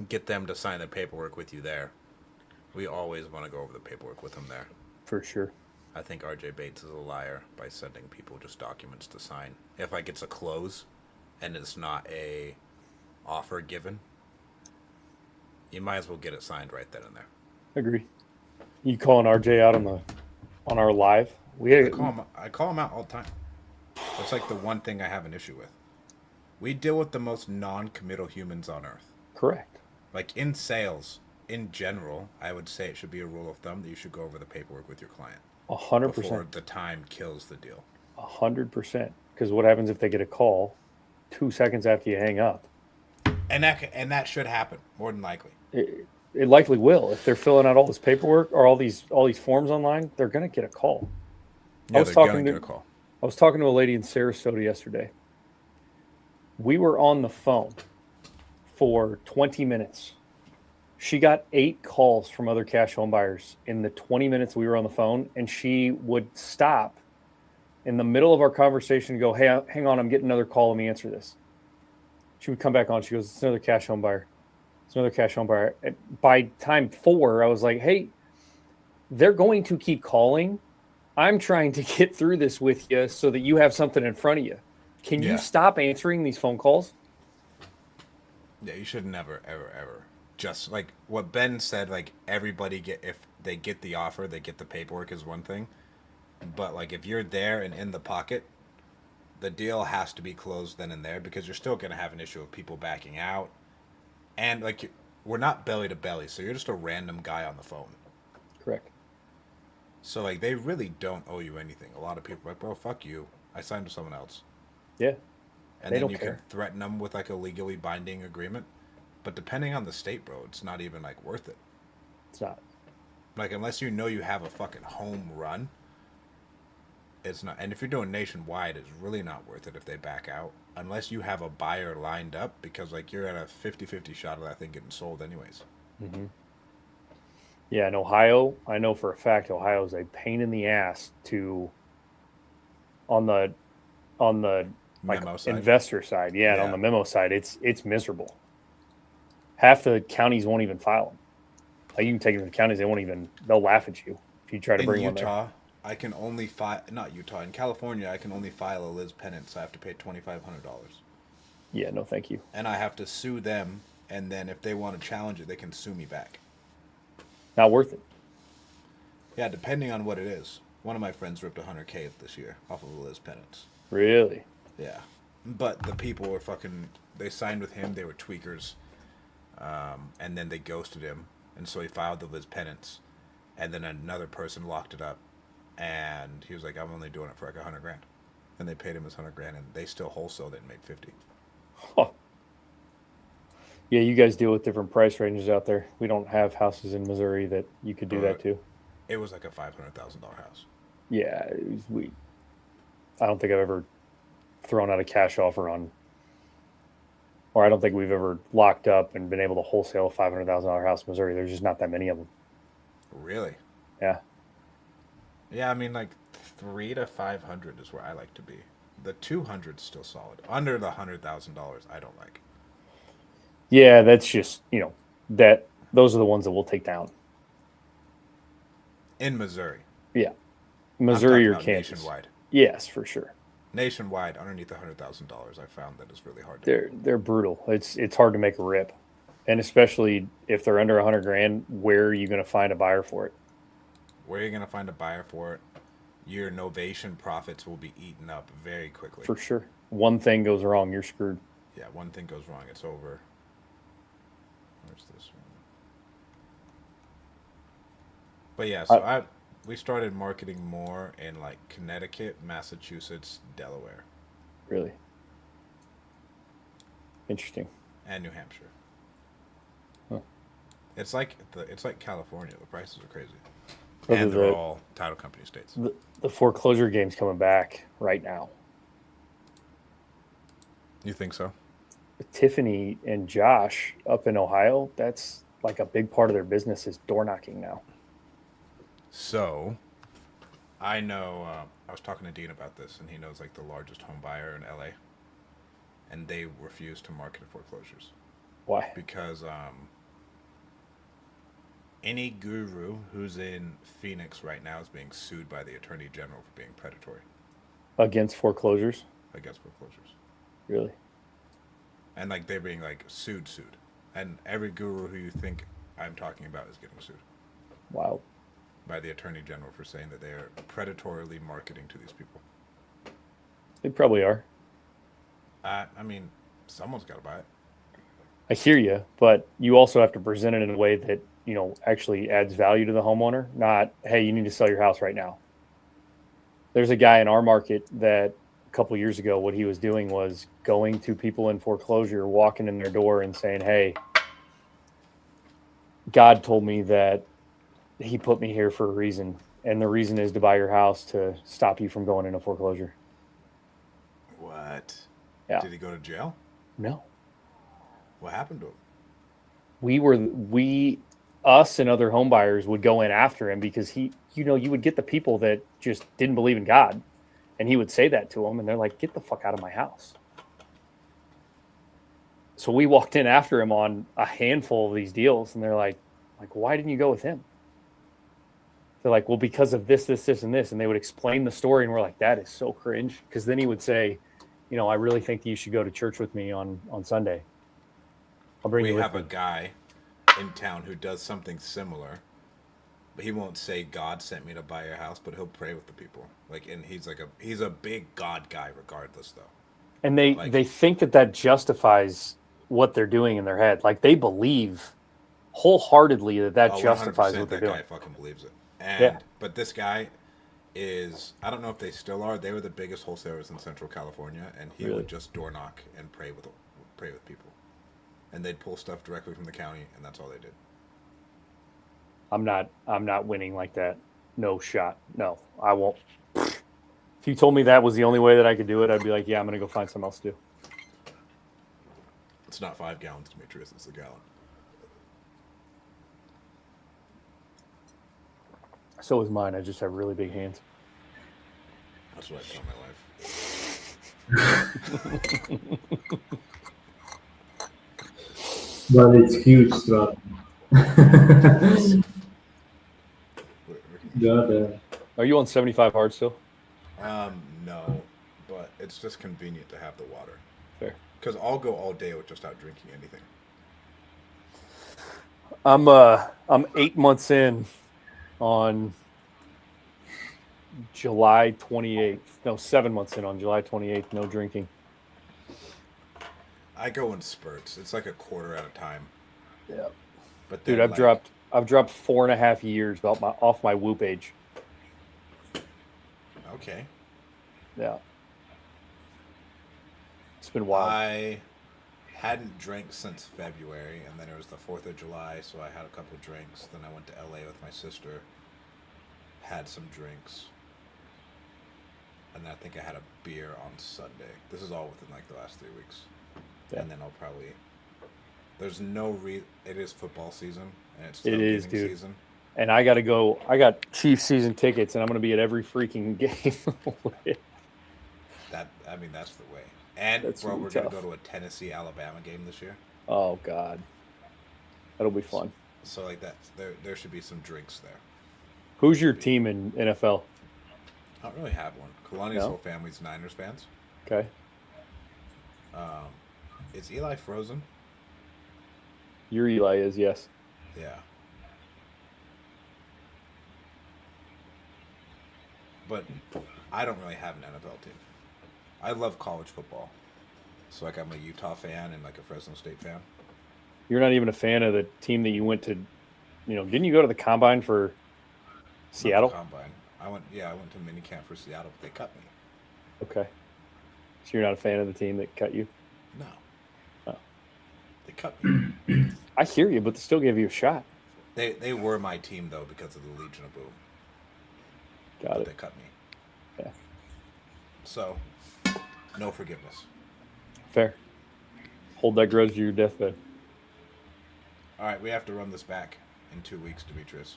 Get them to sign the paperwork with you there. We always want to go over the paperwork with them there. For sure. I think RJ Bates is a liar by sending people just documents to sign. If like it's a close and it's not a offer given, you might as well get it signed right then and there. Agree. You calling RJ out on our live? I call him out all the time. That's like the one thing I have an issue with. We deal with the most non-committal humans on earth. Correct. Like in sales, in general, I would say it should be a rule of thumb that you should go over the paperwork with your client. 100%. Before the time kills the deal. 100%. Because what happens if they get a call 2 seconds after you hang up? And that should happen more than likely. It likely will. If they're filling out all this paperwork or all these forms online, they're going to get a call. Yeah, they're going to get a call. I was talking to a lady in Sarasota yesterday. We were on the phone for 20 minutes. She got 8 calls from other cash home buyers in the 20 minutes we were on the phone, and she would stop in the middle of our conversation and go, "Hey, hang on, I'm getting another call. Let me answer this." She would come back on. She goes, "It's another cash home buyer. It's another cash home buyer." And by time 4, I was like, "Hey, they're going to keep calling. I'm trying to get through this with you so that you have something in front of you. Can you stop answering these phone calls?" Yeah, you should never, ever, ever. Just like what Ben said, like everybody if they get the offer, they get the paperwork is one thing. But like if you're there and in the pocket, the deal has to be closed then and there because you're still going to have an issue of people backing out. And like we're not belly to belly, so you're just a random guy on the phone. Correct. So like they really don't owe you anything. A lot of people are like, "Bro, fuck you. I signed with someone else." Yeah. And then you can threaten them with like a legally binding agreement. But depending on the state, bro, it's not even like worth it. It's not. Like unless you know you have a fucking home run, it's not. And if you're doing nationwide, it's really not worth it if they back out. Unless you have a buyer lined up because like you're at a 50-50 shot of that thing getting sold anyways. Mm-hmm. Yeah, in Ohio, I know for a fact Ohio is a pain in the ass to on the like memo side. Investor side. Yeah, and on the memo side, it's miserable. Half the counties won't even file them. Like you can take them to the counties, they'll laugh at you if you try to bring one there. In Utah, I can only file, not Utah, in California, I can only file a Liz Pennant, so I have to pay $2,500. Yeah, no thank you. And I have to sue them, and then if they want to challenge it, they can sue me back. Not worth it. Yeah, depending on what it is. One of my friends ripped $100K this year off of the Liz Pennants. Really? Yeah. But the people were they signed with him, they were tweakers. And then they ghosted him, and so he filed the Liz Pennants, and then another person locked it up, and he was like, "I'm only doing it for like $100,000," and they paid him his $100,000, and they still wholesaled it and made 50. Huh. Yeah, you guys deal with different price ranges out there. We don't have houses in Missouri that you could do that too. It was like a $500,000 house. Yeah, I don't think I've ever thrown out a cash offer on, or I don't think we've ever locked up and been able to wholesale a $500,000 house in Missouri. There's just not that many of them. Really? Yeah. Yeah, I mean, like 300 to 500 is where I like to be. The 200 is still solid. Under the $100,000, I don't like. Yeah, that's just those are the ones that we'll take down. In Missouri. Yeah, Missouri or Kansas. Nationwide. Yes, for sure. Nationwide, underneath $100,000, I found that is really hard. They're brutal. It's hard to make a rip, and especially if they're under $100,000, where are you going to find a buyer for it? Where are you going to find a buyer for it? your novation profits will be eaten up very quickly. For sure. One thing goes wrong, you're screwed. Yeah, one thing goes wrong, it's over. Where's this one? But yeah, so we started marketing more in like Connecticut, Massachusetts, Delaware. Really? Interesting. And New Hampshire. Huh. It's like California. The prices are crazy. Those and are they're all title company states. The foreclosure game's coming back right now. You think so? Tiffany and Josh up in Ohio, that's like a big part of their business is door knocking now. So, I know, I was talking to Dean about this, and he knows like the largest home buyer in LA, and they refuse to market foreclosures. Why? Because any guru who's in Phoenix right now is being sued by the Attorney General for being predatory. Against foreclosures? Against foreclosures. Really? And like they're being like sued. And every guru who you think I'm talking about is getting sued. Wow. By the Attorney General for saying that they're predatorily marketing to these people. They probably are. I mean, someone's got to buy it. I hear you, but you also have to present it in a way that, you know, actually adds value to the homeowner, not, hey, you need to sell your house right now. There's a guy in our market that a couple of years ago, what he was doing was going to people in foreclosure, walking in their door and saying, hey, God told me that he put me here for a reason. And the reason is to buy your house to stop you from going into foreclosure. What? Yeah. Did he go to jail? No. What happened to him? Us and other home buyers would go in after him because he, you know, you would get the people that just didn't believe in God, and he would say that to them, and they're like, get the fuck out of my house. So we walked in after him on a handful of these deals, and they're like, why didn't you go with him? They're like, well, because of this, and this. And they would explain the story, and we're like, that is so cringe. Because then he would say, you know, I really think that you should go to church with me on Sunday. I'll bring you with me. We have a guy in town who does something similar, but he won't say God sent me to buy your house, but he'll pray with the people. Like, and he's a big God guy regardless, though. And they think that justifies what they're doing in their head. Like, they believe wholeheartedly that justifies what they're doing. That guy fucking believes it. And but this guy is, I don't know if they still are. They were the biggest wholesalers in Central California, and he would just door knock and pray with people, and they'd pull stuff directly from the county, and that's all they did. I'm not winning like that. No shot. No, I won't. If you told me that was the only way that I could do it, I'd be like, yeah, I'm gonna go find something else to do. It's not 5 gallons, Demetrius. It's a gallon. So is mine. I just have really big hands. That's what I tell my wife. But it's huge, Stratton. Are you on 75 hard still? No, but it's just convenient to have the water. Fair. Because I'll go all day without drinking anything. I'm 8 months in on July 28th. No, 7 months in on July 28th. No drinking. I go in spurts. It's like a quarter at a time. Yeah. But dude, I've dropped 4.5 years off my whoop age. Okay. Yeah. It's been wild. I hadn't drank since February, and then it was the 4th of July, so I had a couple of drinks. Then I went to LA with my sister, had some drinks, and then I think I had a beer on Sunday. This is all within like the last 3 weeks. Yeah. And then I'll probably... There's no it is football season, and it's it is, dude. Season. And I got to go. I got Chiefs season tickets, and I'm going to be at every freaking game. That's the way. And bro, we're going to go to a Tennessee-Alabama game this year. Oh God, that'll be fun. So like that, there should be some drinks there. Who's your team in NFL? I don't really have one. Kalani's whole family's Niners fans. Okay. Is Eli frozen? Your Eli is, yes. Yeah. but I don't really have an NFL team. I love college football. So like I'm a Utah fan and like a Fresno State fan. You're not even a fan of the team that you went to. Didn't you go to the combine for Seattle? Combine. I went to minicamp for Seattle, but they cut me. Okay. So you're not a fan of the team that cut you? No. Oh. They cut me. I hear you, but they still gave you a shot. They were my team though because of the Legion of Boom. Got But it. they cut me. Yeah. So, no forgiveness. Fair. Hold that grudge to your deathbed. All right, we have to run this back in 2 weeks, Demetrius.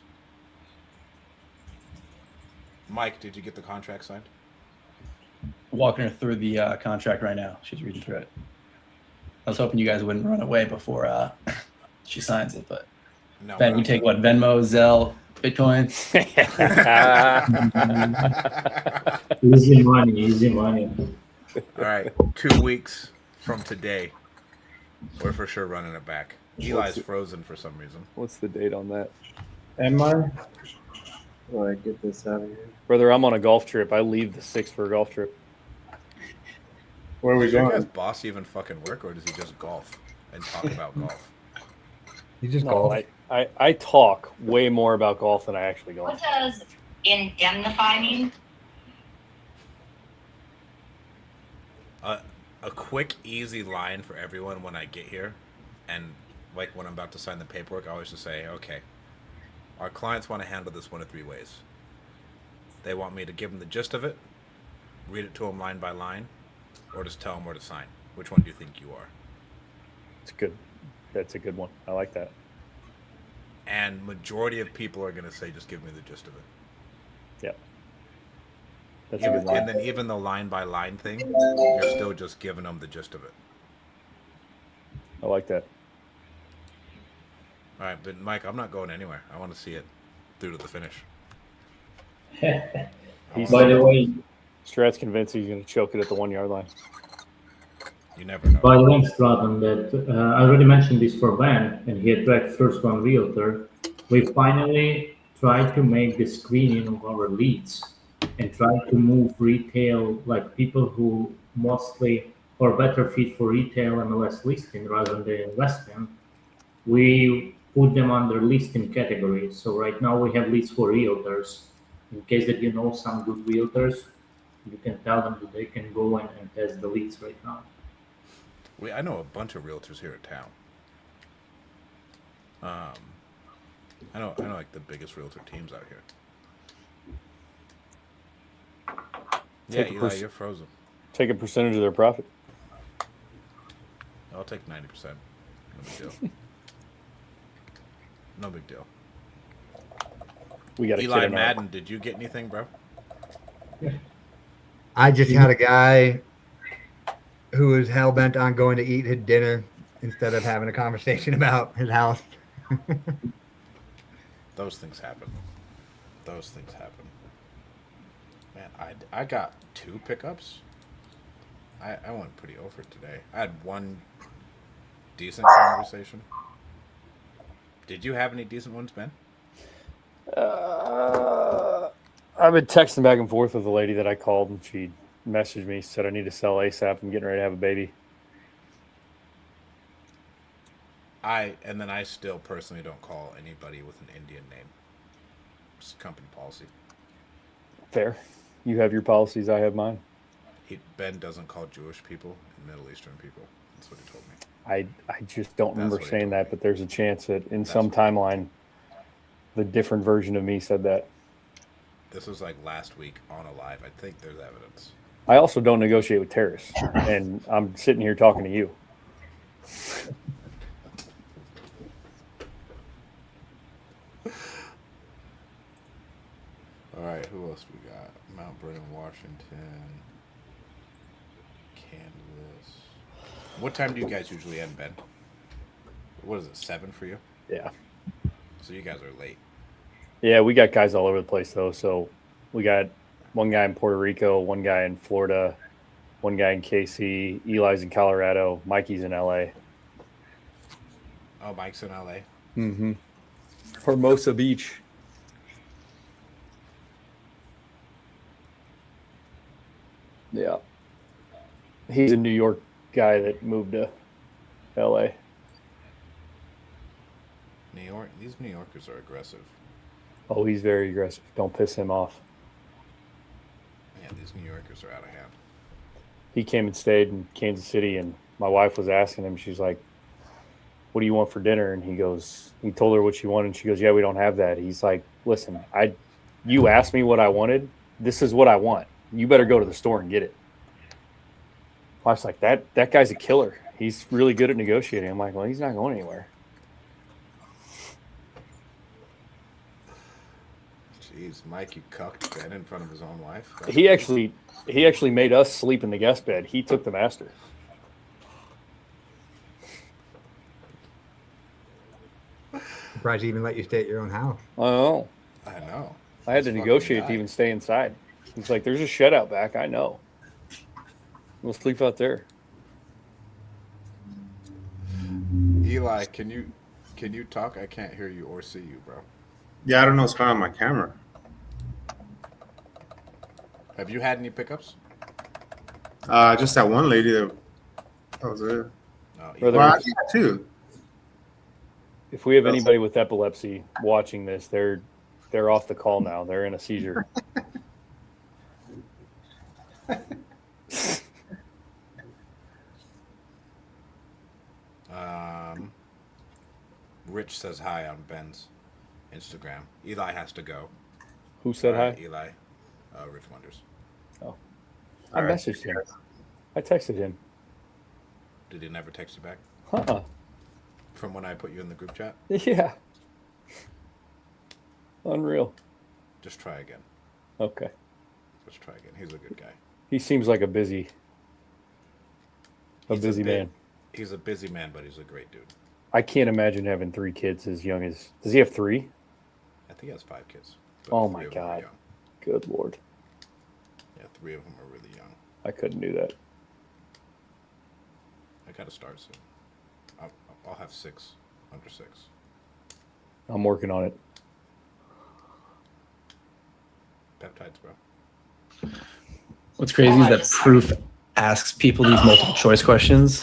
Mike, did you get the contract signed? Walking her through the contract right now. She's reading through it. I was hoping you guys wouldn't run away before she signs it, but No. Ben, you take what? Venmo, Zelle, Bitcoin? Easy money, easy money. All right, 2 weeks from today, we're for sure running it back. Eli's frozen for some reason. What's the date on that? Am I? All right, get this out of here. Brother, I'm on a golf trip. I leave the 6th for a golf trip. Where are we Does your going? guys' boss even fucking work, or does he just golf and talk about golf? You just No, golf. I talk way more about golf than I actually golf. What does indemnify mean? A quick, easy line for everyone when I get here, and like when I'm about to sign the paperwork, I always just say, okay, our clients want to handle this one of 3 ways. They want me to give them the gist of it, read it to them line by line, or just tell them where to sign. Which one do you think you are? It's good. That's a good one. I like that. And majority of people are going to say, just give me the gist of it. Yeah. That's a good one. And then even the line by line thing, you're still just giving them the gist of it. I like that. All right, but Mike, I'm not going anywhere. I want to see it through to the finish. By the way, Strat's convinced he's going to choke it at the 1 yard line. You never know. by the way, Stratton, that I already mentioned this for Ben, and he attracted First One Realtor. We finally tried to make the screening of our leads and try to move retail, like people who mostly or better fit for retail MLS listing rather than investing. We put them under listing categories. So right now we have leads for realtors. In case that you know some good realtors, you can tell them that they can go and test the leads right now. I know a bunch of realtors here in town. I know like the biggest realtor teams out here. Yeah, Eli, you're frozen. Take a percentage of their profit. I'll take 90%. No big deal. No big deal. We got Eli Madden, did you get anything, bro? I just had a guy who was hell bent on going to eat his dinner instead of having a conversation about his house. Those things happen. Those things happen. Man, I got 2 pickups. I went pretty over today. I had one decent conversation. Did you have any decent ones, Ben? I've been texting back and forth with a lady that I called, and she messaged me, said I need to sell ASAP. I'm getting ready to have a baby. And then I still personally don't call anybody with an Indian name. It's company policy. Fair. You have your policies, I have mine. Ben doesn't call Jewish people and Middle Eastern people. That's what he told me. I just don't remember saying that, but there's a chance that in some timeline, the different version of me said that. This was like last week on a live. I think there's evidence. I also don't negotiate with terrorists, and I'm sitting here talking to you. All right, who else we got? Mount Vernon, Washington, Kansas. What time do you guys usually end, Ben? What is it, 7 for you? Yeah. So you guys are late. Yeah, we got guys all over the place, though. So we got one guy in Puerto Rico, one guy in Florida, one guy in KC, Eli's in Colorado, Mikey's in LA. Oh, Mike's in LA? Mm-hmm. Hermosa Beach. Yeah. He's a New York guy that moved to L.A. New York. These New Yorkers are aggressive. Oh, he's very aggressive. Don't piss him off. Yeah, these New Yorkers are out of hand. He came and stayed in Kansas City, and my wife was asking him, she's like, what do you want for dinner? And he told her what she wanted. And she goes, yeah, we don't have that. He's like, listen, you asked me what I wanted. This is what I want. You better go to the store and get it. Wife's like, that guy's a killer. He's really good at negotiating. I'm like, well, he's not going anywhere. Jeez, Mike, you cucked Ben in front of his own wife. He actually made us sleep in the guest bed. He took the master. Surprised he even let you stay at your own house. Oh, I know. I had to negotiate to even stay inside. He's like, there's a shed out back. I know. We'll sleep out there. Eli, can you talk? I can't hear you or see you, bro. Yeah, I don't know what's going on with my camera. Have you had any pickups? Just that one lady that was it. No, Brother, Well, I think too. if we have anybody with epilepsy watching this, they're off the call now. They're in a seizure. Rich says hi on Ben's Instagram. Eli has to go. Who said hi? Eli. Rich Wonders. Oh. I messaged him. I texted him. Did he never text you back? From when I put you in the group chat? Yeah. Unreal. Just try again. Okay. Let's try again. He's a good guy. He seems like a busy man. He's a busy man, but he's a great dude. I can't imagine having 3 kids as young as... Does he have 3? I think he has 5 kids. Oh, my God. Good Lord. Yeah, 3 of them are really young. I couldn't do that. I got to start soon. I'll have 6, under 6. I'm working on it. Peptides, bro. What's crazy is that proof asks people these multiple choice questions,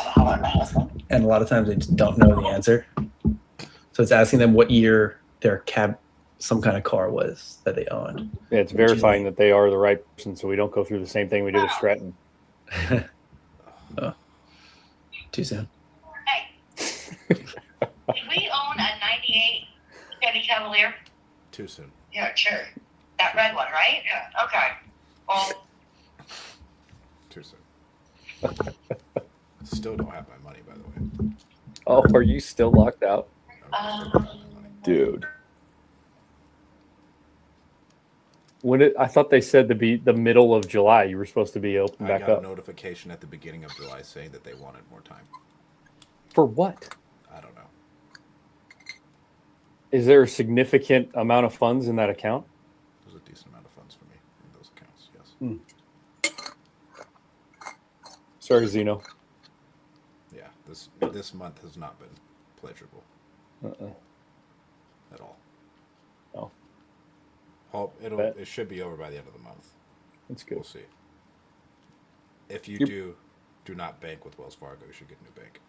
and a lot of times they just don't know the answer. So it's asking them what year their some kind of car was that they owned. Yeah, it's verifying that they are the right person, so we don't go through the same thing we did with Stratton. Oh, too soon. Did we own a 98 Chevy Cavalier? Too soon. Yeah, sure. That red one, right? Yeah. Okay. Well, too soon. Still don't have my money, by the way. Oh, are you still locked out? Dude. I thought they said to be the middle of July, you were supposed to be open back I got up. a notification at the beginning of July saying that they wanted more time. For what? I don't know. Is there a significant amount of funds in that account? There's a decent amount of funds for me in those accounts, yes. Sorry, Zeno. Yeah, this month has not been pleasurable. At all. No. Hope it should be over by the end of the month. That's good. We'll see. If you do not bank with Wells Fargo, you should get a new bank.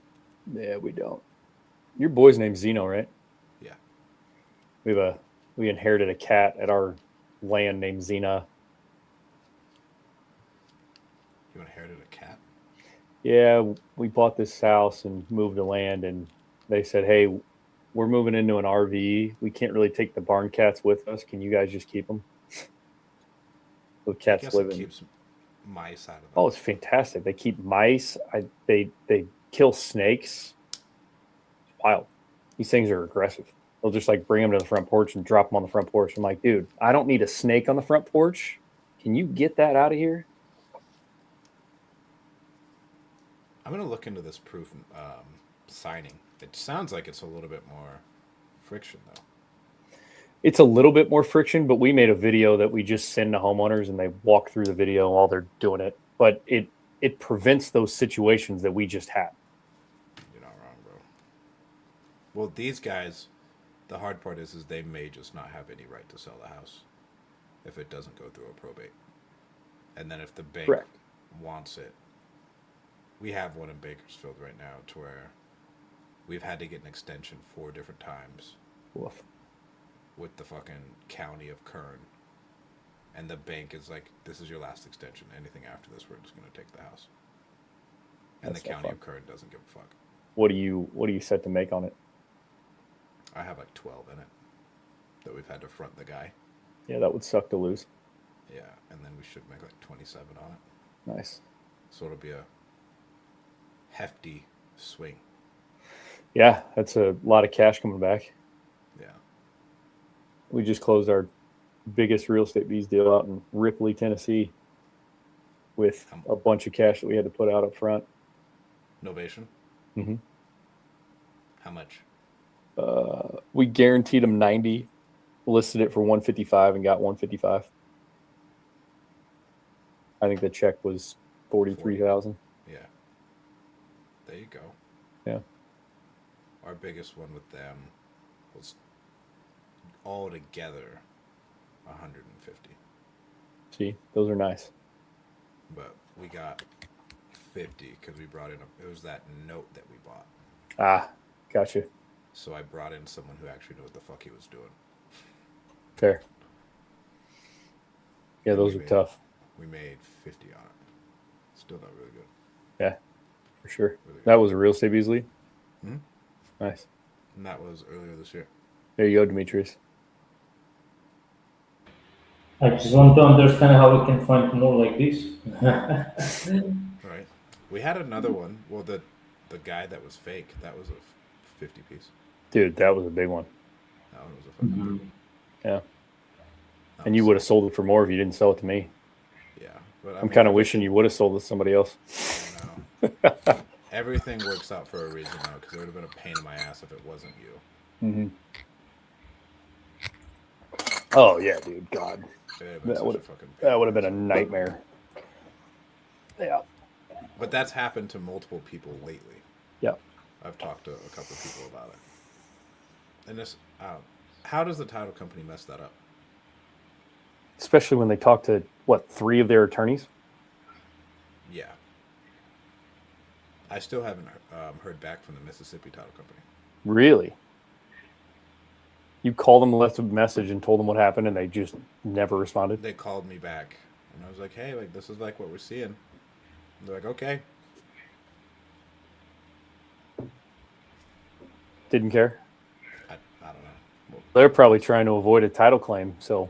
Yeah, we don't. Your boy's name's Zeno, right? Yeah. We inherited a cat at our land named Xena. You inherited a cat? Yeah, we bought this house and moved the land, and they said, hey, we're moving into an RV. We can't really take the barn cats with us. Can you guys just keep them? The cats live in. Keeps mice out of them. Oh, it's fantastic. They keep mice. They kill snakes. It's wild. These things are aggressive. They'll just like bring them to the front porch and drop them on the front porch. I'm like, dude, I don't need a snake on the front porch. Can you get that out of here? I'm going to look into this proof signing. It sounds like it's a little bit more friction, though. It's a little bit more friction, but we made a video that we just send to homeowners and they walk through the video while they're doing it. But it prevents those situations that we just had. You're not wrong, bro. Well, these guys, the hard part is they may just not have any right to sell the house if it doesn't go through a probate. And then if the bank Correct. wants it. We have one in Bakersfield right now to where we've had to get an extension 4 different times. Woof. With the fucking county of Kern. And the bank is like, this is your last extension. Anything after this, we're just going to take the house. And That's the not county fun. of Kern doesn't give a fuck. What do you set to make on it? I have like 12 in it that we've had to front the guy. Yeah, that would suck to lose. Yeah, and then we should make like 27 on it. Nice. So it'll be a hefty swing. Yeah, that's a lot of cash coming back. Yeah. We just closed our biggest real estate bees deal out in Ripley, Tennessee, with a bunch of cash that we had to put out up front. Novation? Mm-hmm. How much? We guaranteed them 90, listed it for 155, and got 155. I think the check was 43,000. Yeah. There you go. Yeah. Our biggest one with them was all together 150. See, those are nice. But we got 50 because we brought in it was that note that we bought. Ah, gotcha. So I brought in someone who actually knew what the fuck he was doing. Fair. Yeah, those are tough. We made 50 on it. Still not really good. Yeah, for sure. Really that was a real estate bees lead? Hmm? Nice. And that was earlier this year. There you go, Demetrius. I just want to understand how we can find more like this. Right. We had another one. Well, the guy that was fake, that was a 50 piece. Dude, that was a big one. That one was a fucking big one. Yeah. And you would have sold it for more if you didn't sell it to me. Yeah. But I'm kind of wishing you would have sold it to somebody else. Everything works out for a reason, though, because it would have been a pain in my ass if it wasn't you. Mm-hmm. Oh, yeah, dude. God. That would have been a nightmare. Yeah. But that's happened to multiple people lately. Yeah. I've talked to a couple of people about it. And this, how does the title company mess that up? Especially when they talk to, 3 of their attorneys? Yeah. I still haven't heard back from the Mississippi title company. Really? You called them, left a message, and told them what happened, and they just never responded? They called me back, and I was like, hey, like, this is like what we're seeing. They're like, okay. Didn't care? I don't know. Well, they're probably trying to avoid a title claim, so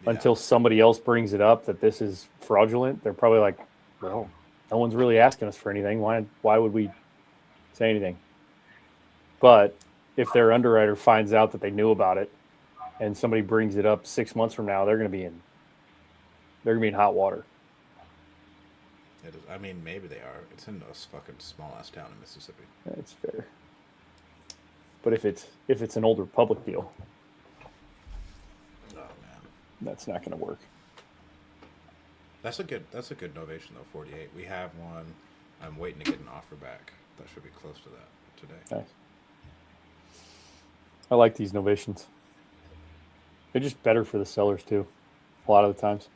until somebody else brings it up that this is fraudulent, they're probably like, well, no one's really asking us for anything. Why would we say anything? But if their underwriter finds out that they knew about it and somebody brings it up 6 months from now, they're going to be in hot water. it is, I mean, maybe they are. It's in a fucking small ass town in Mississippi. That's fair. But if it's an older public deal, oh man, that's not going to work. That's a good novation though. 48. We have one. I'm waiting to get an offer back. That should be close to that today. Nice. I like these novations. They're just better for the sellers too. A lot of the times.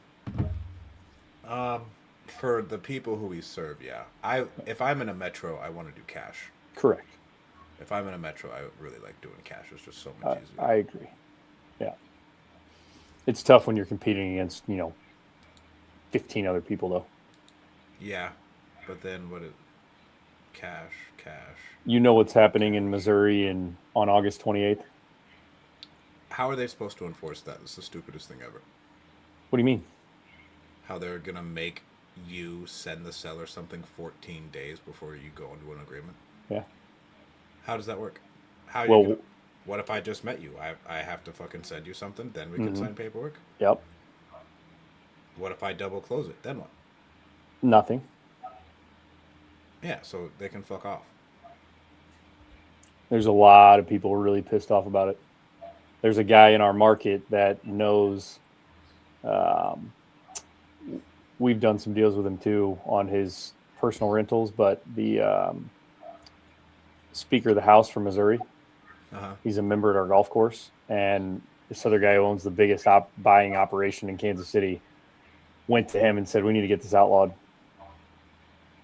For the people who we serve, yeah. If I'm in a metro, I want to do cash. Correct. If I'm in a metro, I really like doing cash. It's just so much easier. I agree. Yeah. It's tough when you're competing against, 15 other people though. Yeah, but then cash. You know what's happening in Missouri on August 28th? How are they supposed to enforce that? It's the stupidest thing ever. What do you mean? How they're going to make you send the seller something 14 days before you go into an agreement? Yeah. How does that work? What if I just met you? I have to fucking send you something, then we can sign paperwork? Yep. What if I double close it? Then what? Nothing. Yeah, so they can fuck off. There's a lot of people really pissed off about it. There's a guy in our market that knows. We've done some deals with him too on his personal rentals, but the Speaker of the House from Missouri, he's a member at our golf course, and this other guy who owns the biggest buying operation in Kansas City went to him and said, we need to get this outlawed.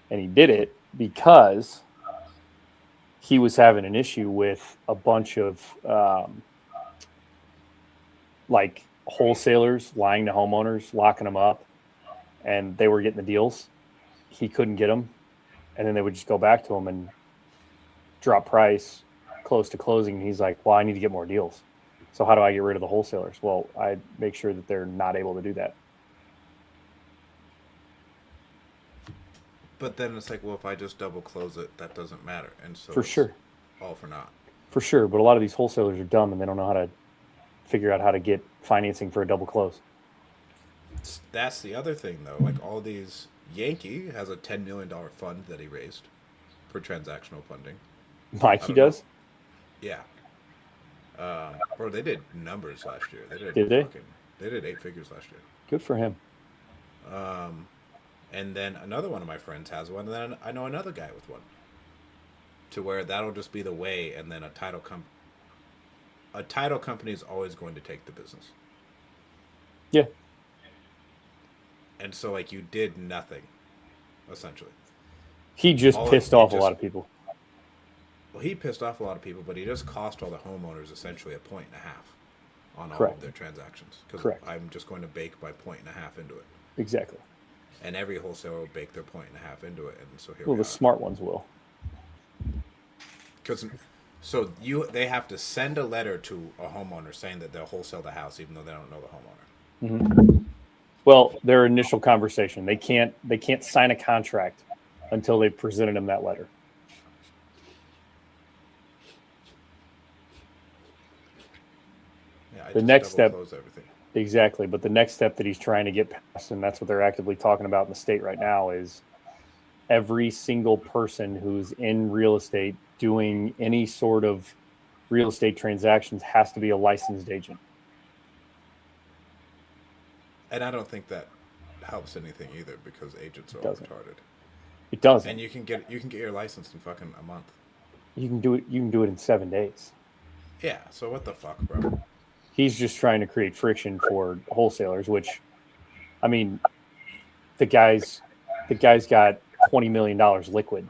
And he did it because he was having an issue with a bunch of like wholesalers lying to homeowners, locking them up, and they were getting the deals. He couldn't get them. And then they would just go back to him and drop price close to closing. And he's like, well, I need to get more deals. So how do I get rid of the wholesalers? Well, I make sure that they're not able to do that. But then it's like, well, if I just double close it, that doesn't matter. And so For it's sure. all for naught. For sure. But a lot of these wholesalers are dumb and they don't know how to figure out how to get financing for a double close. That's the other thing, though. Like all these, Yankee has a $10 million fund that he raised for transactional funding. Mikey does? Yeah. Bro, they did numbers last year. Did they? They did 8 figures last year. Good for him. And then another one of my friends has one, and then I know another guy with one. To where that'll just be the way, and then a title company is always going to take the business. Yeah. And so, like, you did nothing, essentially. He just pissed off a lot of people. Well, he pissed off a lot of people, but he just cost all the homeowners essentially 1.5 points on all of their transactions. Because I'm just going to bake my 1.5 into it. Exactly. And every wholesaler will bake their 1.5 into it, and so here well, we are. The smart ones will. They have to send a letter to a homeowner saying that they'll wholesale the house, even though they don't know the homeowner. Mm-hmm. Well, their initial conversation, they can't sign a contract until they've presented them that letter. Yeah, the next step, exactly. But the next step that he's trying to get past, and that's what they're actively talking about in the state right now, is every single person who's in real estate doing any sort of real estate transactions has to be a licensed agent. And I don't think that helps anything either, because agents are all retarded. It doesn't. And you can get your license in fucking a month. You can do it in 7 days. Yeah. So what the fuck, bro? He's just trying to create friction for wholesalers, which, I mean, the guy's got $20 million liquid.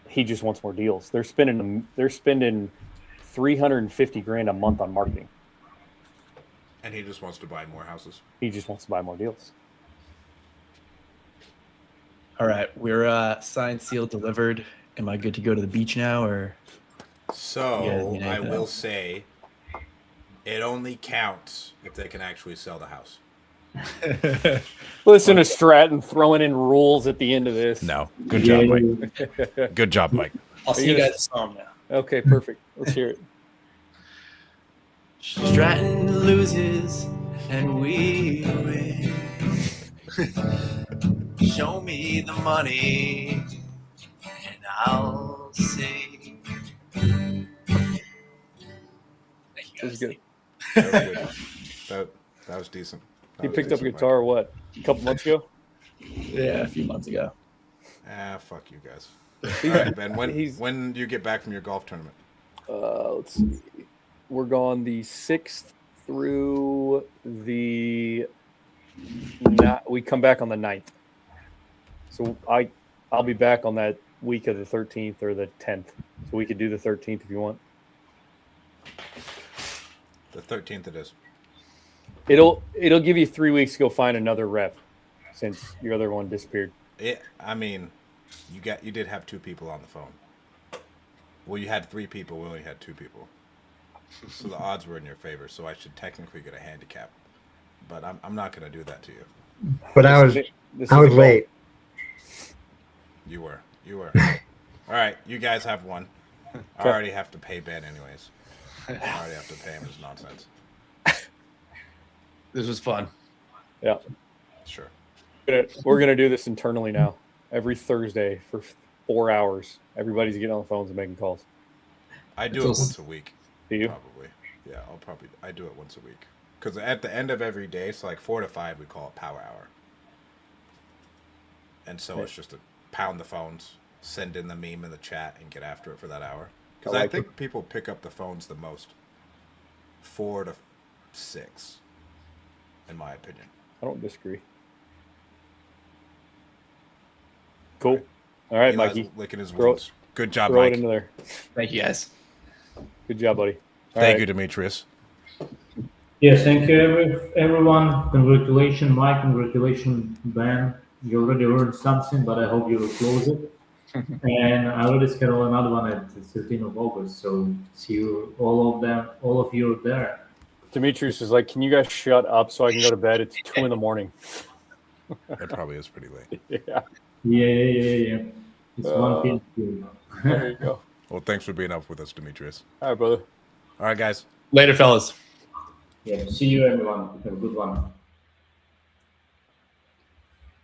He just wants more deals. They're spending $350,000 a month on marketing. And he just wants to buy more houses. He just wants to buy more deals. All right, we're signed, sealed, delivered. Am I good to go to the beach now, or? So I will say, it only counts if they can actually sell the house. Listen to Stratton throwing in rules at the end of this. No, good job, Mike. Good job, Mike. I'll see you guys at Psalm now. Okay, perfect. Let's hear it. Stratton loses and we win. Show me the money and I'll say. Thank you guys. That was good. That was decent. He picked up a guitar, what, a couple months ago? Yeah, a few months ago. Fuck you guys. All right, Ben, when do you get back from your golf tournament? Let's see. We're gone the 6th through the... we come back on the 9th. So I'll be back on that week of the 13th or the 10th. So we could do the 13th if you want. The 13th it is. It'll give you 3 weeks to go find another rep since your other one disappeared. I mean, you did have 2 people on the phone. Well, you had 3 people. We only had 2 people. So the odds were in your favor. So I should technically get a handicap, but I'm not going to do that to you. But I was late. You were. All right, you guys have one. I already have to pay Ben anyways. I already have to pay him his nonsense. This was fun. Yeah. Sure. We're going to do this internally now. Every Thursday for 4 hours. Everybody's getting on the phones and making calls. I do it once a week. Do you? Probably. Yeah, I do it once a week. Because at the end of every day, so like 4 to 5, we call it power hour. And so it's just to pound the phones, send in the meme in the chat, and get after it for that hour. Because I think people pick up the phones the most. 4 to 6, in my opinion. I don't disagree. Cool. All right, Eli's Mikey. licking his Throw wounds. Good job, Throw Mike. it into there. Thank you, guys. Good job, buddy. All Thank right. you, Demetrius. Yes, thank you, everyone. Congratulations, Mike. Congratulations, Ben. You already learned something, but I hope you will close it. And I already schedule another one at the 13th of August. So see you, all of you there. Demetrius is like, can you guys shut up so I can go to bed? It's 2 a.m. It probably is pretty late. Yeah. Yeah. It's 1 p.m. There you go. Well, thanks for being up with us, Demetrius. All right, brother. All right, guys. Later, fellas. Yeah, see you, everyone. Have a good one.